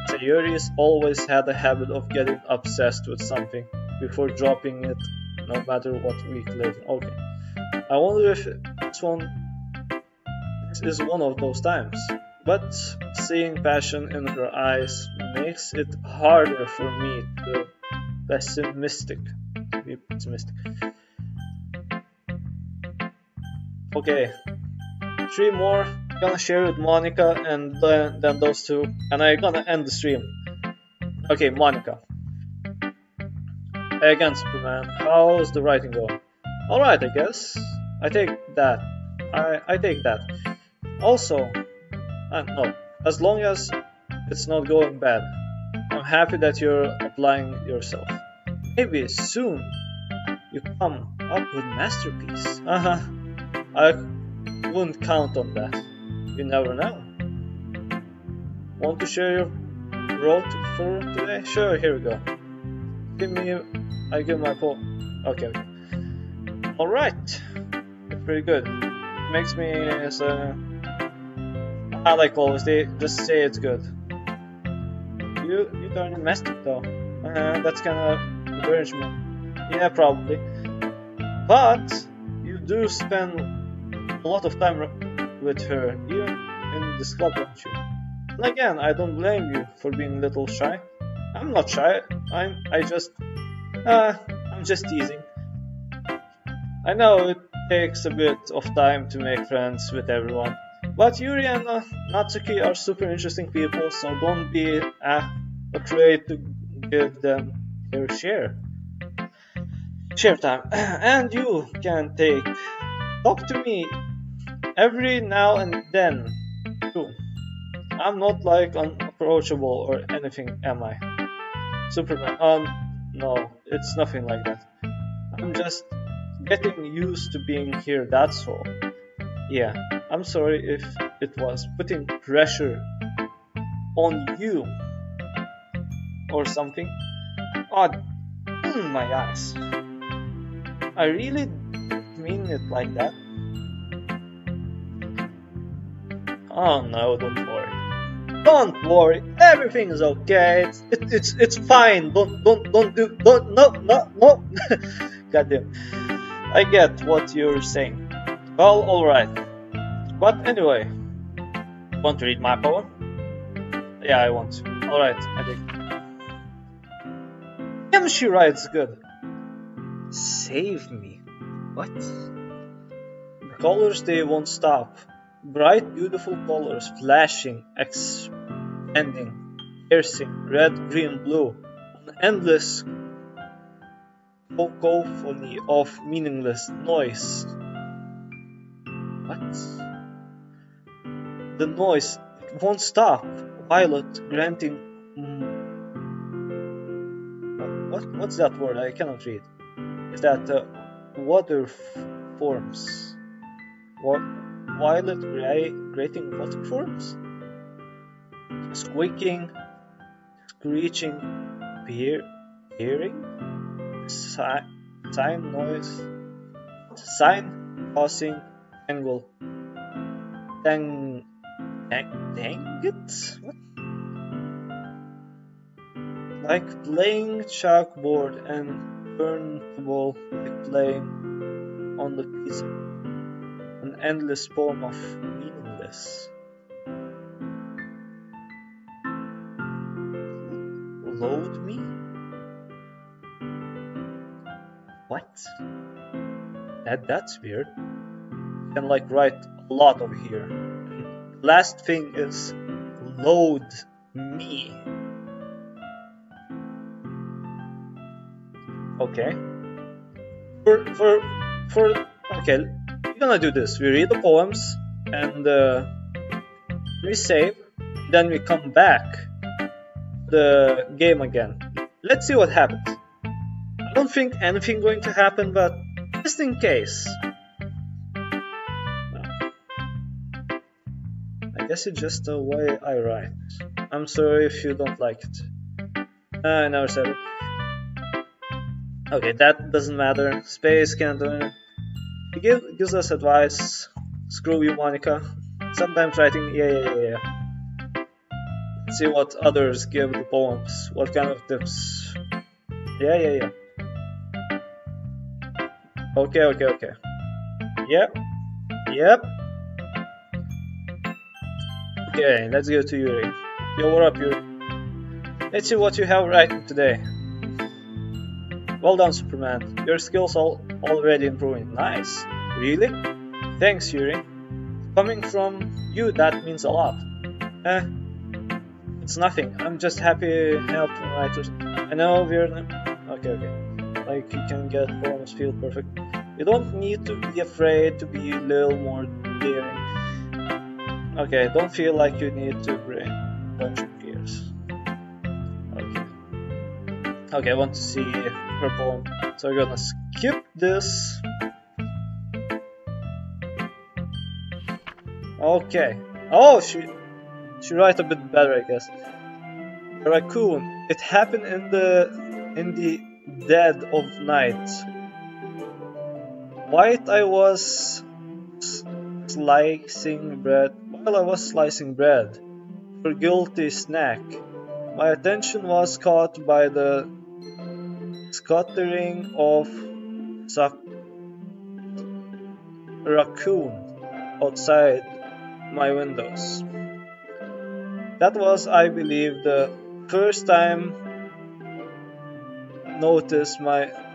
Sayuri's always had a habit of getting obsessed with something before dropping it, no matter what week later. Okay. I wonder if this is one of those times. But seeing passion in her eyes makes it harder for me to pessimistic. To be pessimistic. Okay, 3 more. Gonna share with Monica and then those 2, and I'm gonna end the stream. Okay, Monica. Again, Superman. How's the writing going? Alright, I guess. I take that. I take that. Also, no, as long as it's not going bad, I'm happy that you're applying yourself. Maybe soon you come up with masterpiece. I wouldn't count on that. You never know. Want to share your road for today? Sure, here we go. I give my poem. Okay. Alright. Pretty good. Makes me I like always, they just say it's good. You turn domestic though. That's kinda encouragement. Yeah, probably. But you do spend a lot of time with her, even in this club, don't you? And again, I don't blame you for being a little shy. I'm not shy. I'm just teasing. I know it takes a bit of time to make friends with everyone, but Yuri and Natsuki are super interesting people, so don't be afraid to give them their share time. And you can talk to me every now and then too. I'm not like unapproachable or anything, am I? Superman, no, it's nothing like that. I'm just getting used to being here, that's all. Yeah, I'm sorry if it was putting pressure on you or something. My eyes. I really didn't mean it like that. Oh no, don't worry. Don't worry, everything is okay. It's fine. Don't no. Goddamn. I get what you're saying. Well, alright. But anyway, want to read my poem? Yeah, I want to. Alright, I think. Damn, she writes good. Save me. What? The colors, they won't stop. Bright, beautiful colors, flashing, expanding, piercing, red, green, blue. An endless cacophony of meaningless noise. What? The noise, it won't stop. Violet, granting. What's that word? I cannot read. Is that water forms? What? Violet grating water forms? Squeaking, screeching, hearing, sign noise, sign, tossing, angle, dang it? What? Like playing chalkboard and turntable, like playing on the piece. An endless poem of meaningless. Load me? What? That's weird. You can like write a lot over here. Last thing is load me. Okay. Okay. We're gonna do this. We read the poems and we save, then we come back the game again. Let's see what happens. I don't think anything going to happen, but just in case. I guess it's just the way I write. I'm sorry if you don't like it. I never said it. Okay, that doesn't matter. Space can't do it. He gives us advice. Screw you, Monica. Sometimes writing, yeah. Let's see what others give the poems. What kind of tips? Yeah. Okay. Yep. Okay, let's go to Yuri. Yo, what up, Yuri? Let's see what you have writing today. Well done, Superman. Your skills are already improving. Nice. Really? Thanks, Yuri. Coming from you, that means a lot. Eh, it's nothing. I'm just happy helping writers. I know we're... Okay. Like, you can get almost feel perfect. You don't need to be afraid to be a little more daring. Okay, don't feel like you need to bring a bunch of gears. Okay, I want to see her poem, so I'm gonna skip this. Okay. Oh, she write a bit better, I guess. A raccoon. It happened in the dead of night. While I was slicing bread for guilty snack, my attention was caught by the scattering of raccoon outside my windows. That was, I believe, the first time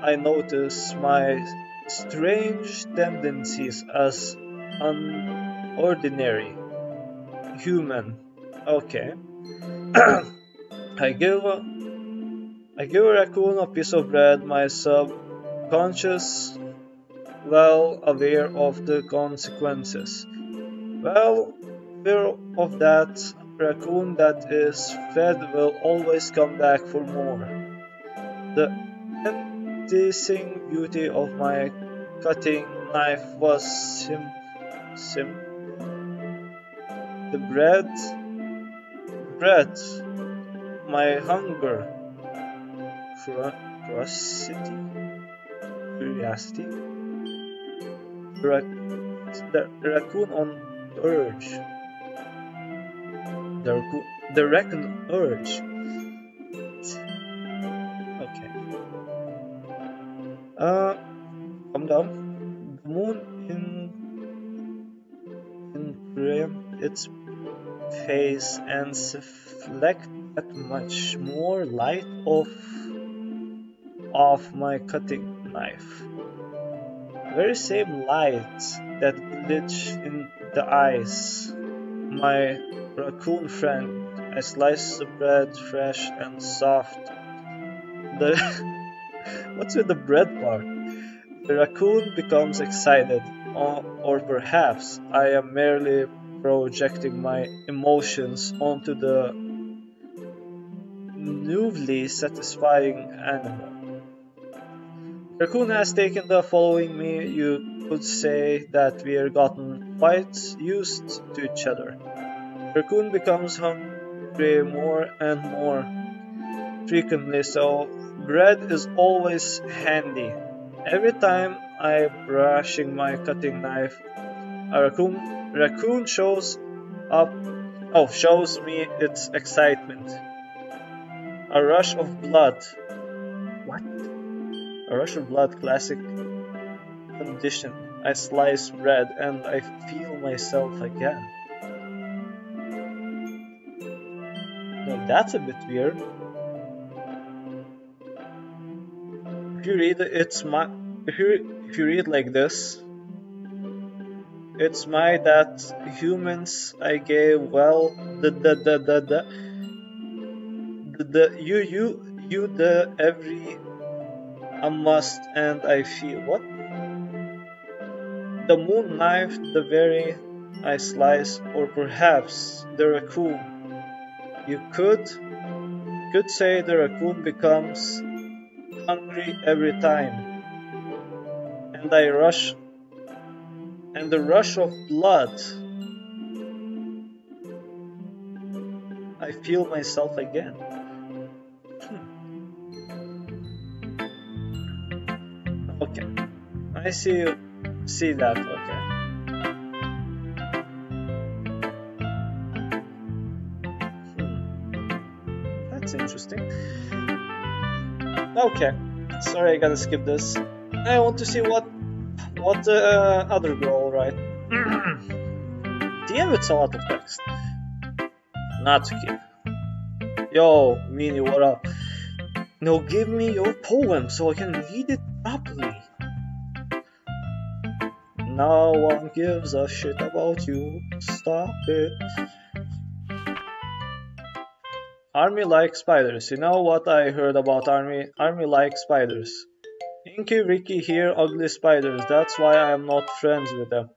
I noticed my strange tendencies as an ordinary human. Okay. I give a raccoon a piece of bread, my subconscious, well aware of the consequences. Well aware of that, raccoon that is fed will always come back for more. The enticing beauty of my cutting knife was the bread, my hunger, curiosity, the raccoon on urge, the raccoon urge. Okay. Calm down. The moon framed its face and reflected much more light off my cutting knife. Very same light that glitched in the eyes. My raccoon friend, I sliced the bread fresh and soft. What's with the bread part? The raccoon becomes excited, or perhaps I am merely projecting my emotions onto the newly satisfying animal. Raccoon has taken to following me. You could say that we're gotten quite used to each other. Raccoon becomes hungry more and more frequently, so bread is always handy. Every time I'm brushing my cutting knife, a raccoon shows me its excitement. A rush of blood. What? A rush of blood, classic condition. I slice bread and I feel myself again. Now that's a bit weird. If you read like this, it's my that humans I gave well the every a must and I feel what? The moon knife, the very I slice, or perhaps the raccoon. You could say the raccoon becomes hungry every time, and the rush of blood. I feel myself again. Okay, I see that. Okay. That's interesting. Okay, sorry, I gotta skip this. I want to see what the other girl write. Damn, it's a lot of text. Not to keep. Yo, Meanie, what up? Now give me your poem so I can read it properly. No one gives a shit about you. Stop it. Army like spiders. You know what I heard about Army? Army like spiders. Inky, Ricky here, ugly spiders. That's why I am not friends with them.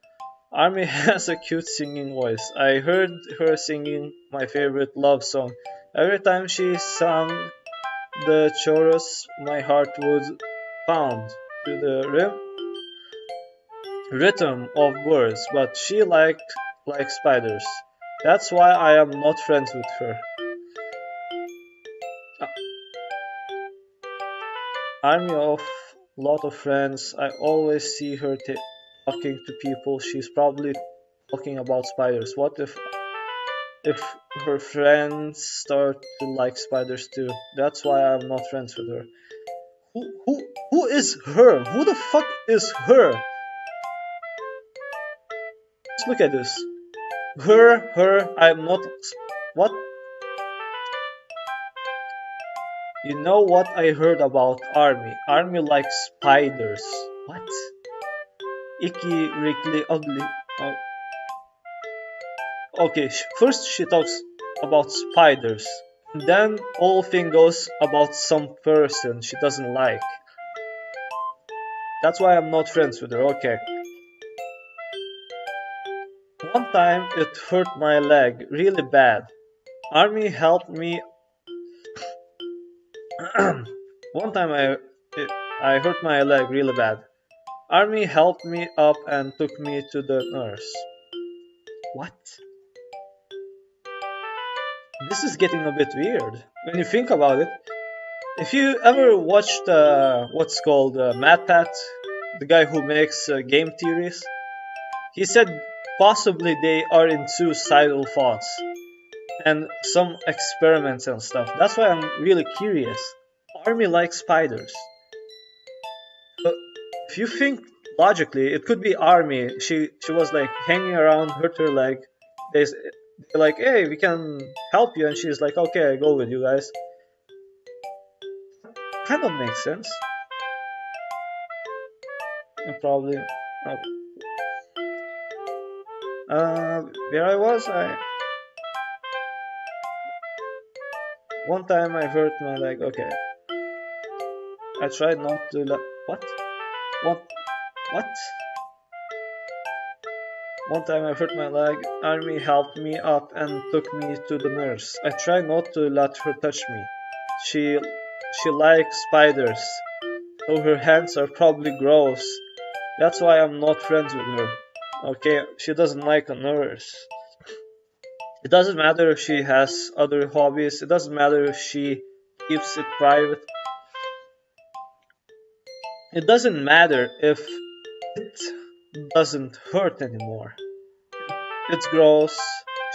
Army has a cute singing voice. I heard her singing my favorite love song. Every time she sang the chorus, my heart would pound to the rhythm of words, but she liked like spiders. That's why I am not friends with her. Army of lot of friends. I always see her talking to people. She's probably talking about spiders. What if her friends start to like spiders too? That's why I'm not friends with her. Who is her? Who the fuck is her? Just look at this. Her, I'm not... What? You know what I heard about Army? Army likes spiders. What? Icky, wrinkly, ugly. Oh. Okay, first she talks about spiders. Then whole thing goes about some person she doesn't like. That's why I'm not friends with her, okay. One time it hurt my leg really bad. Army helped me. One time I hurt my leg really bad. Army helped me up and took me to the nurse. What? This is getting a bit weird when you think about it. If you ever watched what's called MatPat, the guy who makes game theories, he said possibly they are in suicidal thoughts and some experiments and stuff. That's why I'm really curious. Army likes spiders. But if you think logically, it could be Army. She was like hanging around, hurt her leg. They're like, hey, we can help you, and she's like, okay, I go with you guys. Kind of makes sense. And probably. Where I was, one time I hurt my leg. Okay. I tried not to what? What? One time I hurt my leg. Army helped me up and took me to the nurse. I tried not to let her touch me. She likes spiders, so her hands are probably gross. That's why I'm not friends with her. Okay, she doesn't like a nurse. It doesn't matter if she has other hobbies. It doesn't matter if she keeps it private. It doesn't matter if it doesn't hurt anymore. It's gross.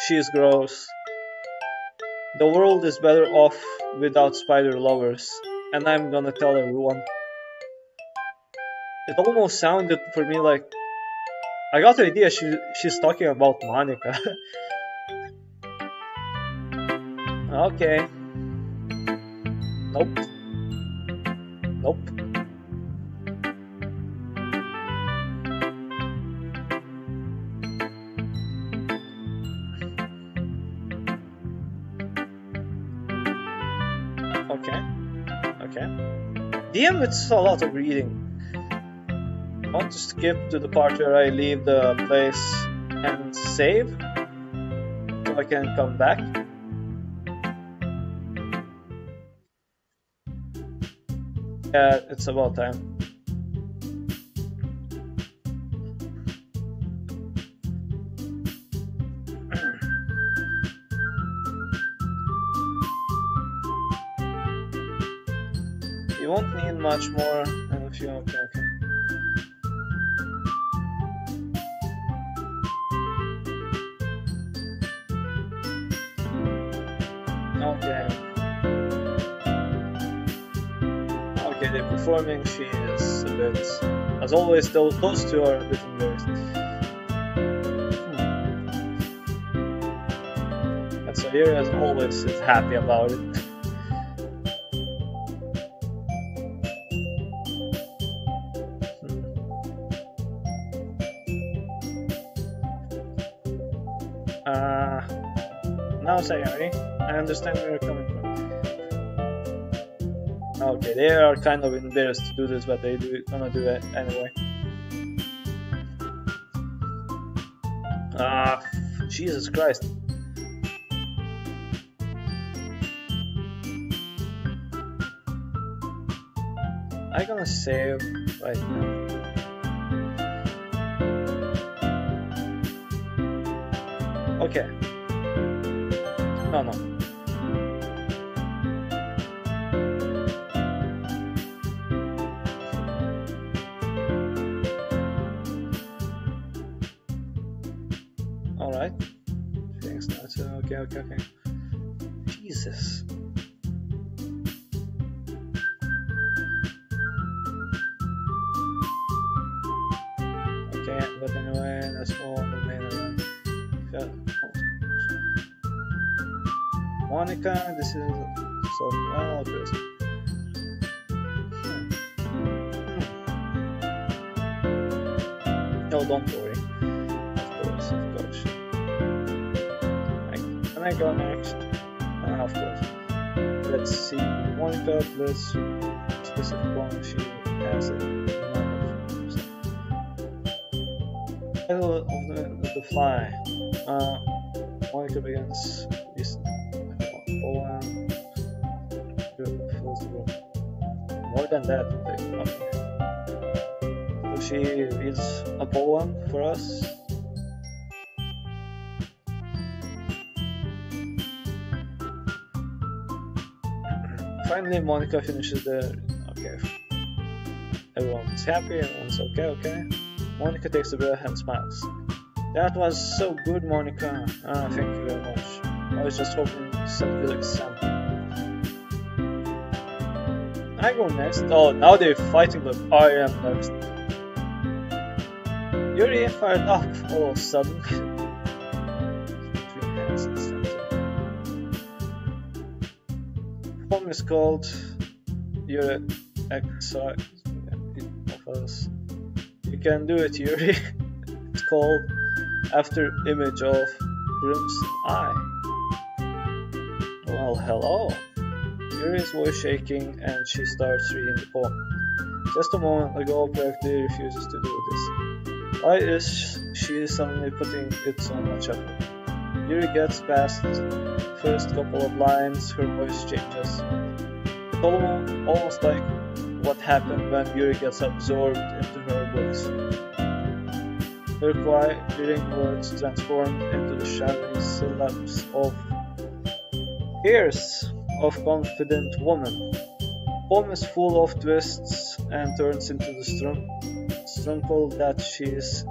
She's gross. The world is better off without spider lovers. And I'm gonna tell everyone. It almost sounded for me like I got the idea she's talking about Monica. Okay. Nope. Nope. Okay. DM, it's a lot of reading. I want to skip to the part where I leave the place and save, so I can come back. Yeah, it's about time. You won't need much more, and if you okay. Okay, the performing she is a bit, as always, those two are a bit embarrassed. And so here, as always, is happy about it. Sayori. I understand where you're coming from. Okay, they are kind of embarrassed to do this, but they gonna do it anyway. Ah, Jesus Christ. I'm gonna save right now. Okay. No. Alright. Thanks, that's okay. Jesus. Okay, but anyway, let's go on the main event. Monica, this is so well first. No, don't worry. Of course. Can I go next? Of course. Let's see. Monica, let's specific one she has it. Title of the fly. Monica begins this poem. More than that, okay. So she reads a poem for us. Finally, Monica finishes the. Okay. Everyone's happy, everyone's okay. Monica takes a breath and smiles. That was so good, Monica. Thank you very much. I was just hoping to set a good example. I go next. Oh, now they're fighting, but I am next. Yuri fired up all of a sudden. The poem is called Yuri Exile of Us. You can do it, Yuri. It's called After Image of Crimson Eye. Well, hello. Yuri's voice shaking and she starts reading the poem. Just a moment ago, practically refuses to do this. Why is she suddenly putting it so much effort? Yuri gets past the first couple of lines, her voice changes. It's almost like what happened when Yuri gets absorbed into her books. Her quiet, reading words transformed into the shining syllables of Ears of Confident Woman. The poem is full of twists and turns into the struggle that she is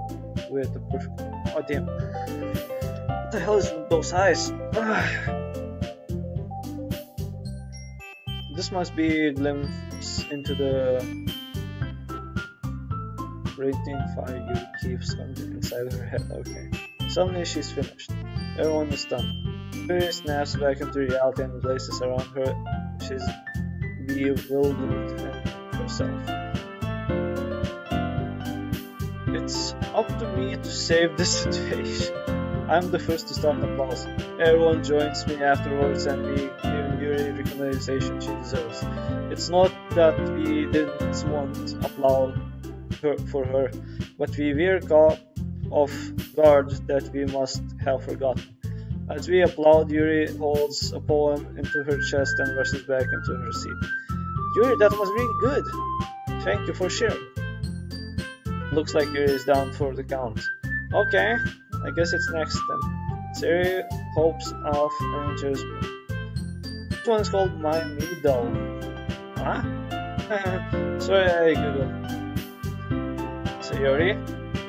with the perfect. Oh damn. What the hell is with those eyes? This must be a glimpse into the rating fire you keeps coming inside her head. Okay. Suddenly she's finished. Everyone is done. Yuri snaps back into reality and places around her. She's bewildered herself. It's up to me to save the situation. I'm the first to start applause. Everyone joins me afterwards and we give Yuri recognition she deserves. It's not that we didn't want applaud for her, but we were caught off guard that we must have forgotten. As we applaud, Yuri holds a poem into her chest and rushes back into her seat. Yuri, that was really good. Thank you for sharing. Looks like Yuri is down for the count. Okay, I guess it's next then. Siri hopes off and cheers me. This one is called My Needle. Huh? Sorry, I googled. So Yuri,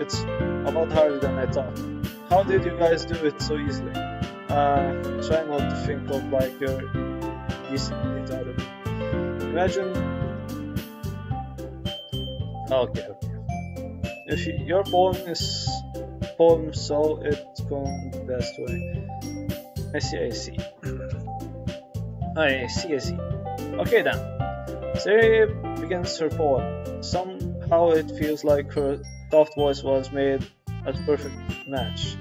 it's a lot harder than I thought. How did you guys do it so easily? Try not to think of like you're decently retarded. Imagine. Okay. If your poem is so it's going the best way. I see. I see. Okay then. Siri begins her poem. Somehow it feels like her soft voice was made a perfect match.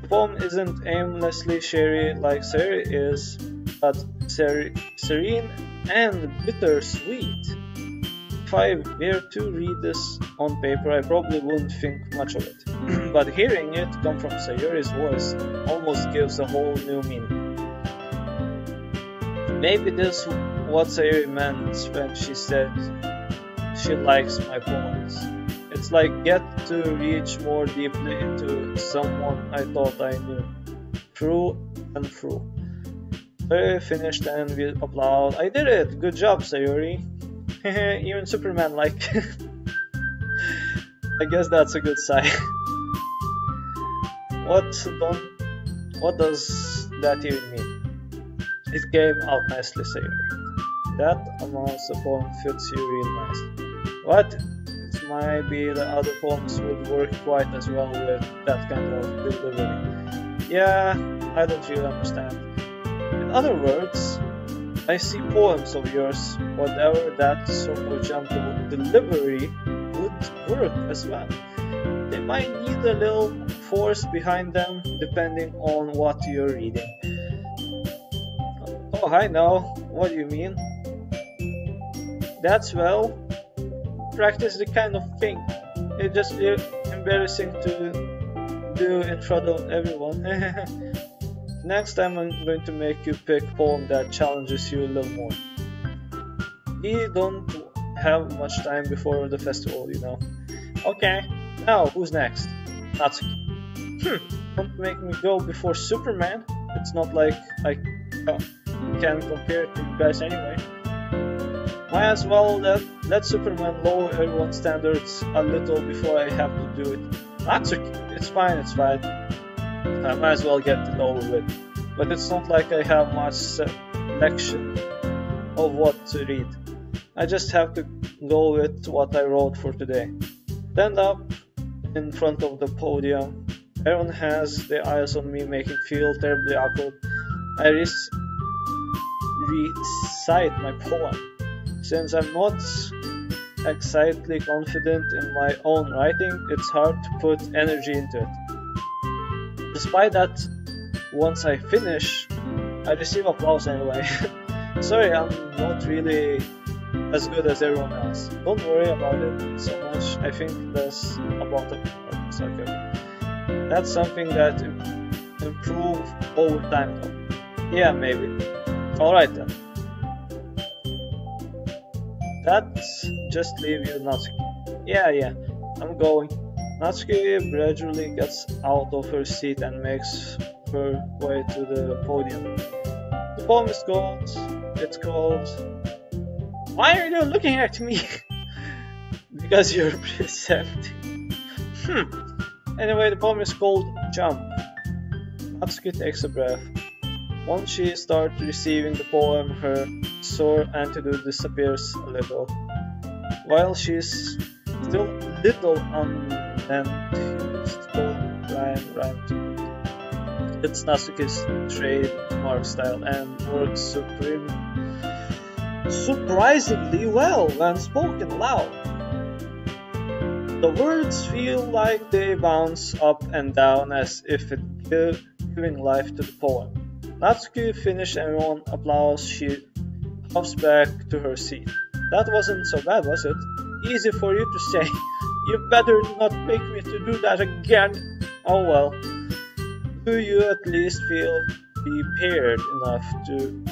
The poem isn't aimlessly cheery like Sayuri is, but serene and bittersweet. If I were to read this on paper, I probably wouldn't think much of it. But hearing it come from Sayuri's voice almost gives a whole new meaning. Maybe this is what Sayuri meant when she said she likes my poems. It's like get to reach more deeply into someone I thought I knew, through and through. Sayuri finished and we applaud. I did it! Good job, Sayuri! Even Superman like. I guess that's a good sign. What does that even mean? It came out nicely, Sayuri. That amounts the poem fits you real nice. What? It might be the other poems would work quite as well with that kind of delivery. Yeah, I don't really understand. In other words, I see poems of yours, whatever that sort of gentle delivery would work as well. They might need a little force behind them depending on what you're reading. Oh, I know. What do you mean? That's well, practice the kind of thing. It's just embarrassing to do in front of everyone. Next time I'm going to make you pick a poem that challenges you a little more. We don't have much time before the festival, you know. Okay, now who's next? Natsuki. Don't make me go before Superman. It's not like I can compare to you guys anyway. Might as well let Superman lower everyone's standards a little before I have to do it. Natsuki, it's fine. I might as well get it over with. But it's not like I have much selection of what to read. I just have to go with what I wrote for today. Stand up in front of the podium. Everyone has their eyes on me, making me feel terribly awkward. I recite my poem. Since I'm not excitedly confident in my own writing, it's hard to put energy into it. Despite that, once I finish, I receive applause anyway. Sorry, I'm not really as good as everyone else. Don't worry about it so much. I think less about it. That's something that improve over time though. Yeah, maybe. Alright then. That's just leave you, Natsuki. Yeah, I'm going. Natsuki gradually gets out of her seat and makes her way to the podium. The poem is called... Why are you looking at me? Because you're presenting. Anyway, the poem is called Jump. Natsuki takes a breath. Once she starts receiving the poem, her sore attitude disappears a little. While she's still a little unenthused, rhyme. It's Natsuki's trademark style and works surprisingly well when spoken loud. The words feel like they bounce up and down as if it's giving life to the poem. Natsuki finished and everyone applauds. She hops back to her seat. That wasn't so bad, was it? Easy for you to say. You better not make me to do that again. Oh well. Do you at least feel prepared enough to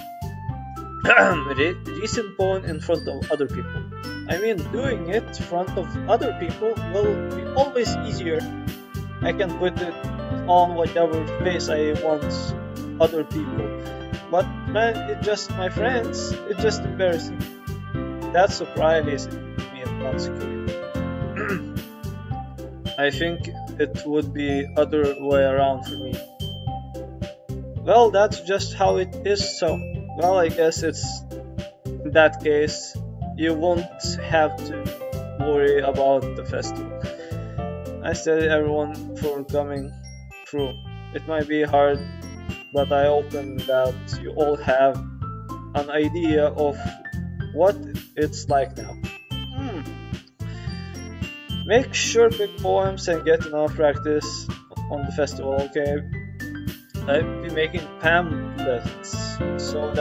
recite poem in front of other people? I mean, doing it in front of other people will be always easier. I can put it on whatever face I want other people. But man, it's just my friends. It's just embarrassing. That's surprising me and Natsuki. I think it would be other way around for me. Well, that's just how it is, so... Well, I guess it's... In that case, you won't have to worry about the festival. I study everyone for coming through. It might be hard, but I hope that you all have an idea of what it's like now. Make sure pick poems and get enough practice on the festival, okay? I've been making pamphlets, so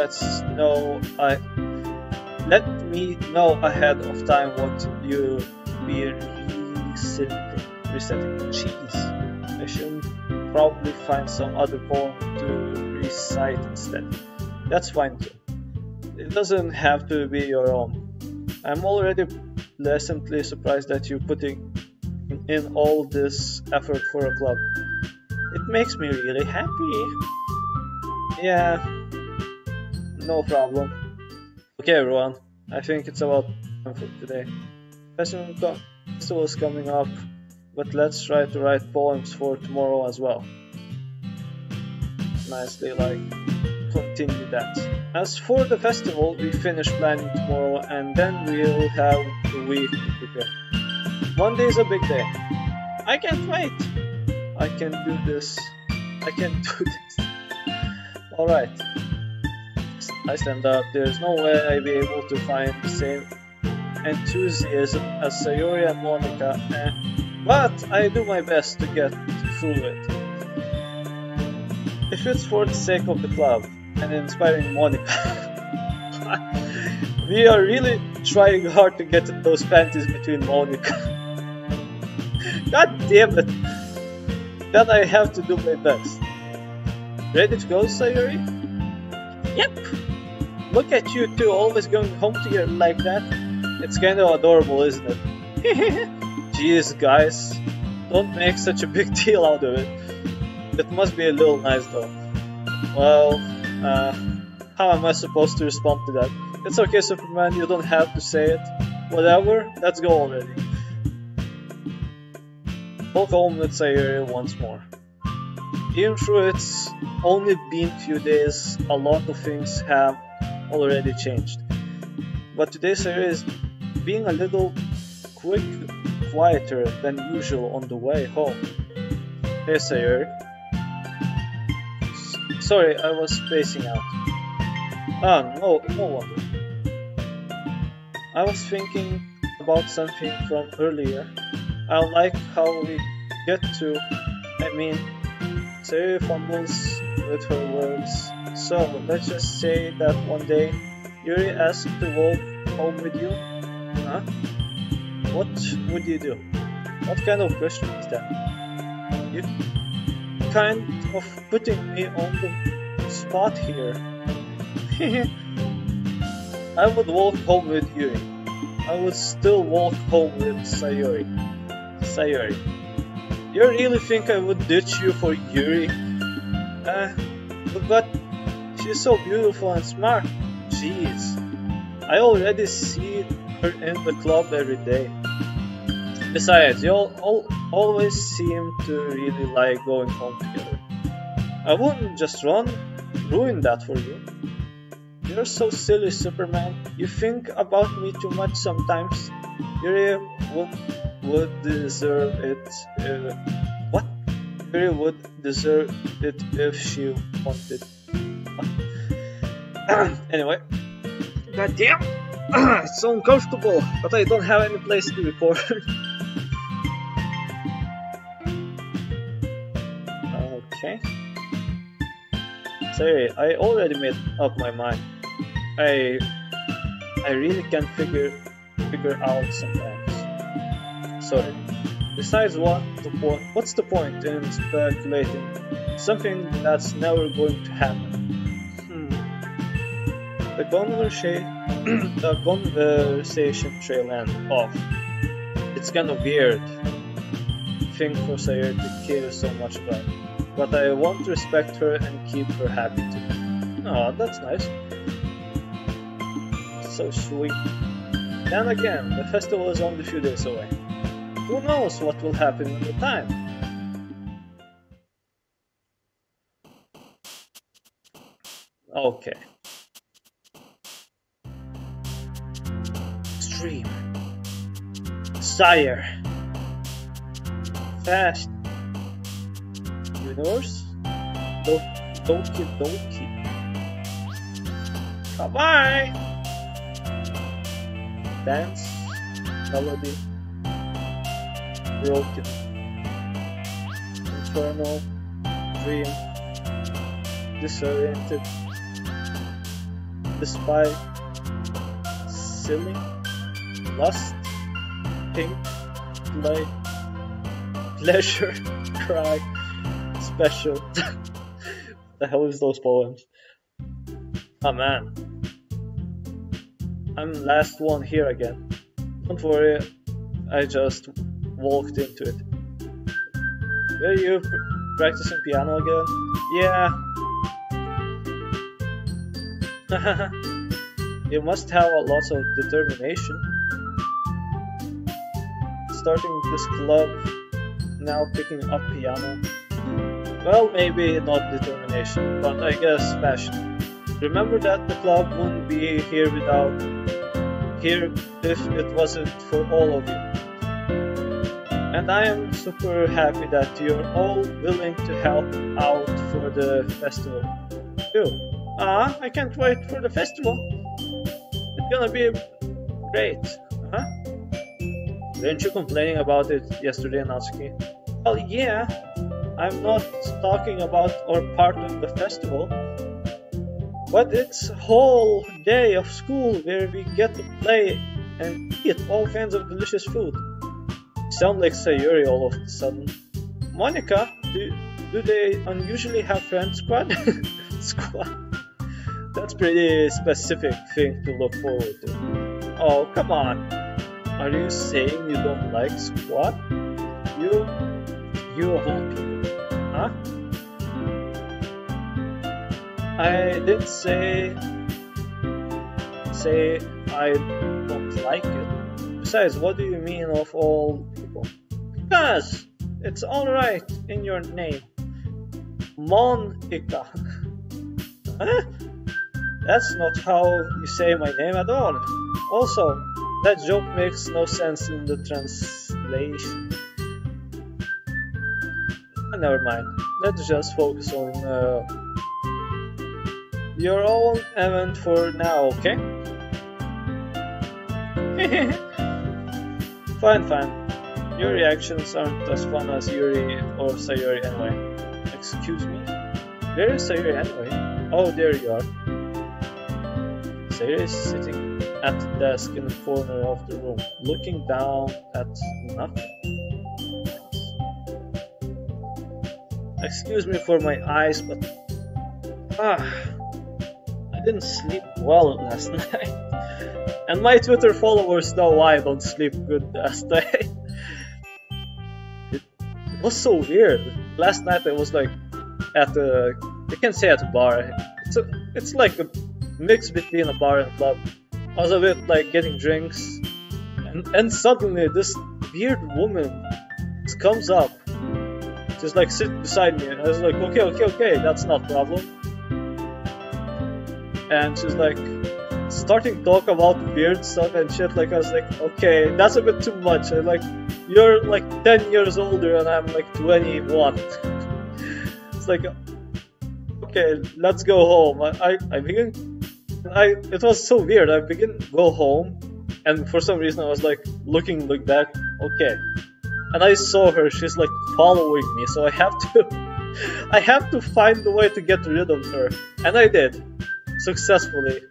let me know ahead of time what you be resetting. Jeez, I should probably find some other poem to recite instead. That's fine too. It doesn't have to be your own. I'm already pleasantly surprised that you're putting in all this effort for a club. It makes me really happy. Yeah, no problem. Okay everyone, I think it's about time for today. Festival is coming up, but let's try to write poems for tomorrow as well. Nicely, continue that. As for the festival, we finish planning tomorrow and then we'll have a week to prepare. Monday is a big day. I can't wait. I can do this. Alright. I stand up. There's no way I'll be able to find the same enthusiasm as Sayori and Monica, but I do my best to get through it. If it's for the sake of the club and inspiring Monica. We are really trying hard to get those panties between Monica. God damn it! Then I have to do my best. Ready to go, Sayori? Yep! Look at you two always going home together like that. It's kinda adorable, isn't it? Jeez, guys. Don't make such a big deal out of it. It must be a little nice though. Well, how am I supposed to respond to that? It's okay, Superman, you don't have to say it. Whatever, let's go already. Walk home with Sayori once more. Even though it's only been a few days, a lot of things have already changed. But today Sayori is being a little quieter than usual on the way home. Hey Sayori. Sorry, I was spacing out. No wonder. I was thinking about something from earlier. I like how we get to, Sayori fumbles with her words. So, let's just say that one day, Yuri asked to walk home with you? Huh? What would you do? What kind of question is that? You kind of putting me on the spot here. I would walk home with Yuri. I would still walk home with Sayori. Sayori, you really think I would ditch you for Yuri? But she's so beautiful and smart. Jeez, I already see her in the club every day. Besides, you always seem to really like going home together. I wouldn't just ruin that for you. You're so silly, Superman. You think about me too much sometimes. Yuri would deserve it. What? Yuri would deserve it if she wanted. Anyway. God damn! It's so uncomfortable, but I don't have any place to record. Okay. Sorry, I already made up my mind. I really can't figure out sometimes. Sorry. Besides, what's the point in speculating something that's never going to happen? The conversation trail ended off. It's kind of weird thing for Sayori to care so much about, but I want to respect her and keep her happy too. Oh, that's nice. So sweet. Then again, the festival is only a few days away. Who knows what will happen in the time? Okay. Extreme. Sire. Fast. Universe. Doki. Bye-bye. Dance. Melody. Broken. Infernal. Dream. disoriented despite silly, lust, pink, light, pleasure, cry, special. The hell is those poems? Oh man, I'm last one here again. Don't worry, I just walked into it. Were you practicing piano again? Yeah. You must have a lot of determination. Starting this club, now picking up piano. Well, maybe not determination, but I guess passion. Remember that the club wouldn't be here if it wasn't for all of you. And I am super happy that you're all willing to help out for the festival. Too. I can't wait for the festival. It's gonna be great, huh? Weren't you complaining about it yesterday, Natsuki? Well, yeah. I'm not talking about or part of the festival, but it's a whole day of school where we get to play and eat all kinds of delicious food. You sound like Sayuri all of a sudden. Monica, do they unusually have friend squad? Squad? That's pretty specific thing to look forward to. Oh, come on. Are you saying you don't like squad? You of all people. Huh? I didn't say I don't like it. Besides, what do you mean of all people? Because it's alright in your name. Monica. Huh? That's not how you say my name at all. Also, that joke makes no sense in the translation. Never mind. Let's just focus on your own event for now, okay? Fine. Your reactions aren't as fun as Yuri or Sayuri anyway. Excuse me? Where is Sayuri anyway? Oh, there you are. Sayuri is sitting at the desk in the corner of the room, looking down at nothing. Excuse me for my eyes, but I didn't sleep well last night. And my Twitter followers know why I don't sleep good last night. It was so weird. Last night I was like at a, you can say at a bar. It's like a mix between a bar and a club. I was a bit like getting drinks, and suddenly this weird woman comes up. Just like sit beside me, and I was like, okay, that's not a problem. And she's like starting to talk about weird stuff and shit. Like I was like, okay, that's a bit too much. And like, you're like 10 years older and I'm like 21. It's like, okay, let's go home. It was so weird. I begin to go home, and for some reason I was like looking like that. Okay. And I saw her, she's like following me, so I have to find a way to get rid of her. And I did, successfully.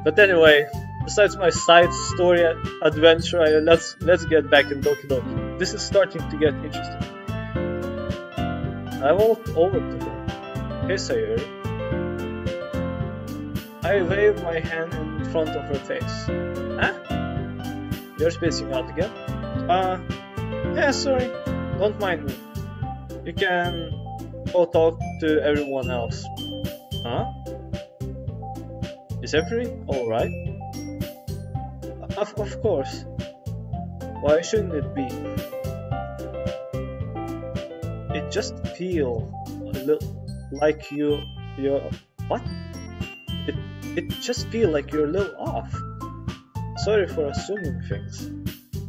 But anyway, besides my side story adventure, let's get back in Doki Doki. This is starting to get interesting. I walked over to her. Hey Sayuri. I waved my hand in front of her face. Huh? You're spacing out again? Yeah, sorry. Don't mind me. You can go talk to everyone else. Huh? Is everything alright? Of course. Why shouldn't it be? It just feels a little like you're what? It just feels like you're a little off. Sorry for assuming things.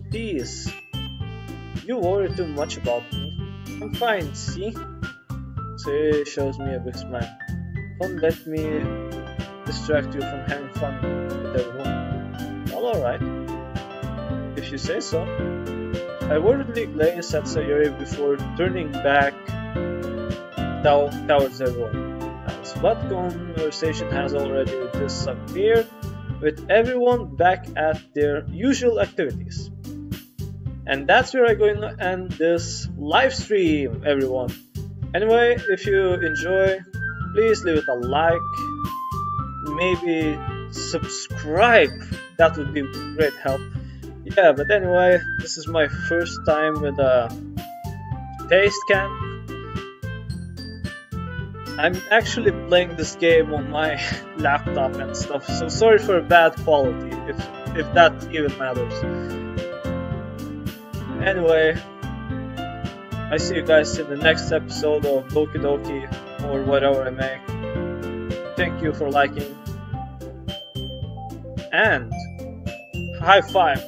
Please, you worry too much about me. I'm fine, see? Sayuri shows me a big smile. Don't let me distract you from having fun with everyone. Well, alright. If you say so. I worriedly glazed at Sayuri before turning back towards everyone. but conversation has already disappeared, with everyone back at their usual activities. And that's where I'm going to end this live stream, everyone. Anyway, if you enjoy, please leave it a like, maybe subscribe, that would be great help. Yeah, but anyway, this is my first time with a taste cam. I'm actually playing this game on my laptop and stuff, so sorry for bad quality, if that even matters. Anyway, I see you guys in the next episode of Doki Doki, or whatever I make. Thank you for liking, and high five.